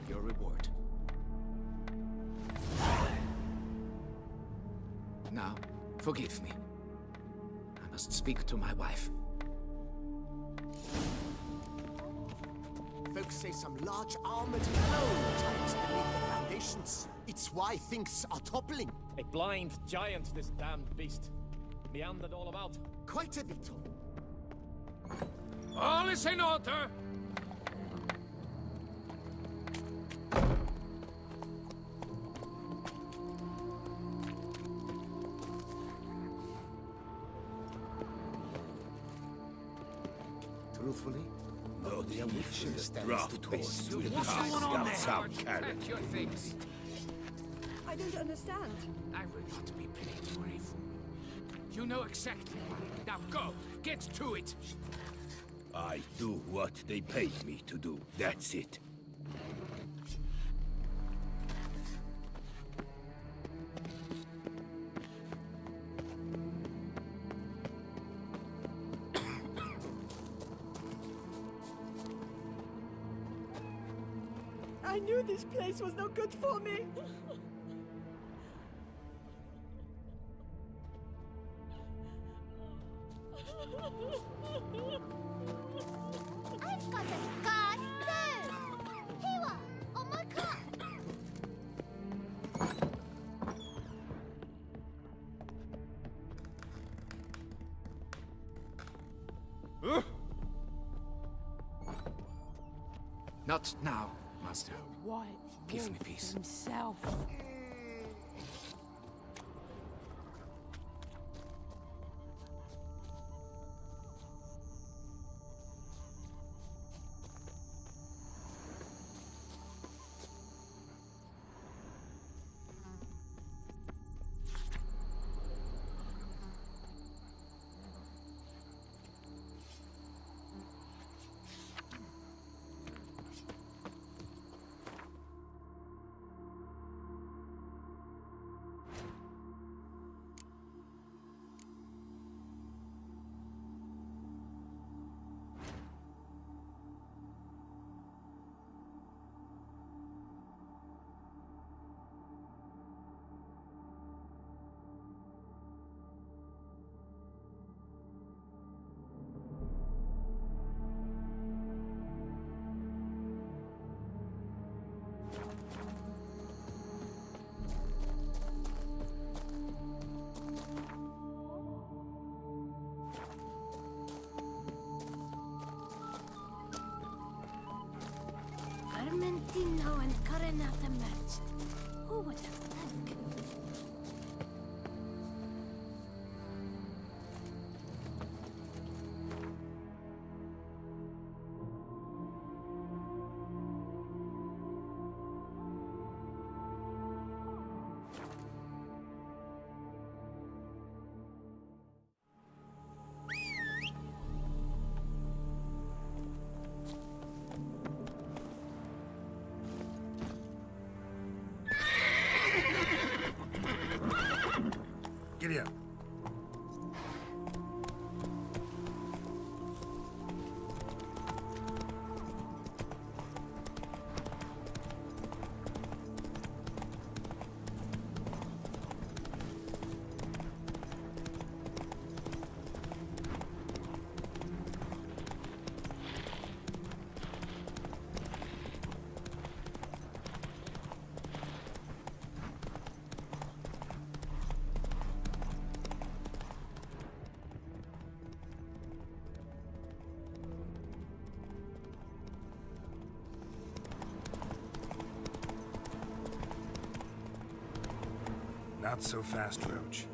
Speaker 18: Your reward. Now, forgive me. I must speak to my wife.
Speaker 14: Folks say some large armored clone tucks beneath the foundations. It's why things are toppling.
Speaker 5: A blind giant, this damned beast. Meandered all about.
Speaker 14: Quite a bit.
Speaker 18: All is in order!
Speaker 8: Truthfully,
Speaker 19: No,
Speaker 8: the Witcher stands
Speaker 19: draft
Speaker 8: the
Speaker 19: horse
Speaker 8: best.
Speaker 19: to the
Speaker 18: What's
Speaker 19: cast
Speaker 18: going on
Speaker 19: of
Speaker 18: there?
Speaker 19: some
Speaker 18: Pack
Speaker 19: carrot.
Speaker 18: your things.
Speaker 11: I don't understand.
Speaker 18: I will not be played for a fool. You know exactly why. Now go! Get to it!
Speaker 19: I do what they paid me to do. That's it.
Speaker 11: I knew this place was no good for me.
Speaker 22: I've got a card too! Here, on my card!
Speaker 18: Not now, Master.
Speaker 21: What?
Speaker 18: Give me peace.
Speaker 21: Himself.
Speaker 22: Vermentino and Coronata merged. Who would have thunk?
Speaker 9: it in. Not so fast, Roach.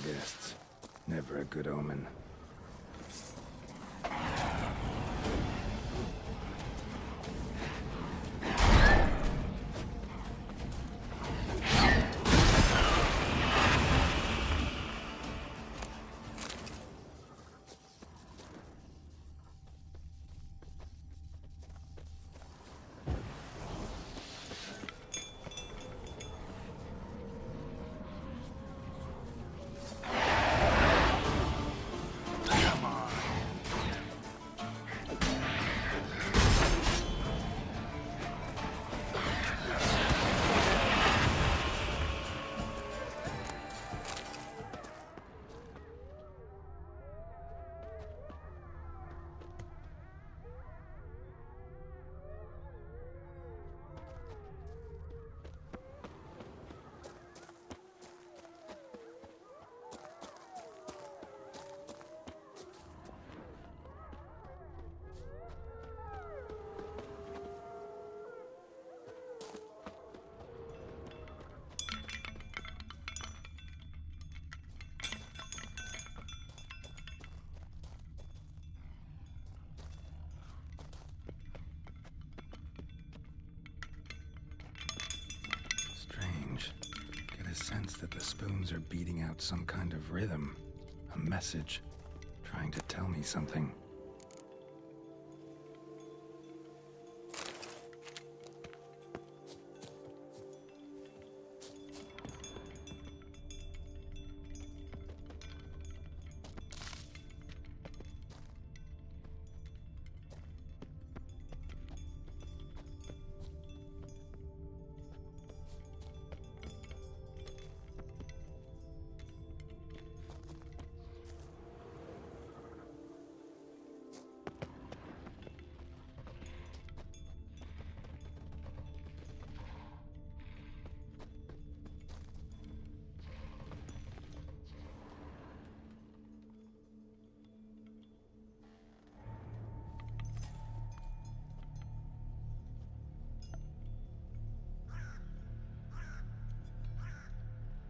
Speaker 9: Guests. Never a good omen. Get a sense that the spoons are beating out some kind of rhythm, a message, trying to tell me something.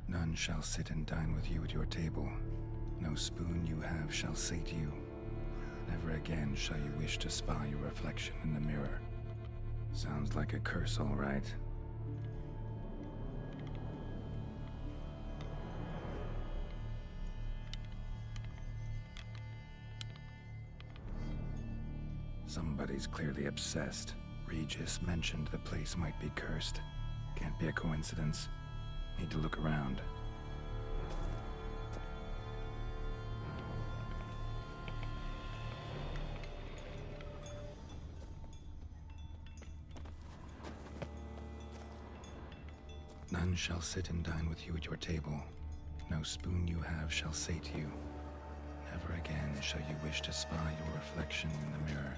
Speaker 9: None shall sit and dine with you at your table. No spoon you have shall sate you. Never again shall you wish to spy your reflection in the mirror. Sounds like a curse, all right. Somebody's clearly obsessed. Regis mentioned the place might be cursed. Can't be a coincidence. Need to look around. None shall sit and dine with you at your table. No spoon you have shall sate you. Never again shall you wish to spy your reflection in the mirror.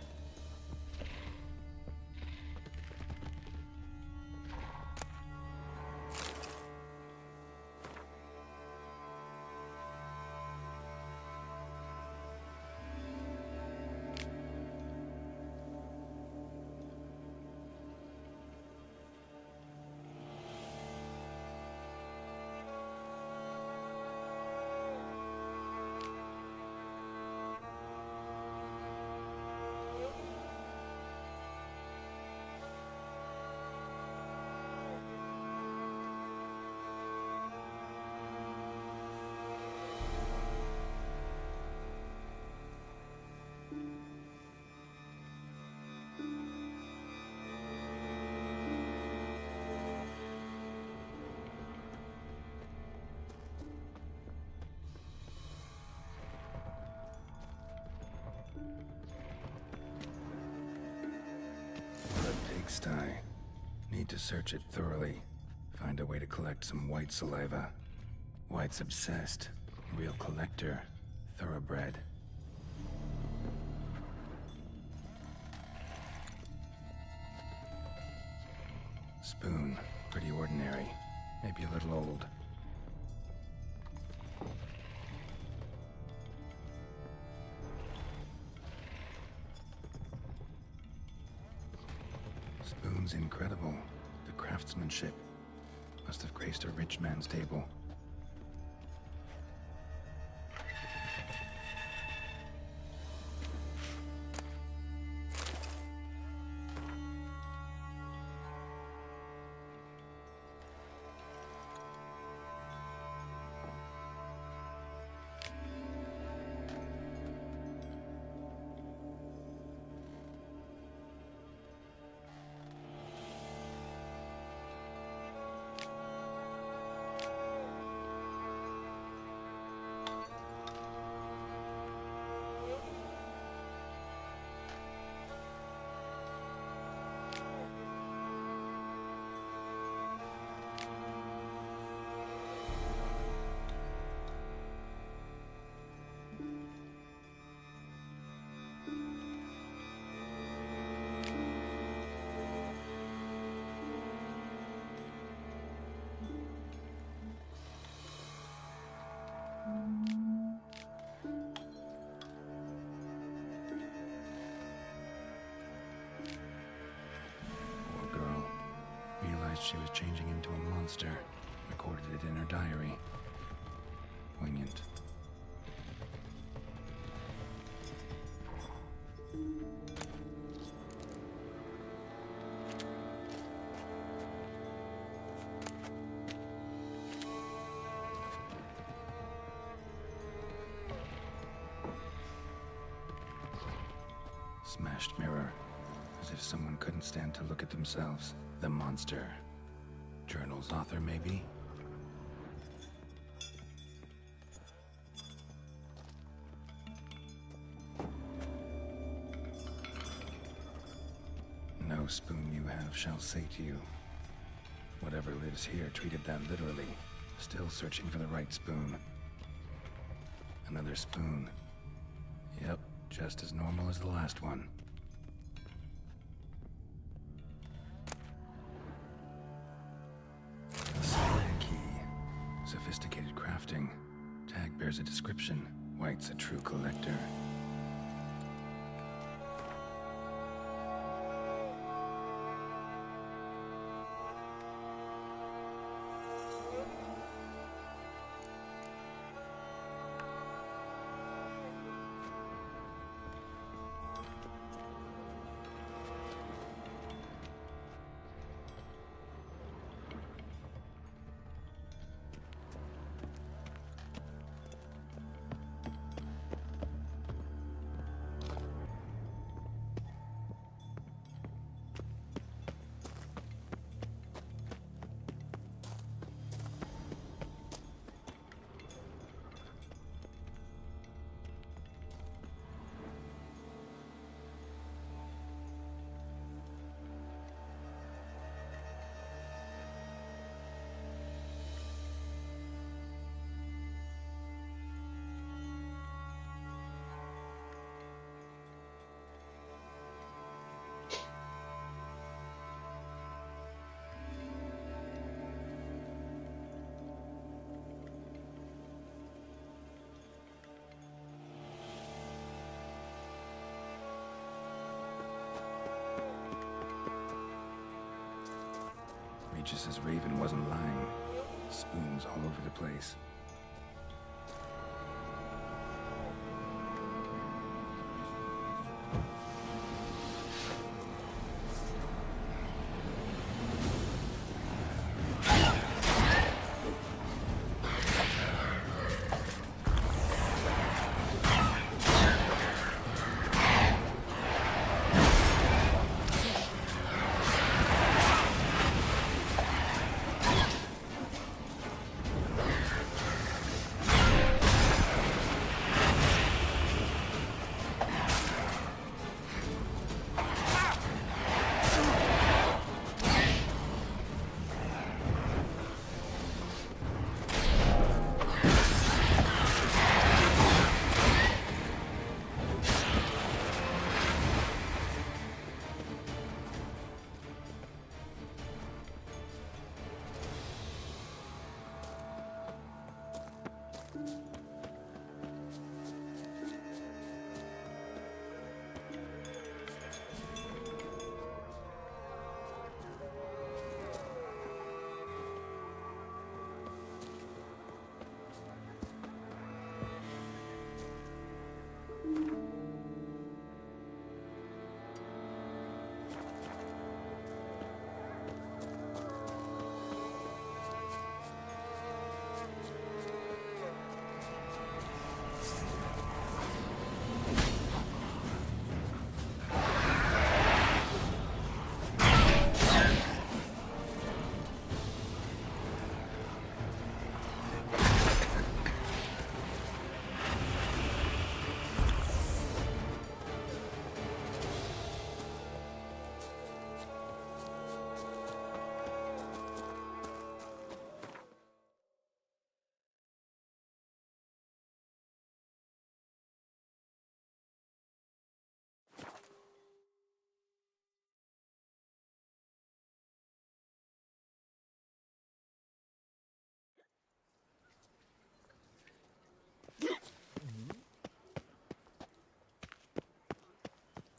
Speaker 9: must I? Need to search it thoroughly. Find a way to collect some white saliva. White's obsessed. Real collector. Thoroughbred. Spoon. Pretty ordinary. Maybe a little old. Spoon's incredible. The craftsmanship. Must have graced a rich man's table. She was changing into a monster. Recorded it in her diary. Poignant. Smashed mirror. As if someone couldn't stand to look at themselves. The monster. Journal's author, maybe? No spoon you have shall sate you. Whatever lives here treated that literally. Still searching for the right spoon. Another spoon. Yep, just as normal as the last one. Sophisticated crafting. Tag bears a description. White's a true collector. Just as Raven wasn't lying. Spoons all over the place.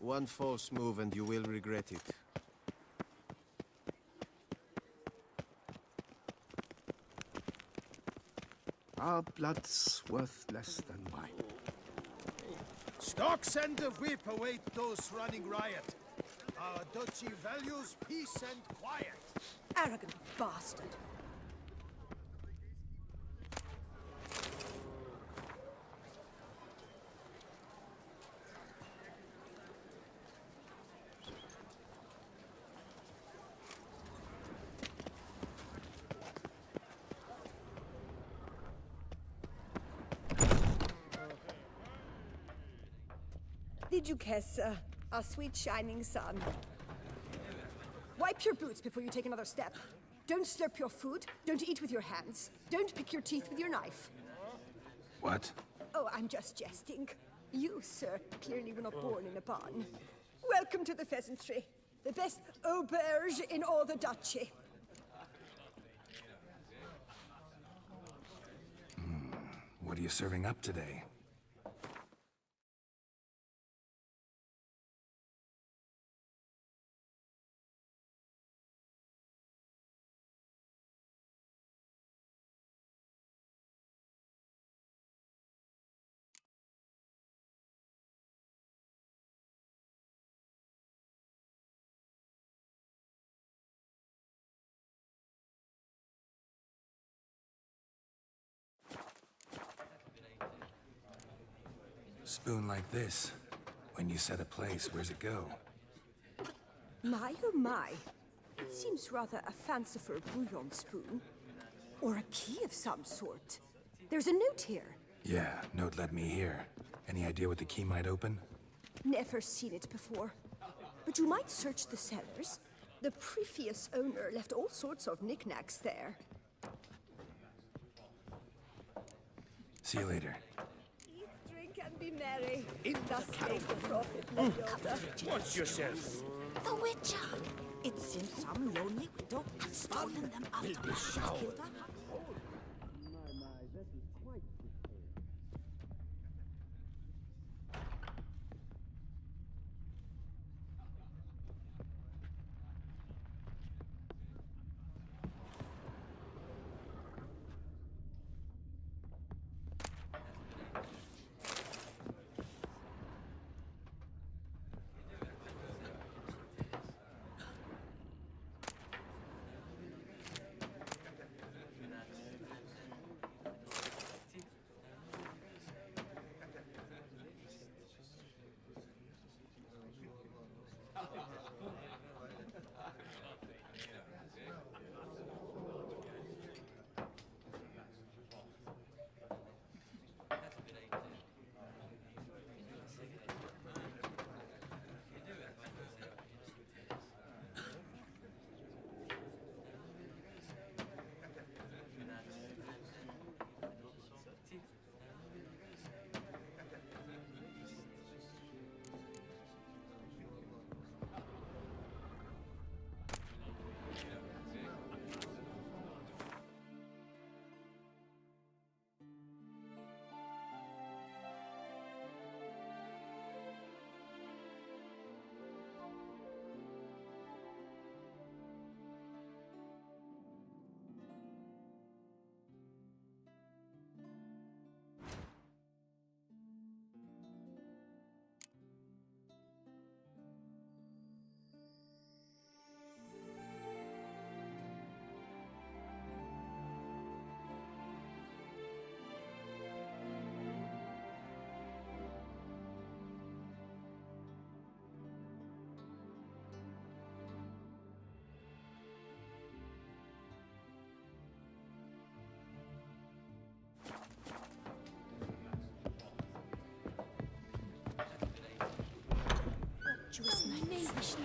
Speaker 8: One false move and you will regret it.
Speaker 16: Our blood's worth less than wine.
Speaker 8: Stock send the whip await those running riot. Our duchy values peace and quiet.
Speaker 11: Arrogant bastard. Did you kiss our sweet shining sun? Wipe your boots before you take another step. Don't slurp your food. Don't eat with your hands. Don't pick your teeth with your knife.
Speaker 9: What?
Speaker 11: Oh, I'm just jesting. You, sir, clearly were not born in a barn. Welcome to the pheasantry. The best auberge in all the duchy.
Speaker 9: What are you serving up today? Spoon like this. When you set a place, where's it go?
Speaker 11: My oh my. It seems rather a fanciful bouillon spoon. Or a key of some sort. There's a note here.
Speaker 9: Yeah, note led me here. Any idea what the key might open?
Speaker 11: Never seen it before. But you might search the cellars. The previous owner left all sorts of knickknacks there.
Speaker 9: See you later.
Speaker 11: Eat, drink, and be merry.
Speaker 10: In
Speaker 11: Thus
Speaker 10: the
Speaker 11: spake the prophet Leota.
Speaker 1: Watch yourself.
Speaker 22: The Witcher!
Speaker 7: It seems some lonely widow had stolen them after
Speaker 10: Will be
Speaker 7: Matt had
Speaker 10: showered.
Speaker 7: killed her.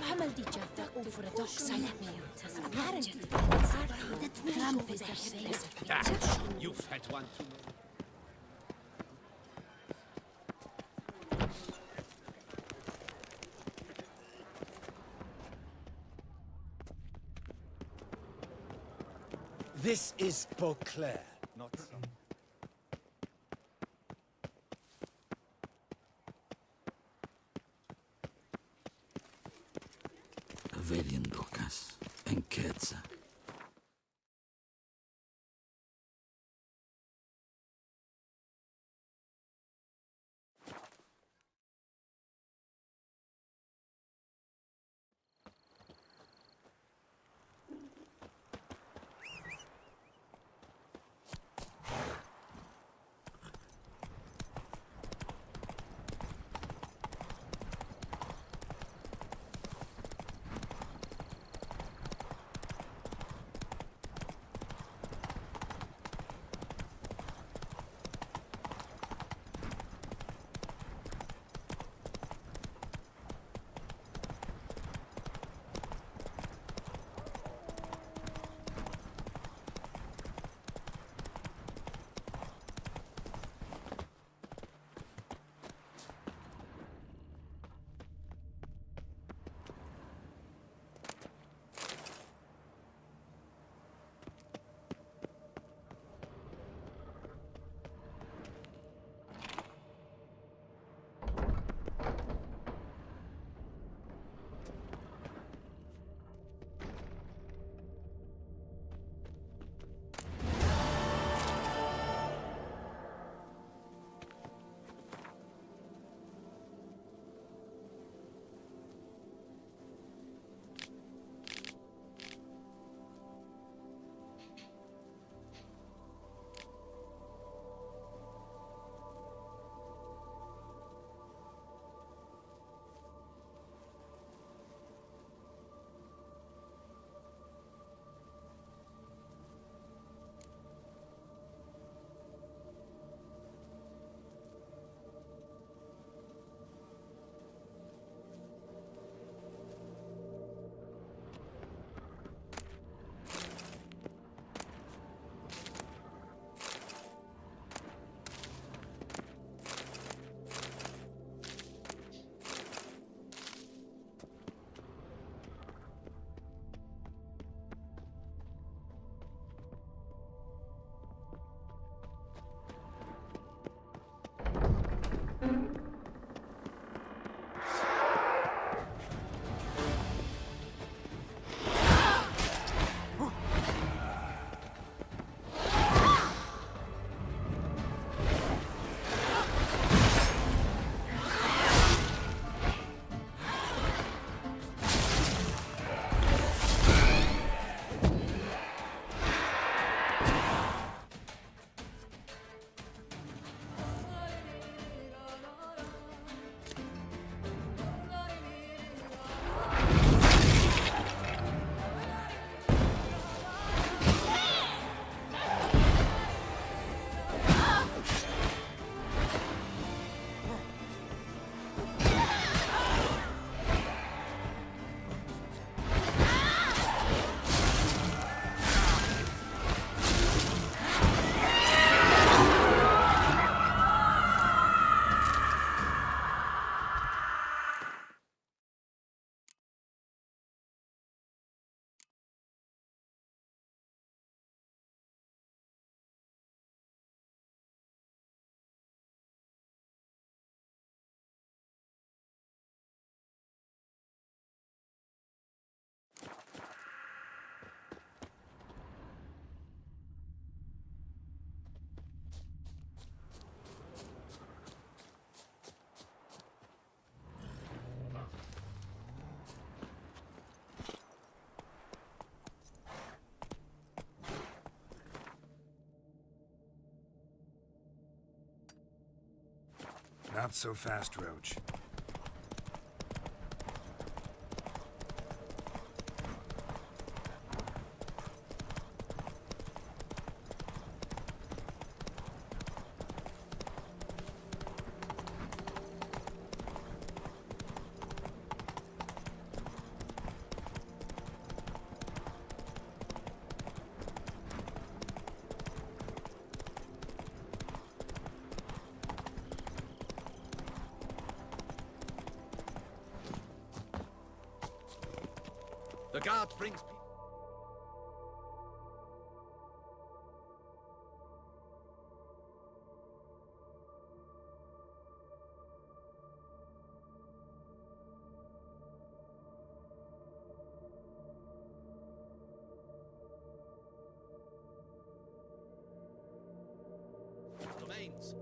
Speaker 22: Hammeldija over a dockside. Apparently, Trump is their space.
Speaker 13: You fat one.
Speaker 8: This is Beauclair, not...
Speaker 4: Vedian Lucas and Ketza.
Speaker 9: Not so fast, Roach.
Speaker 4: The guard brings people.
Speaker 10: remains.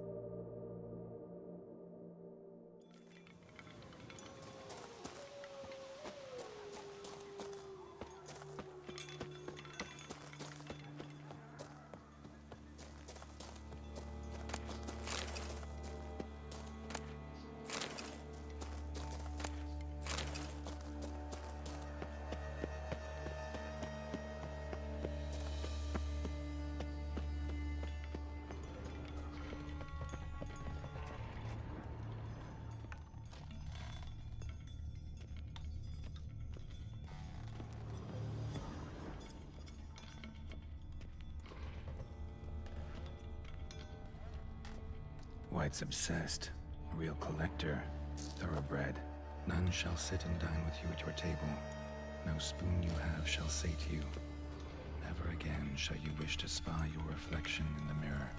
Speaker 9: White's obsessed, a real collector, thoroughbred. None shall sit and dine with you at your table. No spoon you have shall sate you. Never again shall you wish to spy your reflection in the mirror.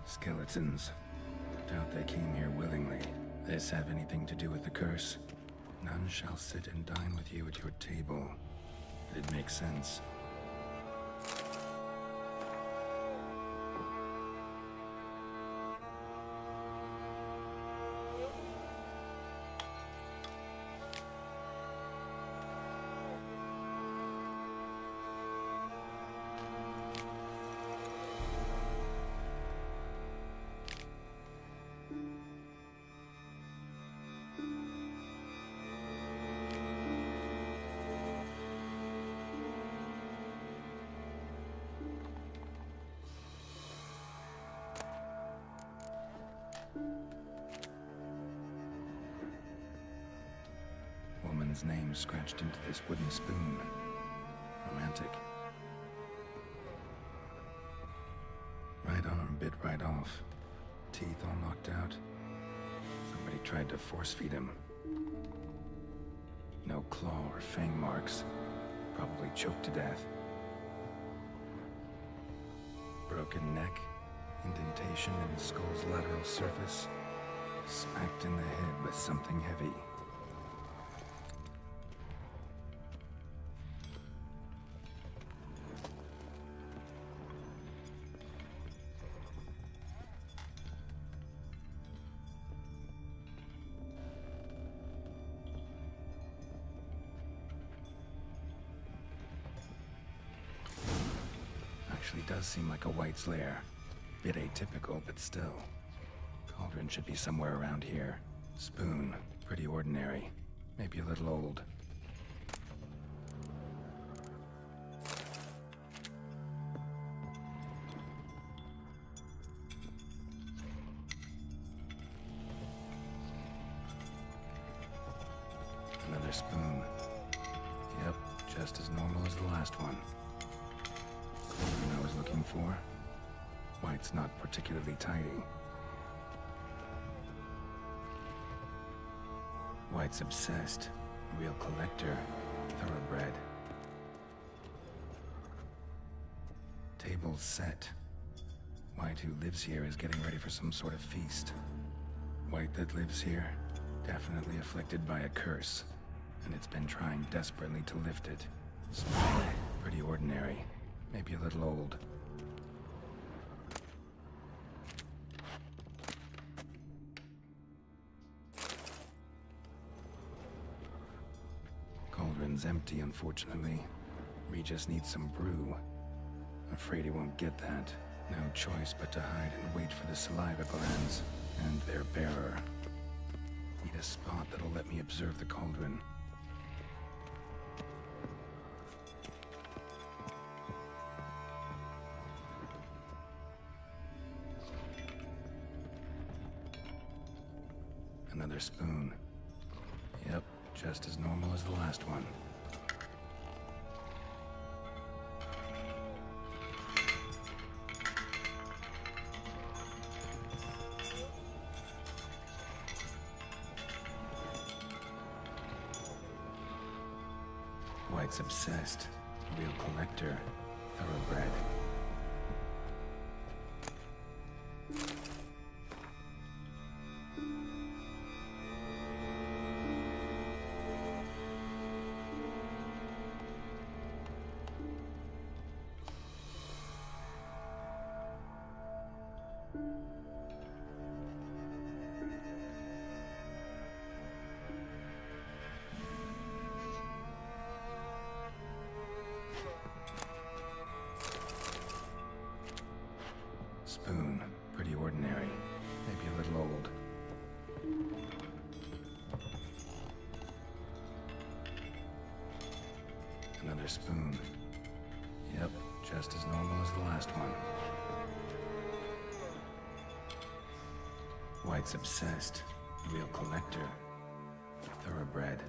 Speaker 9: Skeletons. Doubt they came here willingly. This have anything to do with the curse? None shall sit and dine with you at your table. It makes sense. Woman's name scratched into this wooden spoon. Romantic. Right arm bit right off. Teeth all knocked out. Somebody tried to force feed him. No claw or fang marks. Probably choked to death. Broken neck. Indentation in the skull's lateral surface. Smacked in the head with something heavy. Actually does seem like a White's lair. Bit atypical, but still. Cauldron should be somewhere around here. Spoon, pretty ordinary. Maybe a little old. Another spoon. Yep, just as normal as the last one. Cauldron I was looking for. White's not particularly tidy. White's obsessed. Real collector. Thoroughbred. Table's set. White, who lives here, is getting ready for some sort of feast. White that lives here, definitely afflicted by a curse. And it's been trying desperately to lift it. Small, pretty ordinary. Maybe a little old. Cauldron's empty, unfortunately. Regis needs some brew. Afraid he won't get that. No choice but to hide and wait for the saliva glands and their bearer. Need a spot that'll let me observe the cauldron. Another spoon. Yep, just as normal as the last one. White's obsessed. Real collector. Thoroughbred. a spoon. Yep, just as normal as the last one. White's obsessed. A real collector. Thoroughbred.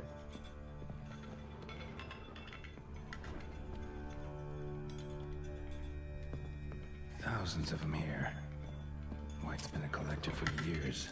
Speaker 9: Thousands of them here. White's been a collector for years.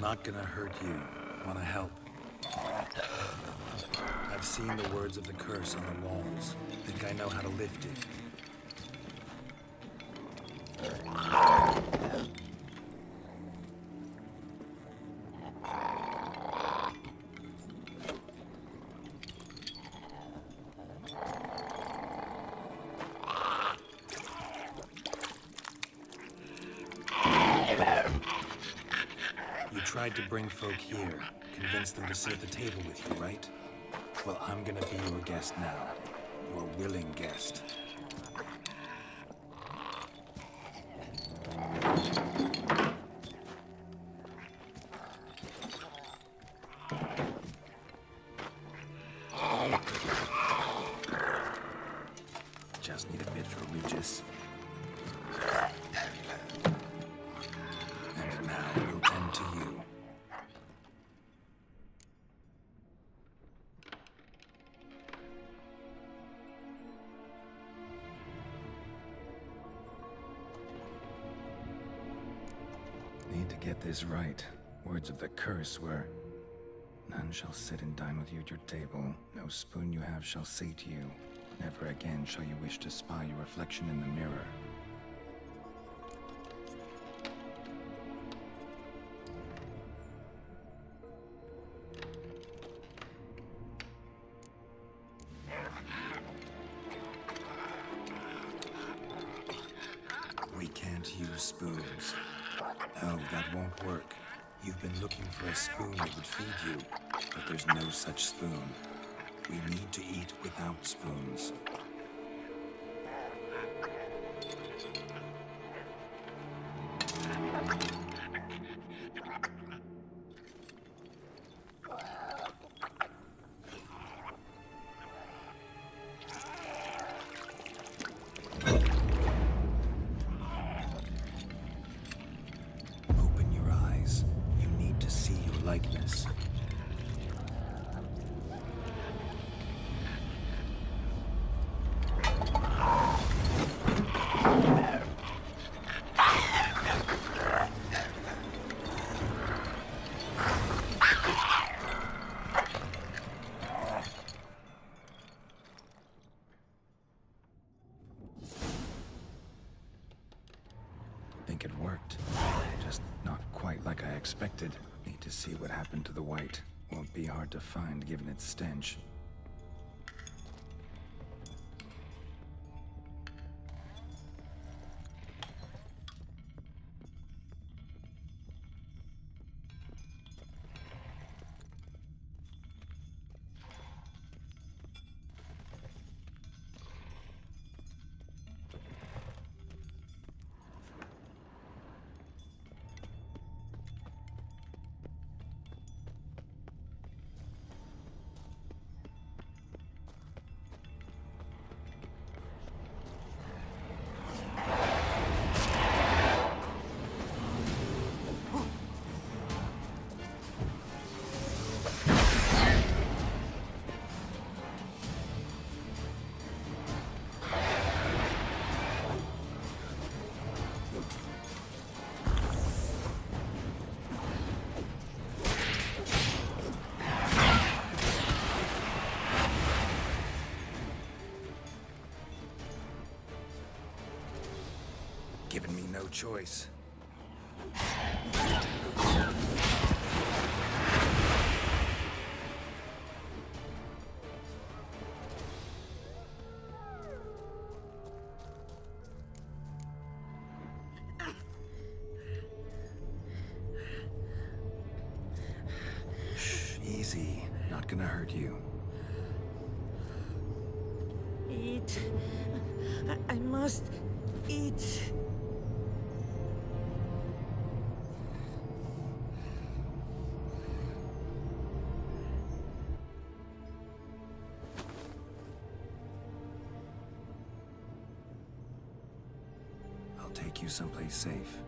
Speaker 9: Not gonna hurt you. Wanna help? I've seen the words of the curse on the walls. Think I know how to lift it. Tried to bring folk here, convince them to sit at the table with you, right? Well, I'm gonna be your guest now. Your willing guest. Just need a bit for Regis. And now we'll tend to you. Need to get this right. Words of the curse were, none shall sit and dine with you at your table. No spoon you have shall sate you. Never again shall you wish to spy your reflection in the mirror. We can't use spoons. No, that won't work. You've been looking for a spoon that would feed you, but there's no such spoon. We need to eat without spoons. worked. Just not quite like I expected. Need to see what happened to the white. Won't be hard to find given its stench. Given me no choice. Shh, easy. Not gonna hurt you.
Speaker 7: Eat. I must eat.
Speaker 9: I'll take you someplace safe.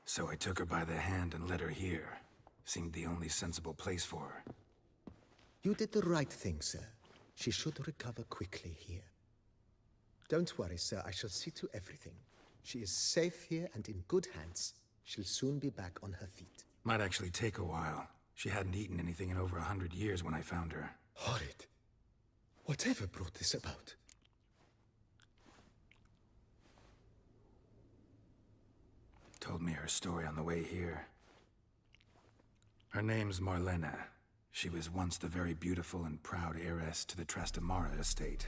Speaker 9: So I took her by the hand and led her here. Seemed the only sensible place for her.
Speaker 14: You did the right thing, sir. She should recover quickly here. Don't worry, sir. I shall see to everything. She is safe here and in good hands. She'll soon be back on her feet.
Speaker 9: Might actually take a while. She hadn't eaten anything in over 100 years when I found her.
Speaker 14: Horrid. Whatever brought this about?
Speaker 9: Told me her story on the way here. Her name's Marlena. She was once the very beautiful and proud heiress to the Trastamara estate.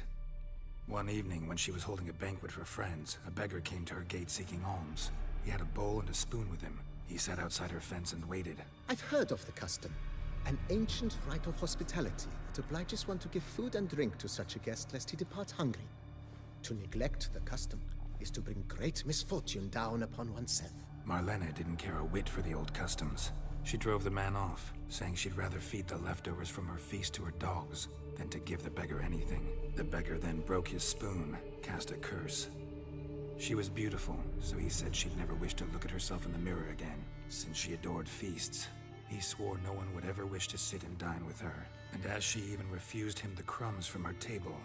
Speaker 9: One evening, when she was holding a banquet for friends, a beggar came to her gate seeking alms. He had a bowl and a spoon with him. He sat outside her fence and waited.
Speaker 14: I've heard of the custom. An ancient rite of hospitality that obliges one to give food and drink to such a guest lest he depart hungry. To neglect the custom is to bring great misfortune down upon oneself.
Speaker 9: Marlena didn't care a whit for the old customs. She drove the man off, saying she'd rather feed the leftovers from her feast to her dogs than to give the beggar anything. The beggar then broke his spoon, cast a curse. She was beautiful, so he said she'd never wish to look at herself in the mirror again. Since she adored feasts, he swore no one would ever wish to sit and dine with her. And as she even refused him the crumbs from her table,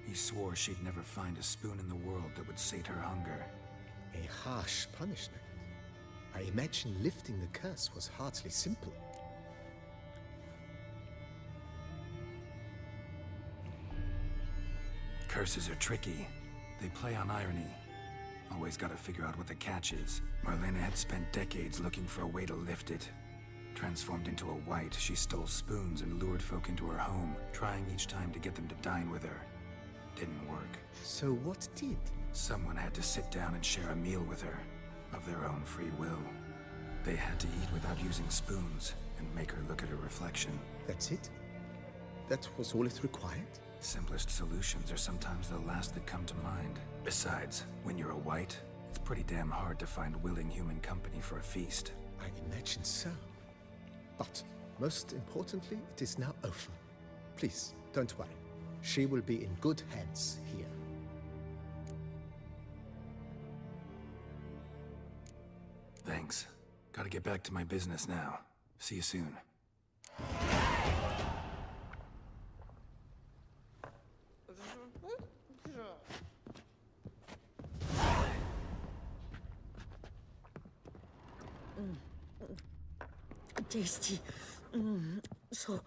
Speaker 9: he swore she'd never find a spoon in the world that would sate her hunger.
Speaker 14: A harsh punishment. I imagine lifting the curse was hardly simple.
Speaker 9: Curses are tricky. They play on irony. Always gotta figure out what the catch is. Marlena had spent decades looking for a way to lift it. Transformed into a white, she stole spoons and lured folk into her home, trying each time to get them to dine with her. Didn't work.
Speaker 14: So what did?
Speaker 9: Someone had to sit down and share a meal with her, of their own free will. They had to eat without using spoons, and make her look at her reflection.
Speaker 14: That's it? That was all it required?
Speaker 9: Simplest solutions are sometimes the last that come to mind. Besides, when you're a white, it's pretty damn hard to find willing human company for a feast.
Speaker 14: I imagine so. But, most importantly, it is now over. Please, don't worry. She will be in good hands here.
Speaker 9: Thanks. Gotta get back to my business now. See you soon.
Speaker 7: Tasty. So...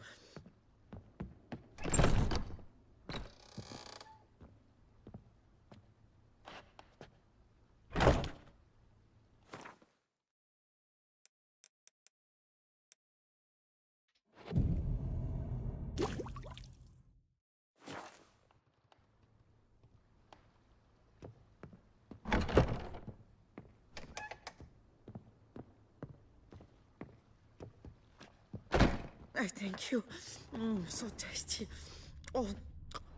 Speaker 7: I thank you. So tasty. Oh,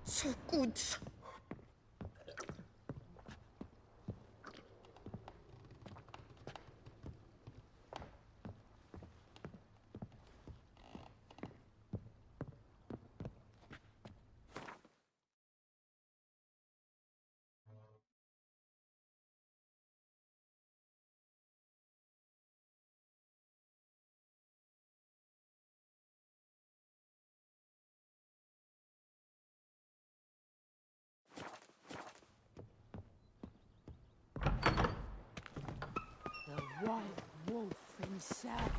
Speaker 7: so good.
Speaker 22: The wild wolf himself.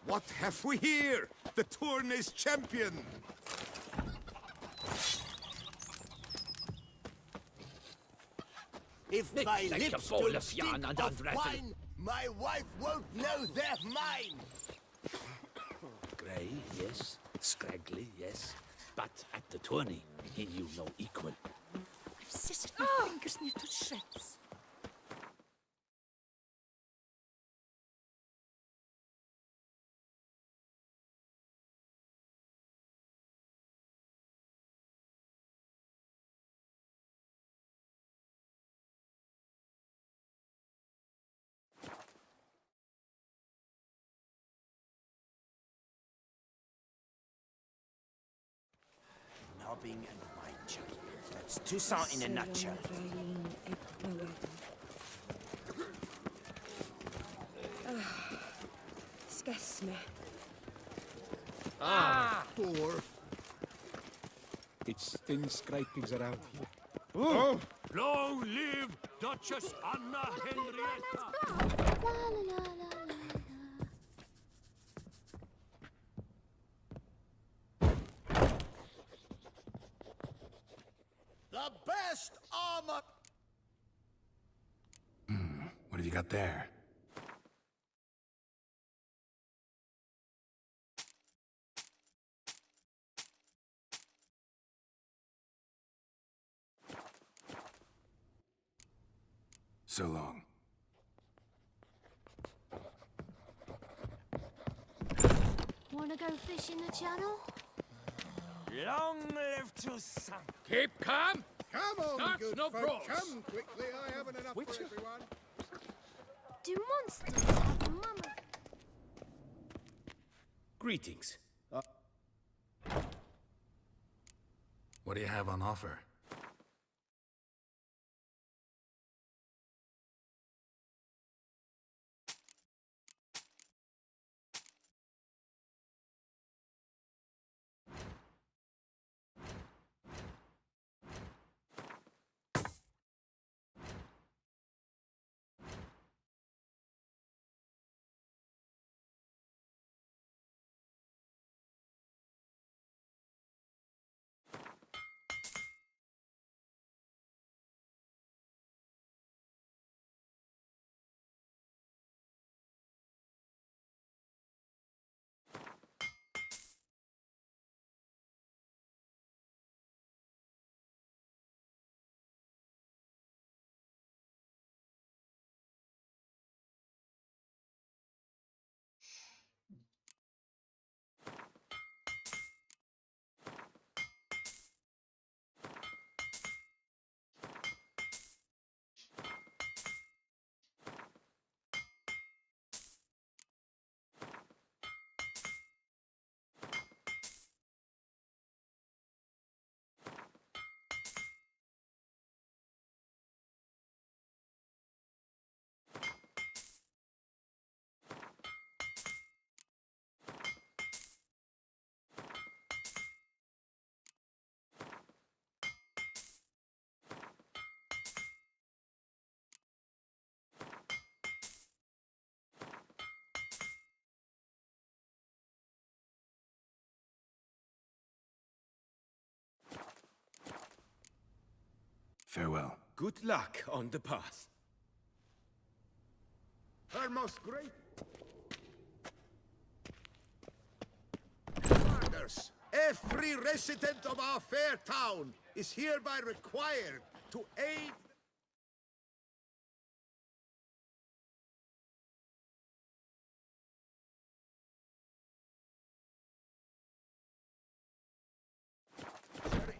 Speaker 3: What have we here? The Tourney's champion!
Speaker 4: If
Speaker 10: Nick,
Speaker 4: my
Speaker 10: like
Speaker 4: lips
Speaker 10: a bowl
Speaker 4: don't
Speaker 10: of
Speaker 4: stink
Speaker 10: yarn and
Speaker 4: of
Speaker 10: unravel.
Speaker 4: wine, my wife won't know they're mine.
Speaker 13: Grey, yes. Scraggly, yes. But at the tourney, he knew no equal.
Speaker 22: I've scissored my fingers near to shreds.
Speaker 4: Nobbing and wine chug. That's Toussaint in a nutshell.
Speaker 11: Disgusts me.
Speaker 8: Poor.
Speaker 16: It's thin scrapings around here.
Speaker 3: Oh!
Speaker 10: Long live Duchess Anna Henrietta!
Speaker 22: La la la la la la.
Speaker 4: The best armor.
Speaker 9: What have you got there? So long.
Speaker 22: Wanna go fish in the channel?
Speaker 10: Long live Toussaint!
Speaker 18: Keep calm!
Speaker 8: Come on,
Speaker 18: That's
Speaker 8: good
Speaker 18: no
Speaker 8: folk,
Speaker 18: bros.
Speaker 8: come quickly. I haven't enough for everyone.
Speaker 22: Do monsters have a mama?
Speaker 15: Greetings.
Speaker 9: What do you have on offer? Farewell.
Speaker 6: Good luck on the path.
Speaker 8: Her most great... Commanders, every resident of our fair town is hereby required to aid...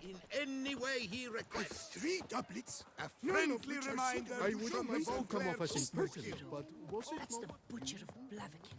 Speaker 8: in any way he requests.
Speaker 23: 3 doublets?
Speaker 8: A friendly reminder
Speaker 23: I
Speaker 8: to
Speaker 23: would
Speaker 8: show
Speaker 23: not
Speaker 8: the
Speaker 23: come off as
Speaker 8: Beauclerc
Speaker 23: impertinent, but was it
Speaker 22: That's
Speaker 23: not?
Speaker 22: the Butcher of Blaviken.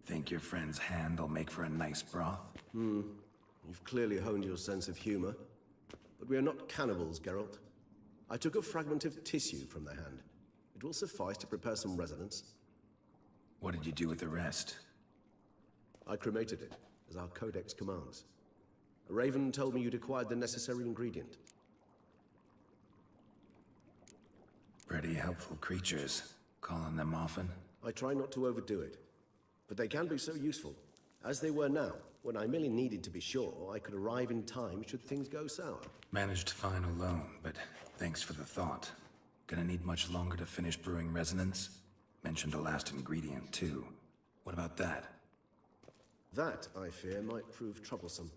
Speaker 9: Think your friend's hand will make for a nice broth?
Speaker 2: You've clearly honed your sense of humor. But we are not cannibals, Geralt. I took a fragment of tissue from the hand. It will suffice to prepare some resonance.
Speaker 9: What did you do with the rest?
Speaker 2: I cremated it, as our codex commands. A raven told me you'd acquired the necessary ingredient.
Speaker 9: Pretty helpful creatures. Call on them often?
Speaker 2: I try not to overdo it. But they can be so useful, as they were now, when I merely needed to be sure I could arrive in time should things go sour.
Speaker 9: Managed fine alone, but thanks for the thought. Gonna need much longer to finish brewing resonance? Mentioned a last ingredient, too. What about that?
Speaker 2: That, I fear, might prove troublesome.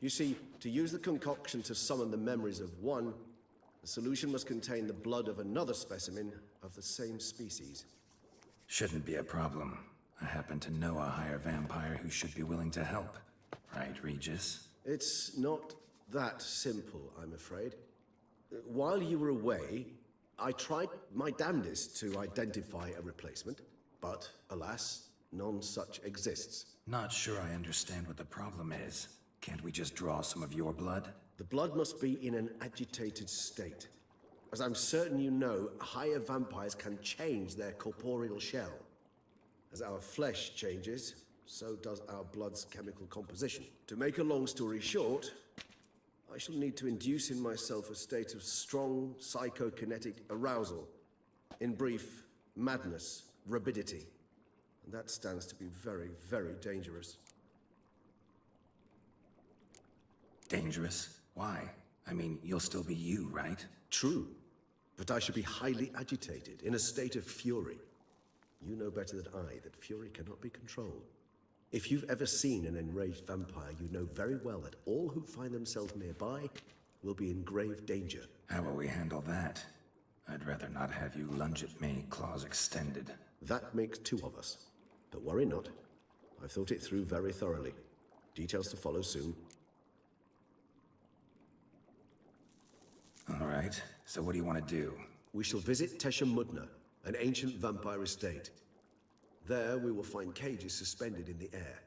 Speaker 2: You see, to use the concoction to summon the memories of one, the solution must contain the blood of another specimen of the same species.
Speaker 9: Shouldn't be a problem. I happen to know a higher vampire who should be willing to help. Right, Regis?
Speaker 2: It's not that simple, I'm afraid. While you were away, I tried my damnedest to identify a replacement, but alas, none such exists.
Speaker 9: Not sure I understand what the problem is. Can't we just draw some of your blood?
Speaker 2: The blood must be in an agitated state. As I'm certain you know, higher vampires can change their corporeal shell. As our flesh changes, so does our blood's chemical composition. To make a long story short, I shall need to induce in myself a state of strong psychokinetic arousal. In brief, madness, rabidity. And that stands to be very, very dangerous.
Speaker 9: Dangerous? Why? I mean, you'll still be you, right?
Speaker 2: True. But I should be highly agitated, in a state of fury. You know better than I that fury cannot be controlled. If you've ever seen an enraged vampire, you know very well that all who find themselves nearby will be in grave danger.
Speaker 9: How will we handle that? I'd rather not have you lunge at me, claws extended.
Speaker 2: That makes 2 of us. But worry not. I've thought it through very thoroughly. Details to follow soon.
Speaker 9: All right, so what do you want to do?
Speaker 2: We shall visit Tesha Mudna, an ancient vampire estate. There we will find cages suspended in the air.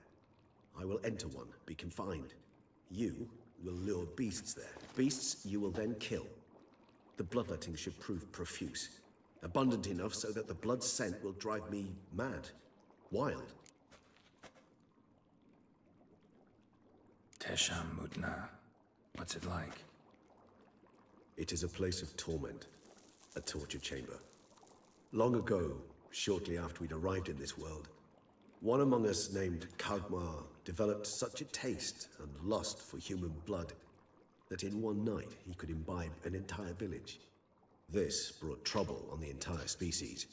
Speaker 2: I will enter one, be confined. You will lure beasts there. Beasts you will then kill. The bloodletting should prove profuse. Abundant enough so that the blood scent will drive me mad. Wild.
Speaker 9: Tesha Mudna. What's it like?
Speaker 2: It is a place of torment. A torture chamber. Long ago, shortly after we'd arrived in this world, one among us named Kagmar developed such a taste and lust for human blood that in one night he could imbibe an entire village. This brought trouble on the entire species.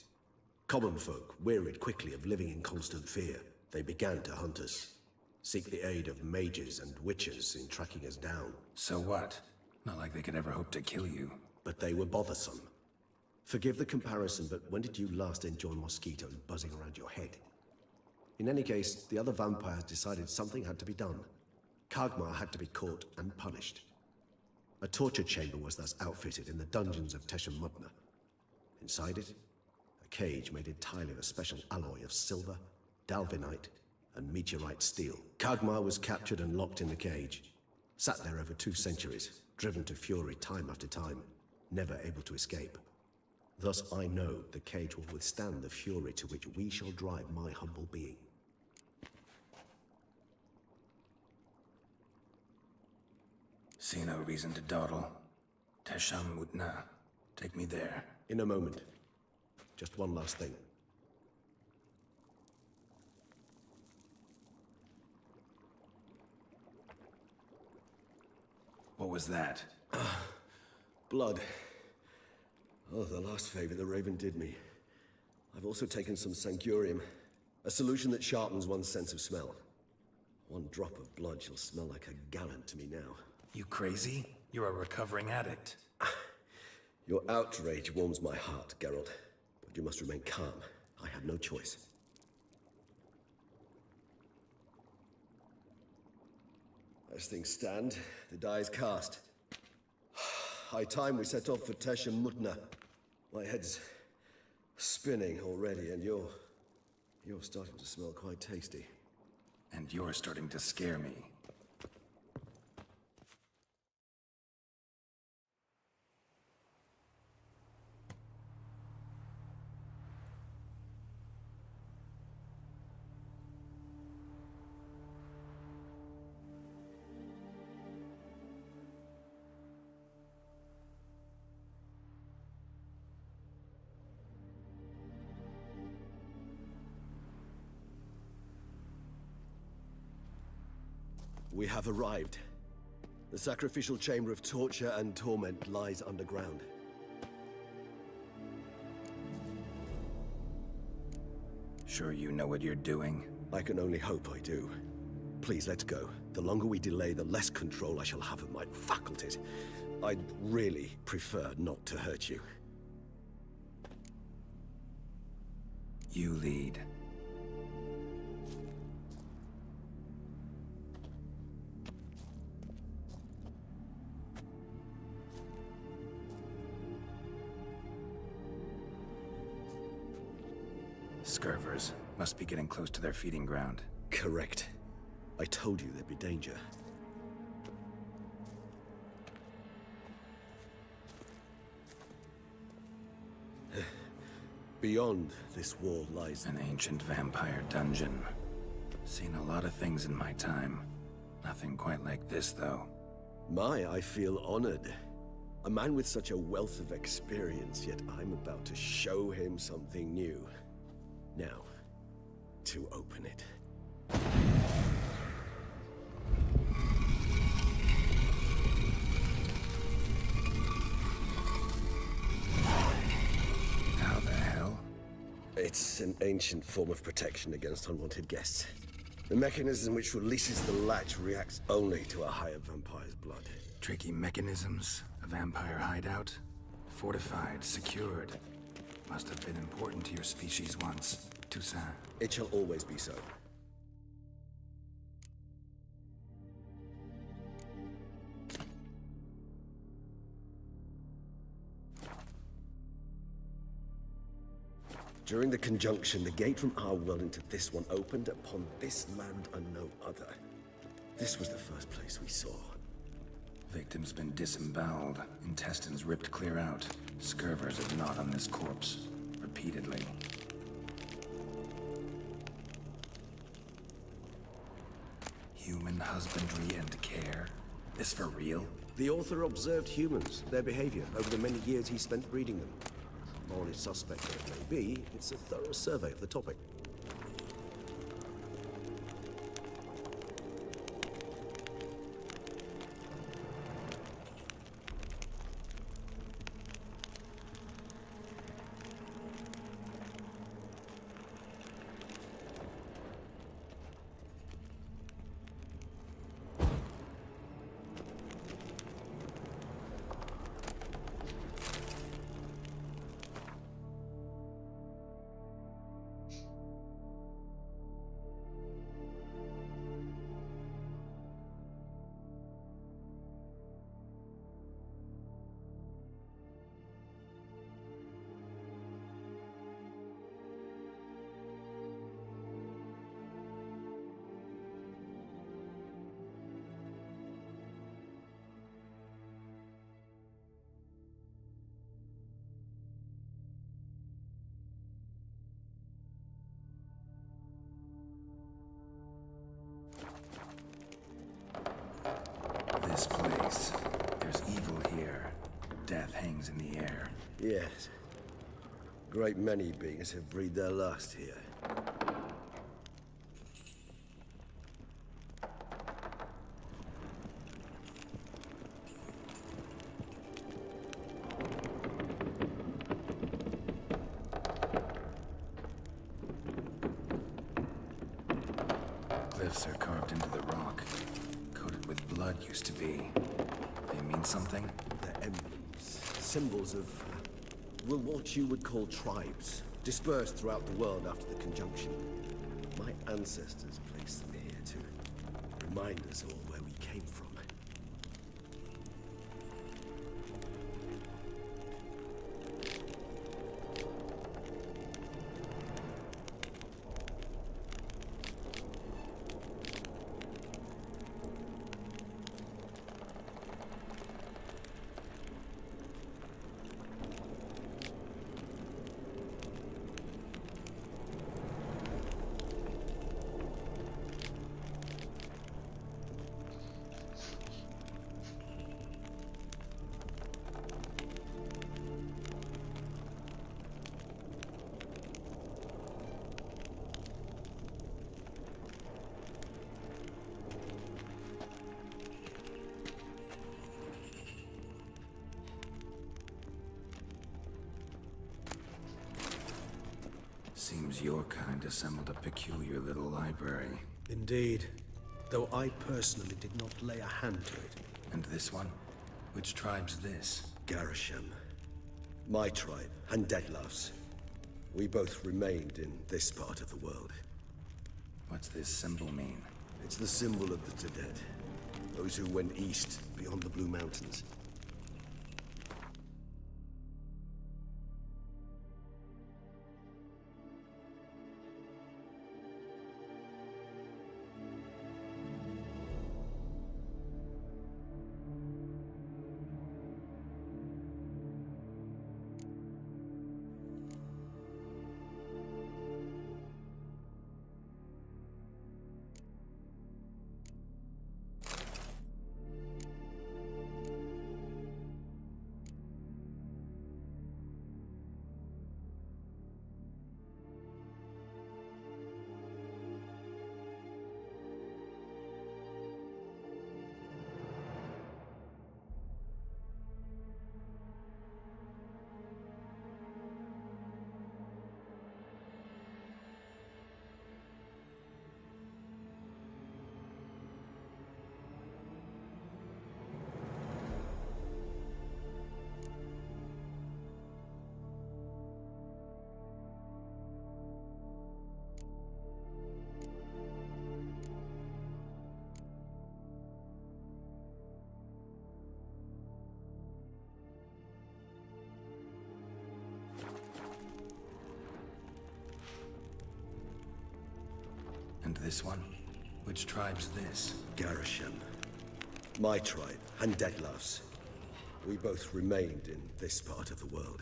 Speaker 2: Common folk wearied quickly of living in constant fear. They began to hunt us, seek the aid of mages and witches in tracking us down.
Speaker 9: So what? Not like they could ever hope to kill you.
Speaker 2: But they were bothersome. Forgive the comparison, but when did you last enjoy mosquitoes buzzing around your head? In any case, the other vampires decided something had to be done. Kagmar had to be caught and punished. A torture chamber was thus outfitted in the dungeons of Teshem Mutna. Inside it, a cage made entirely of a special alloy of silver, dalvinite, and meteorite steel. Kagmar was captured and locked in the cage, sat there over 2 centuries, driven to fury time after time, never able to escape. Thus I know the cage will withstand the fury to which we shall drive my humble being.
Speaker 9: See no reason to dawdle. Teshem Mutna. Take me there.
Speaker 2: In a moment. Just one last thing.
Speaker 9: What was that?
Speaker 2: Blood. Oh, the last favor the Raven did me. I've also taken some Sancurium, a solution that sharpens one's sense of smell. 1 drop of blood shall smell like a gallon to me now.
Speaker 9: You crazy? You're a recovering addict.
Speaker 2: Your outrage warms my heart, Geralt. But you must remain calm. I had no choice. As things stand, the die is cast. High time we set off for Teshem Mutna. My head's spinning already, and you're starting to smell quite tasty.
Speaker 9: And you're starting to scare me.
Speaker 2: We have arrived. The sacrificial chamber of torture and torment lies underground.
Speaker 9: Sure you know what you're doing?
Speaker 2: I can only hope I do. Please, let's go. The longer we delay, the less control I shall have of my faculties. I'd really prefer not to hurt you.
Speaker 9: You lead. Scurvers must be getting close to their feeding ground.
Speaker 2: Correct. I told you there'd be danger. Beyond this wall lies
Speaker 9: an ancient vampire dungeon. Seen a lot of things in my time. Nothing quite like this, though.
Speaker 2: I feel honored. A man with such a wealth of experience, yet I'm about to show him something new. Now, to open it.
Speaker 9: How the hell?
Speaker 2: It's an ancient form of protection against unwanted guests. The mechanism which releases the latch reacts only to a higher vampire's blood.
Speaker 9: Tricky mechanisms, a vampire hideout, fortified, secured. Must have been important to your species once, Toussaint.
Speaker 2: It shall always be so. During the conjunction, the gate from our world into this one opened upon this land and no other. This was the first place we saw.
Speaker 9: Victim's been disemboweled, intestines ripped clear out. Scurvers have gnawed on this corpse, repeatedly. Human husbandry and care? This for real?
Speaker 2: The author observed humans, their behavior, over the many years he spent breeding them. Morally suspect that it may be, it's a thorough survey of the topic.
Speaker 9: death hangs in the air.
Speaker 2: Yes. Great many beings have breathed their last here.
Speaker 9: Cliffs are carved into the rock. Coated with blood used to be. They mean something?
Speaker 2: They're emblems, symbols of, well, what you would call tribes, dispersed throughout the world after the conjunction. My ancestors placed them here to remind us all where we came from.
Speaker 9: Seems your kind assembled a peculiar little library.
Speaker 2: Indeed. Though I personally did not lay a hand to it.
Speaker 9: And this one? Which tribe's this?
Speaker 2: Garisham. My tribe, and Deadlough's. We both remained in this part of the world.
Speaker 9: What's this symbol mean?
Speaker 2: It's the symbol of the Dead. Those who went east, beyond the Blue Mountains.
Speaker 9: And this one? Which tribe's this?
Speaker 2: Garisham. My tribe, and Deadlough's. We both remained in this part of the world.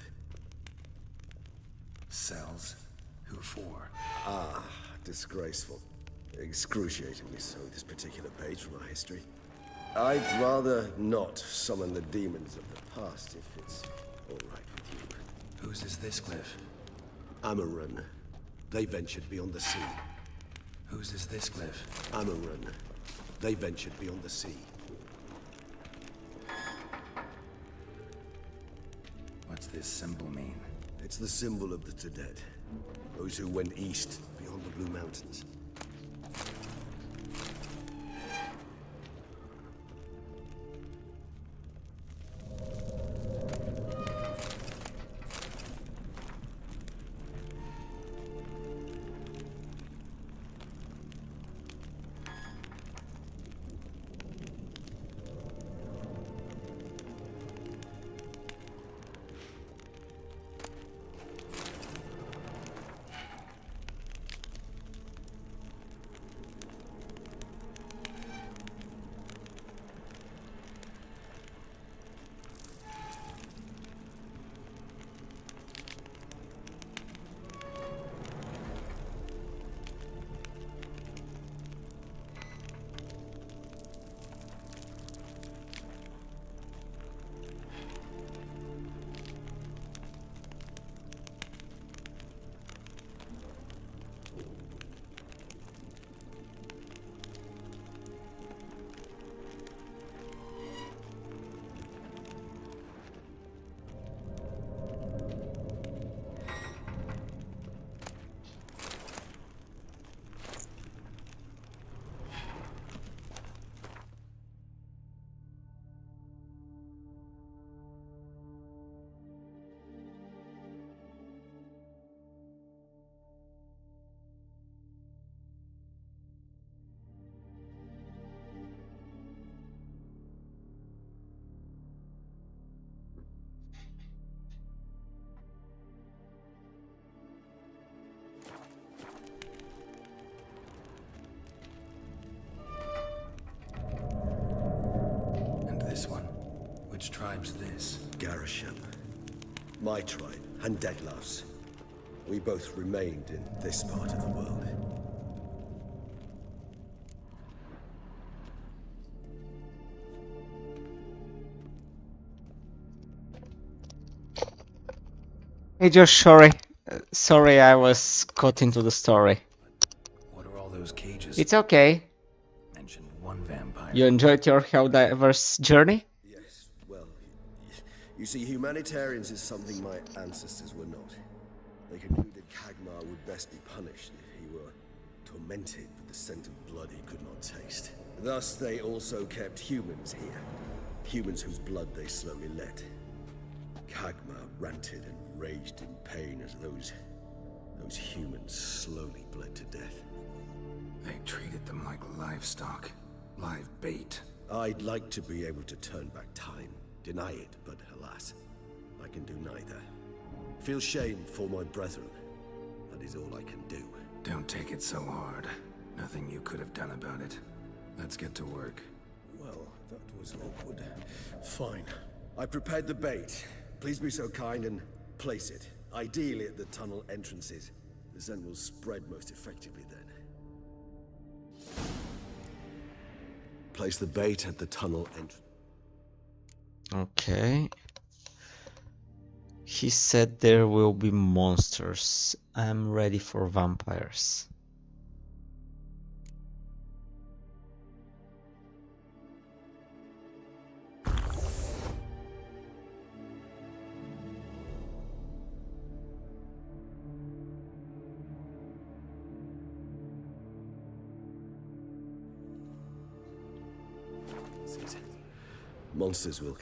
Speaker 9: Cells? Who for?
Speaker 2: Ah, disgraceful. Excruciatingly so, this particular page from our history. I'd rather not summon the demons of the past if it's all right with you.
Speaker 9: Whose is this cliff?
Speaker 2: Amaran. They ventured beyond the sea.
Speaker 9: Whose is this cliff?
Speaker 2: Amaran. They ventured beyond the sea.
Speaker 9: What's this symbol mean?
Speaker 2: It's the symbol of the Dead. Those who went east beyond the Blue Mountains.
Speaker 9: Which tribe's this?
Speaker 2: Garisham. My tribe, and Deadlough's. We both remained in this part of the world.
Speaker 12: Hey Josh, sorry. Sorry I was caught into the story.
Speaker 9: What are all those cages?
Speaker 12: It's okay.
Speaker 9: Mentioned one vampire.
Speaker 12: You enjoyed your Helldiver's journey?
Speaker 2: Yes, well, you see, humanitarians is something my ancestors were not. They concluded Kagmar would best be punished if he were tormented with the scent of blood he could not taste. Thus, they also kept humans here. Humans whose blood they slowly let. Kagmar ranted and raged in pain as those humans slowly bled to death.
Speaker 9: They treated them like livestock. Live bait.
Speaker 2: I'd like to be able to turn back time. Deny it, but alas, I can do neither. Feel shame for my brethren. That is all I can do.
Speaker 9: Don't take it so hard. Nothing you could have done about it. Let's get to work.
Speaker 2: Well, that was awkward. Fine. I prepared the bait. Please be so kind and place it. Ideally at the tunnel entrances. The scent will spread most effectively then. Place the bait at the tunnel entrance.
Speaker 12: Okay. He said there will be monsters. I'm ready for vampires.
Speaker 2: Monsters will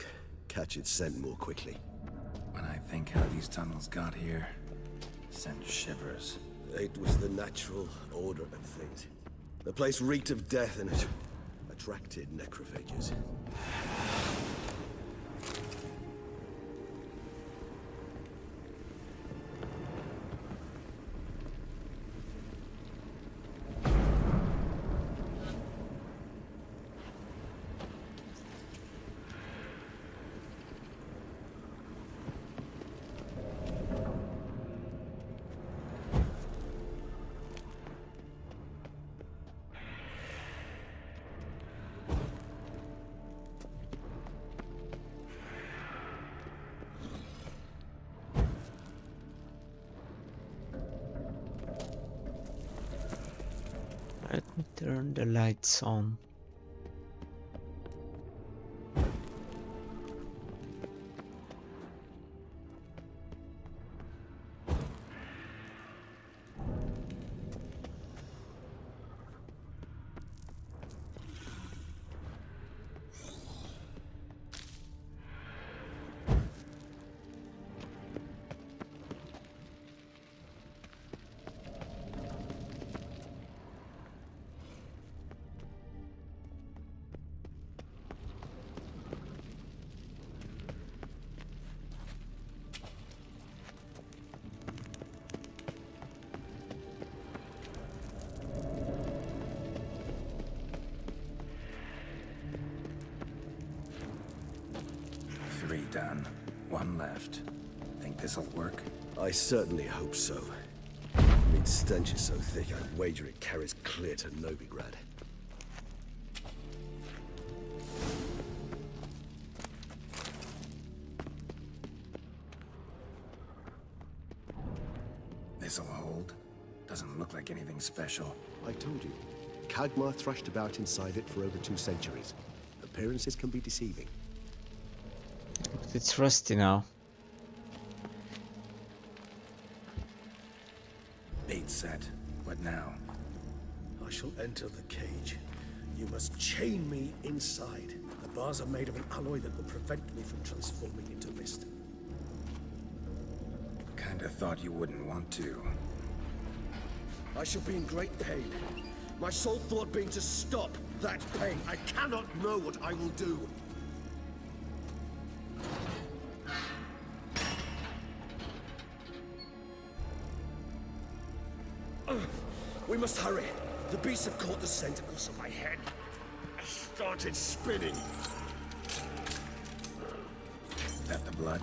Speaker 2: catch its scent more quickly.
Speaker 9: When I think how these tunnels got here, send shivers.
Speaker 2: It was the natural order of things. The place reeked of death and it attracted necrophages.
Speaker 12: Let me turn the lights on.
Speaker 9: Done. One left. Think this'll work?
Speaker 2: I certainly hope so. Its stench is so thick, I'd wager it carries clear to Novigrad.
Speaker 9: This'll hold. Doesn't look like anything special.
Speaker 2: I told you. Kagmar thrashed about inside it for over 2 centuries. Appearances can be deceiving.
Speaker 12: But it's rusty now.
Speaker 9: Bait set. What now?
Speaker 2: I shall enter the cage. You must chain me inside. The bars are made of an alloy that will prevent me from transforming into mist.
Speaker 9: Kinda thought you wouldn't want to.
Speaker 2: I shall be in great pain. My sole thought being to stop that pain. I cannot know what I will do. We must hurry. The beasts have caught the scent across my head. I started spinning.
Speaker 9: blood?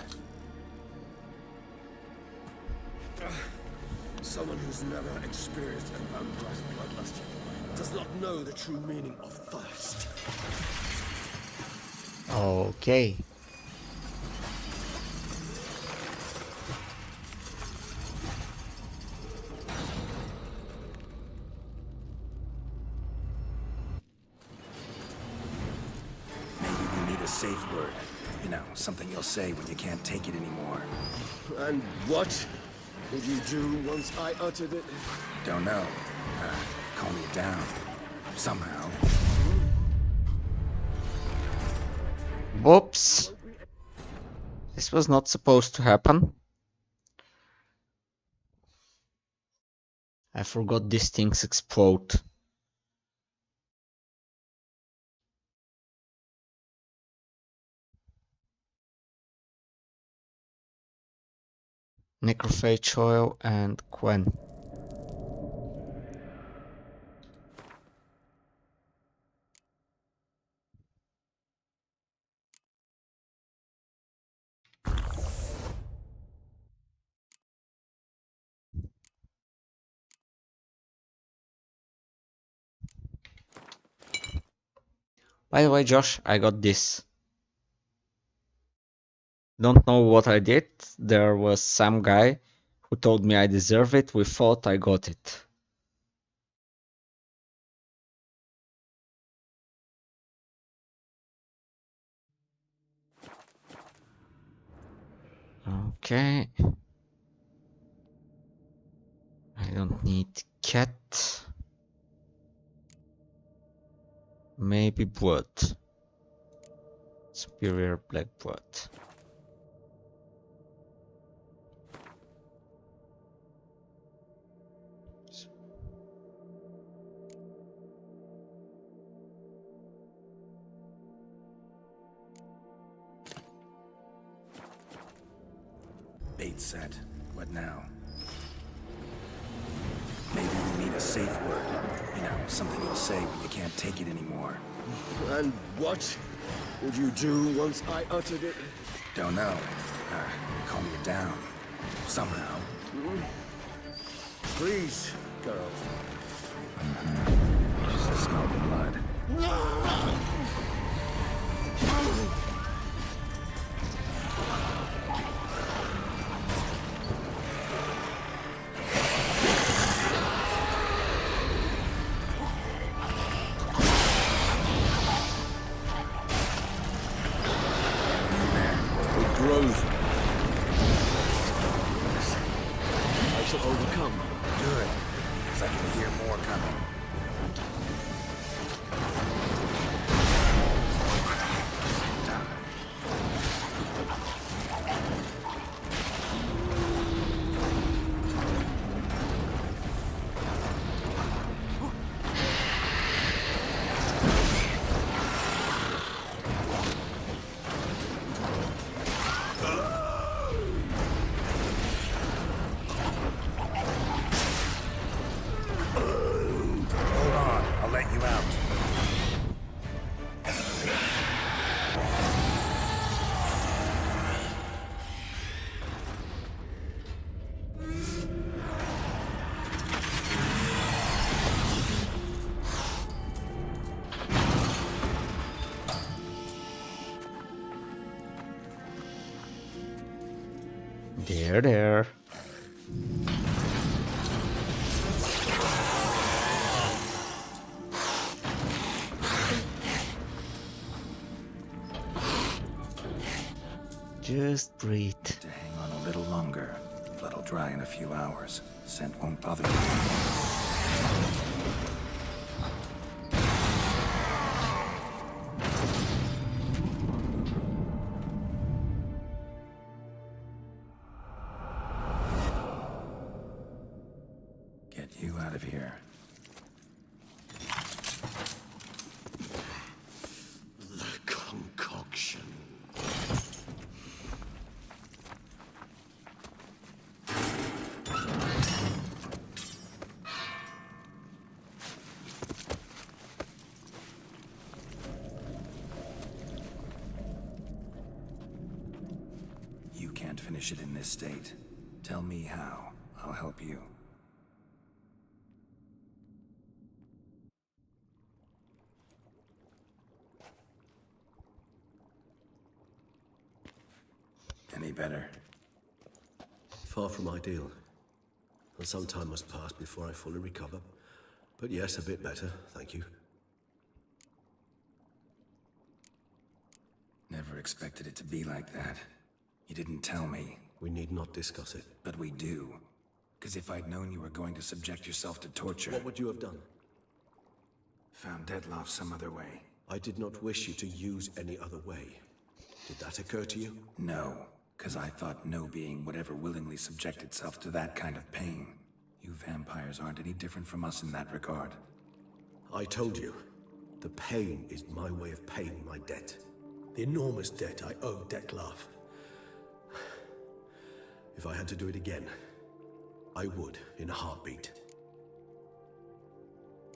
Speaker 2: Someone who's never experienced a vampire's bloodlust does not know the true meaning of thirst.
Speaker 12: Okay.
Speaker 9: Maybe we need a safe word. You know, something you'll say when you can't take it anymore.
Speaker 2: And what would you do once I uttered it?
Speaker 9: Don't know. Calm you down. Somehow.
Speaker 12: Whoops. This was not supposed to happen. I forgot these things explode. Necrophage oil and Quen. By the way, Josh, I got this. Don't know what I did. There was some guy who told me I deserve it. We thought I got it. Okay. I don't need cat. Maybe blood. Superior black blood.
Speaker 9: Bait set. What now? Maybe we need a safe word. You know, something you'll say when you can't take it anymore.
Speaker 2: And what would you do once I uttered it?
Speaker 9: Don't know. Calm you down. Somehow.
Speaker 2: Please, girl.
Speaker 9: You just smell the blood.
Speaker 2: I shall overcome.
Speaker 9: Good. Because I can hear more coming.
Speaker 12: There. Just breathe.
Speaker 9: To hang on a little longer. Blood'll dry in a few hours. Scent won't bother you. Get you out of here.
Speaker 2: The concoction.
Speaker 9: finish it in this state. Tell me how. I'll help you. Any better?
Speaker 2: Far from ideal. And some time must pass before I fully recover. But yes, a bit better, thank you.
Speaker 9: Never expected it to be like that. You didn't tell me.
Speaker 2: We need not discuss it.
Speaker 9: But we do. Because if I'd known you were going to subject yourself to torture...
Speaker 2: What would you have done?
Speaker 9: Found Deadloff some other way.
Speaker 2: I did not wish you to use any other way. Did that occur to you?
Speaker 9: No, because I thought no being would ever willingly subject itself to that kind of pain. You vampires aren't any different from us in that regard.
Speaker 2: I told you, the pain is my way of paying my debt. The enormous debt I owe Dettlaff. If I had to do it again, I would, in a heartbeat.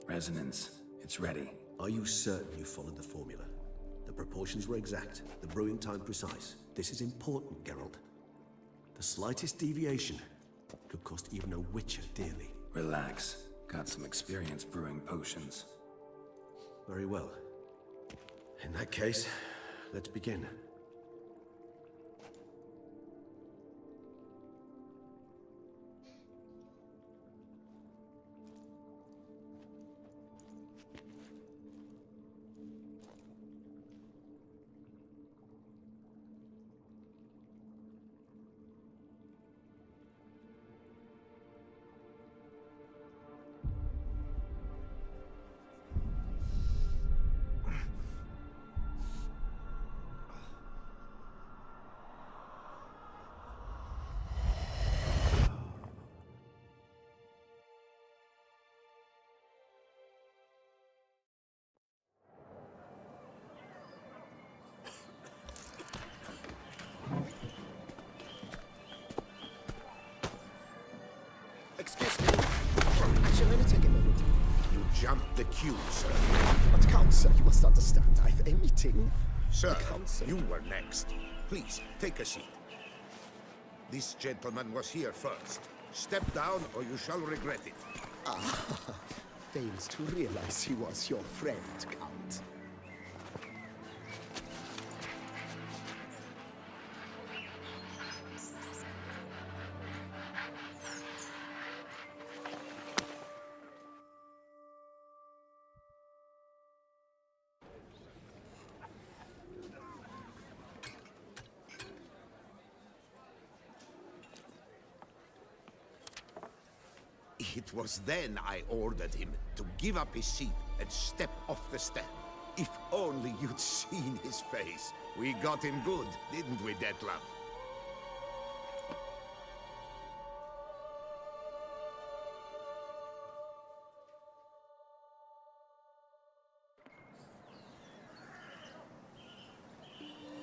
Speaker 9: Resonance, it's ready.
Speaker 2: Are you certain you followed the formula? The proportions were exact, the brewing time precise. This is important, Geralt. The slightest deviation could cost even a Witcher dearly.
Speaker 9: Relax. Got some experience brewing potions.
Speaker 2: Very well. In that case, let's begin.
Speaker 14: Excuse me. Actually, let me take a minute.
Speaker 5: You jumped the queue, sir.
Speaker 14: But Count, sir, you must understand. I've a meeting.
Speaker 5: Sir, you were next. Please, take a seat. This gentleman was here first. Step down or you shall regret it.
Speaker 14: Ah, fails to realize he was your friend, Count.
Speaker 5: It was then I ordered him to give up his seat and step off the stand. If only you'd seen his face. We got him good, didn't we, Dettlaff?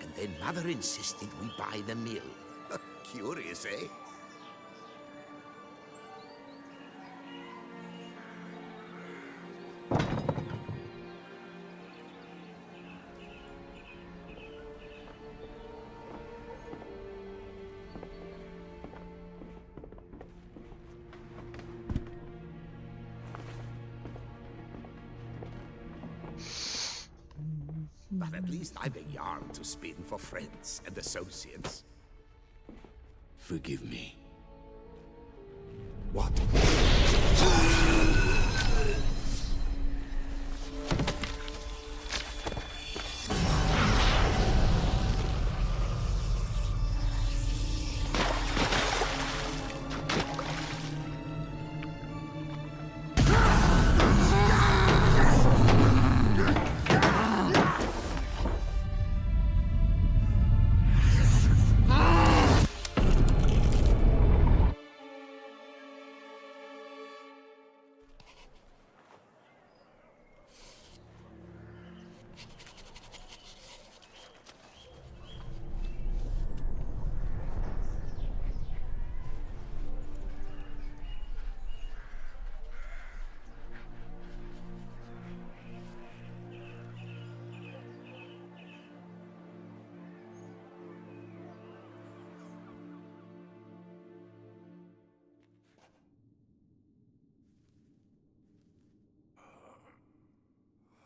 Speaker 5: And then Mother insisted we buy the mill. Curious, eh? But at least I've a yarn to spin for friends and associates.
Speaker 13: Forgive me.
Speaker 5: What?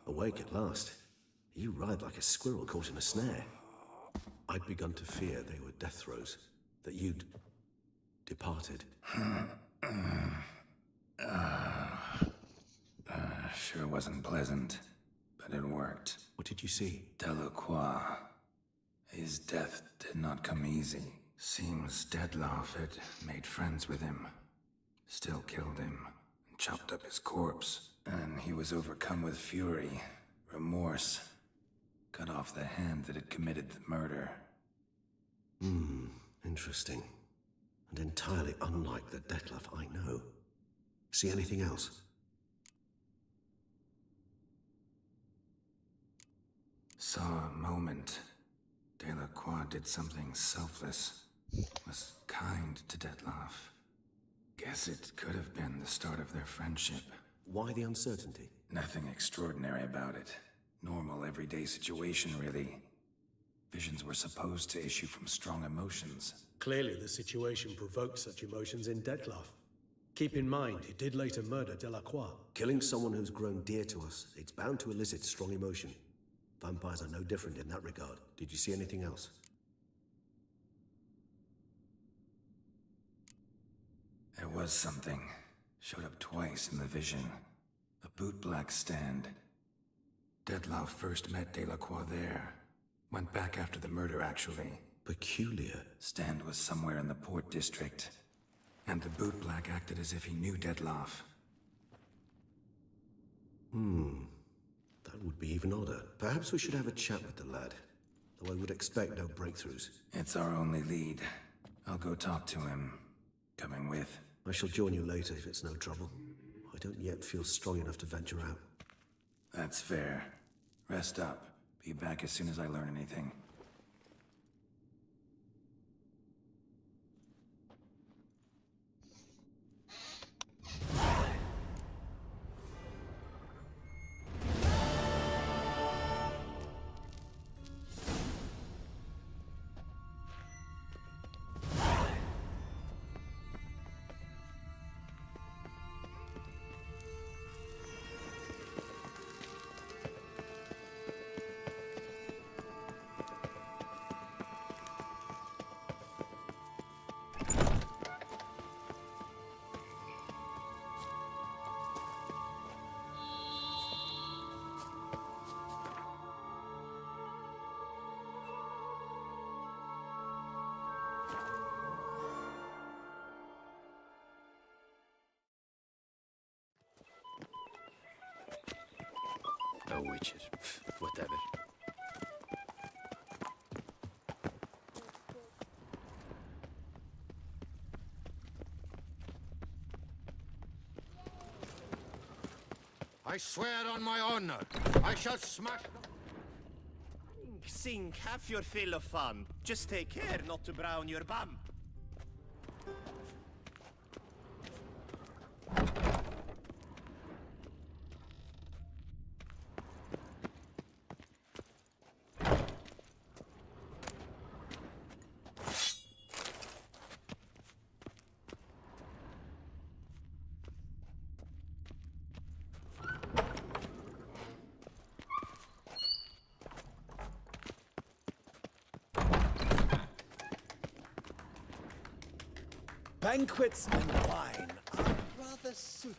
Speaker 2: Awake at last. You ride like a squirrel caught in a snare. I'd begun to fear they were death throes, that you'd departed.
Speaker 9: Sure wasn't pleasant, but it worked.
Speaker 2: What did you see?
Speaker 9: Delacroix. His death did not come easy. Seems Deadloff had made friends with him. Still killed him, and chopped up his corpse. And he was overcome with fury, remorse. Cut off the hand that had committed the murder.
Speaker 2: Interesting. And entirely unlike the Dettlaff I know. See anything else?
Speaker 9: Saw a moment. Delacroix did something selfless. Was kind to Dettlaff. Guess it could have been the start of their friendship.
Speaker 2: Why the uncertainty?
Speaker 9: Nothing extraordinary about it. Normal, everyday situation, really. Visions were supposed to issue from strong emotions.
Speaker 17: Clearly the situation provoked such emotions in Dettlaff. Keep in mind, he did later murder Delacroix.
Speaker 2: Killing someone who's grown dear to us, it's bound to elicit strong emotion. Vampires are no different in that regard. Did you see anything else?
Speaker 9: There was something. Showed up twice in the vision. A bootblack stand. Dettlaff first met Delacroix there. Went back after the murder, actually.
Speaker 2: Peculiar.
Speaker 9: Stand was somewhere in the port district. And the bootblack acted as if he knew Dettlaff.
Speaker 2: That would be even odder. Perhaps we should have a chat with the lad. Though I would expect no breakthroughs.
Speaker 9: It's our only lead. I'll go talk to him. Coming with.
Speaker 2: I shall join you later if it's no trouble. I don't yet feel strong enough to venture out.
Speaker 9: That's fair. Rest up. Be back as soon as I learn anything.
Speaker 13: A witcher. Whatever.
Speaker 5: I swear on my honor, I shall smack...
Speaker 19: Sink, have your fill of fun. Just take care not to brown your bum.
Speaker 8: Banquets and wine are rather suited.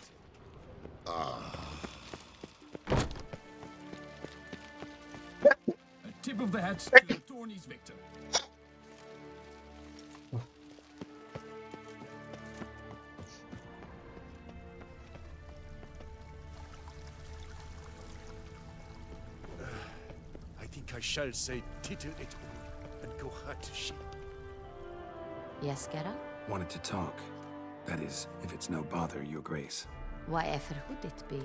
Speaker 20: A tip of the hat to the tourney's victor.
Speaker 23: I think I shall say tittle it all and go hut sheep.
Speaker 24: Yes, Geralt?
Speaker 9: Wanted to talk. That is, if it's no bother, Your Grace.
Speaker 24: Whatever would it be?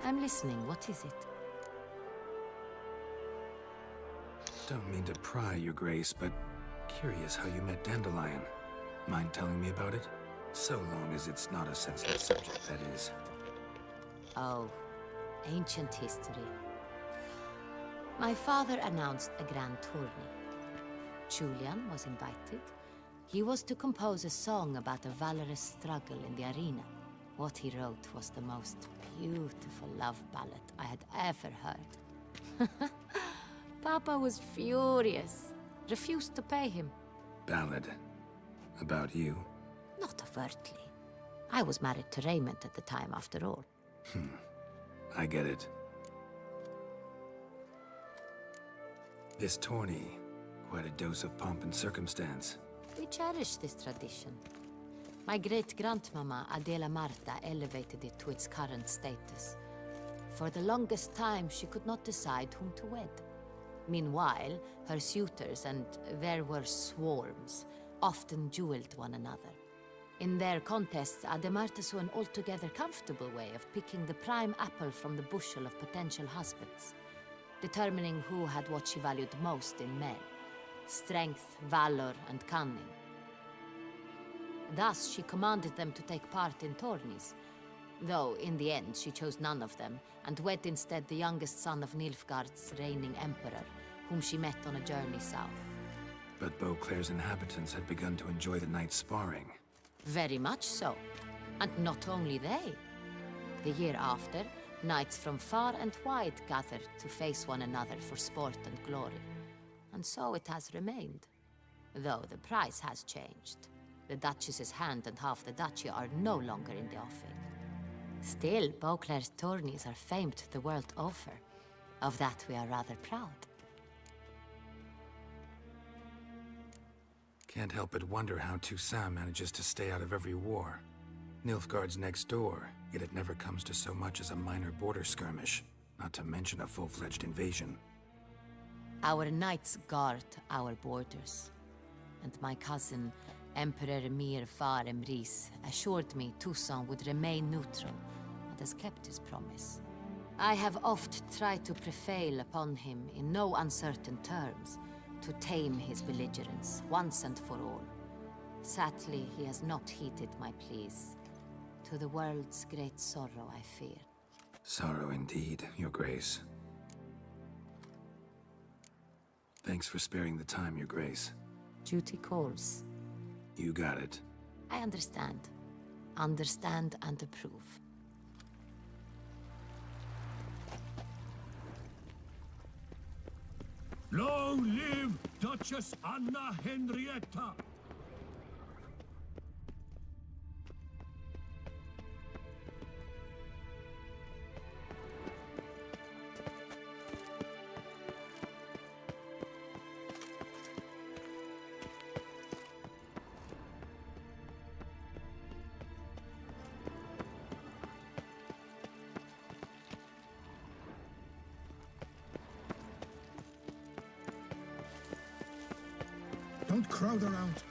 Speaker 24: I'm listening. What is it?
Speaker 9: Don't mean to pry, Your Grace, but curious how you met Dandelion. Mind telling me about it? So long as it's not a sensitive subject, that is.
Speaker 24: Oh, ancient history. My father announced a grand tourney. Julian was invited. He was to compose a song about a valorous struggle in the arena. What he wrote was the most beautiful love ballad I had ever heard. Papa was furious. Refused to pay him.
Speaker 9: Ballad. About you?
Speaker 24: Not overtly. I was married to Raymond at the time, after all.
Speaker 9: I get it. This tourney, quite a dose of pomp and circumstance.
Speaker 24: We cherish this tradition. My great-grandmama Adela Marta elevated it to its current status. For the longest time, she could not decide whom to wed. Meanwhile, her suitors, and there were swarms, often dueled one another. In their contests, Ademarta saw an altogether comfortable way of picking the prime apple from the bushel of potential husbands, determining who had what she valued most in men: strength, valor, and cunning. Thus, she commanded them to take part in tourneys, though in the end she chose none of them, and wed instead the youngest son of Nilfgaard's reigning emperor, whom she met on a journey south.
Speaker 9: But Beauclair's inhabitants had begun to enjoy the night's sparring.
Speaker 24: Very much so. And not only they. The year after, knights from far and wide gathered to face one another for sport and glory. And so it has remained. Though the price has changed. The Duchess's hand and half the duchy are no longer in the offing. Still, Beauclair's tourneys are famed the world over. Of that we are rather proud.
Speaker 9: Can't help but wonder how Toussaint manages to stay out of every war. Nilfgaard's next door, yet it never comes to so much as a minor border skirmish, not to mention a full-fledged invasion.
Speaker 24: Our knights guard our borders. And my cousin, Emperor Emir Far Emrys, assured me Toussaint would remain neutral, and has kept his promise. I have oft tried to prevail upon him in no uncertain terms, to tame his belligerence, once and for all. Sadly, he has not heeded my pleas. To the world's great sorrow, I fear.
Speaker 9: Sorrow indeed, Your Grace. Thanks for sparing the time, Your Grace.
Speaker 24: Duty calls.
Speaker 9: You got it.
Speaker 24: I understand. Understand and approve.
Speaker 3: Long live Duchess Anna Henrietta!
Speaker 20: Don't crowd around.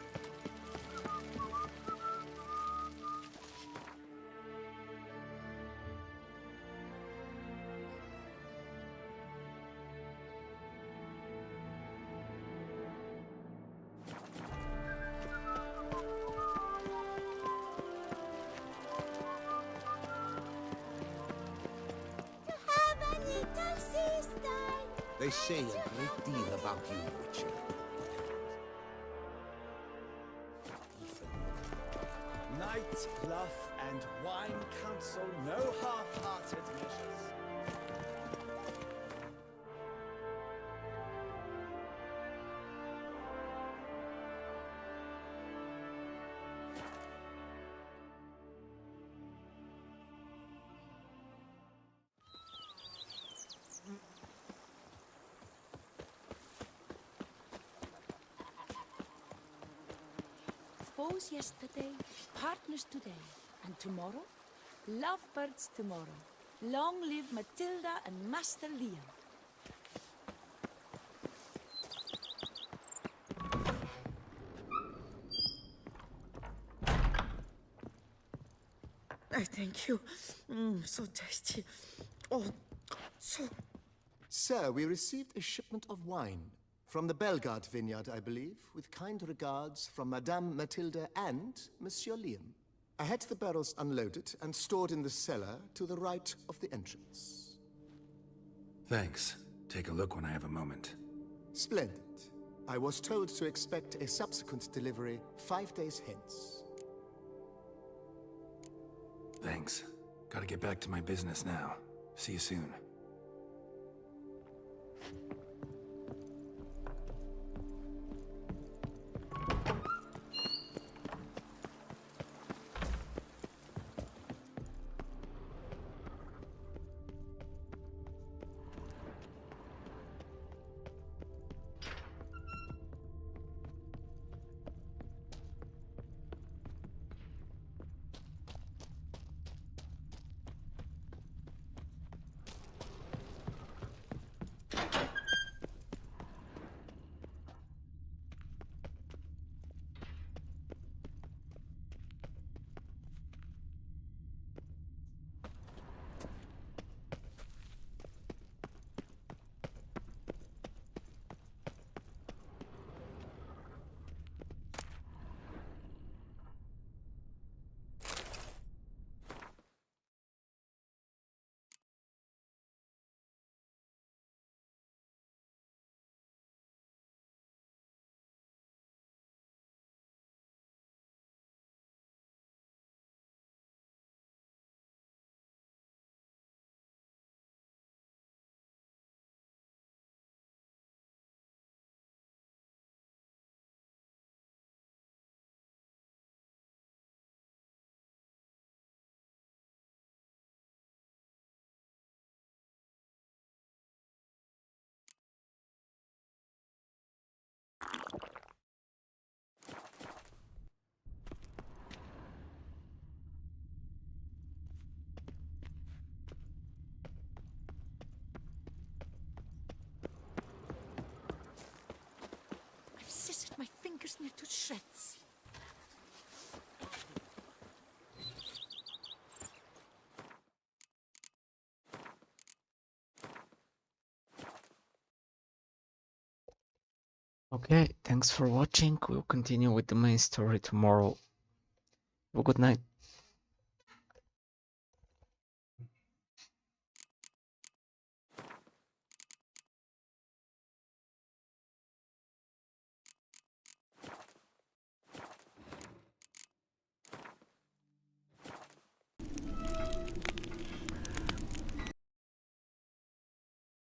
Speaker 5: They say a great deal about you, Witcher.
Speaker 1: Night, bluff, and wine counsel no half-hearted measures.
Speaker 22: Foes yesterday, partners today, and tomorrow, lovebirds tomorrow. Long live Matilda and Master Liam.
Speaker 7: I thank you. So tasty. Oh, so...
Speaker 14: Sir, we received a shipment of wine. From the Bellegarde vineyard, I believe, with kind regards from Madame Matilda and Monsieur Liam. I had the barrels unloaded and stored in the cellar to the right of the entrance.
Speaker 9: Thanks. Take a look when I have a moment.
Speaker 14: Splendid. I was told to expect a subsequent delivery 5 days hence.
Speaker 9: Thanks. Gotta get back to my business now. See you soon.
Speaker 22: I've scissored my fingers near to shreds.
Speaker 12: Okay, thanks for watching. We'll continue with the main story tomorrow. Have a good night.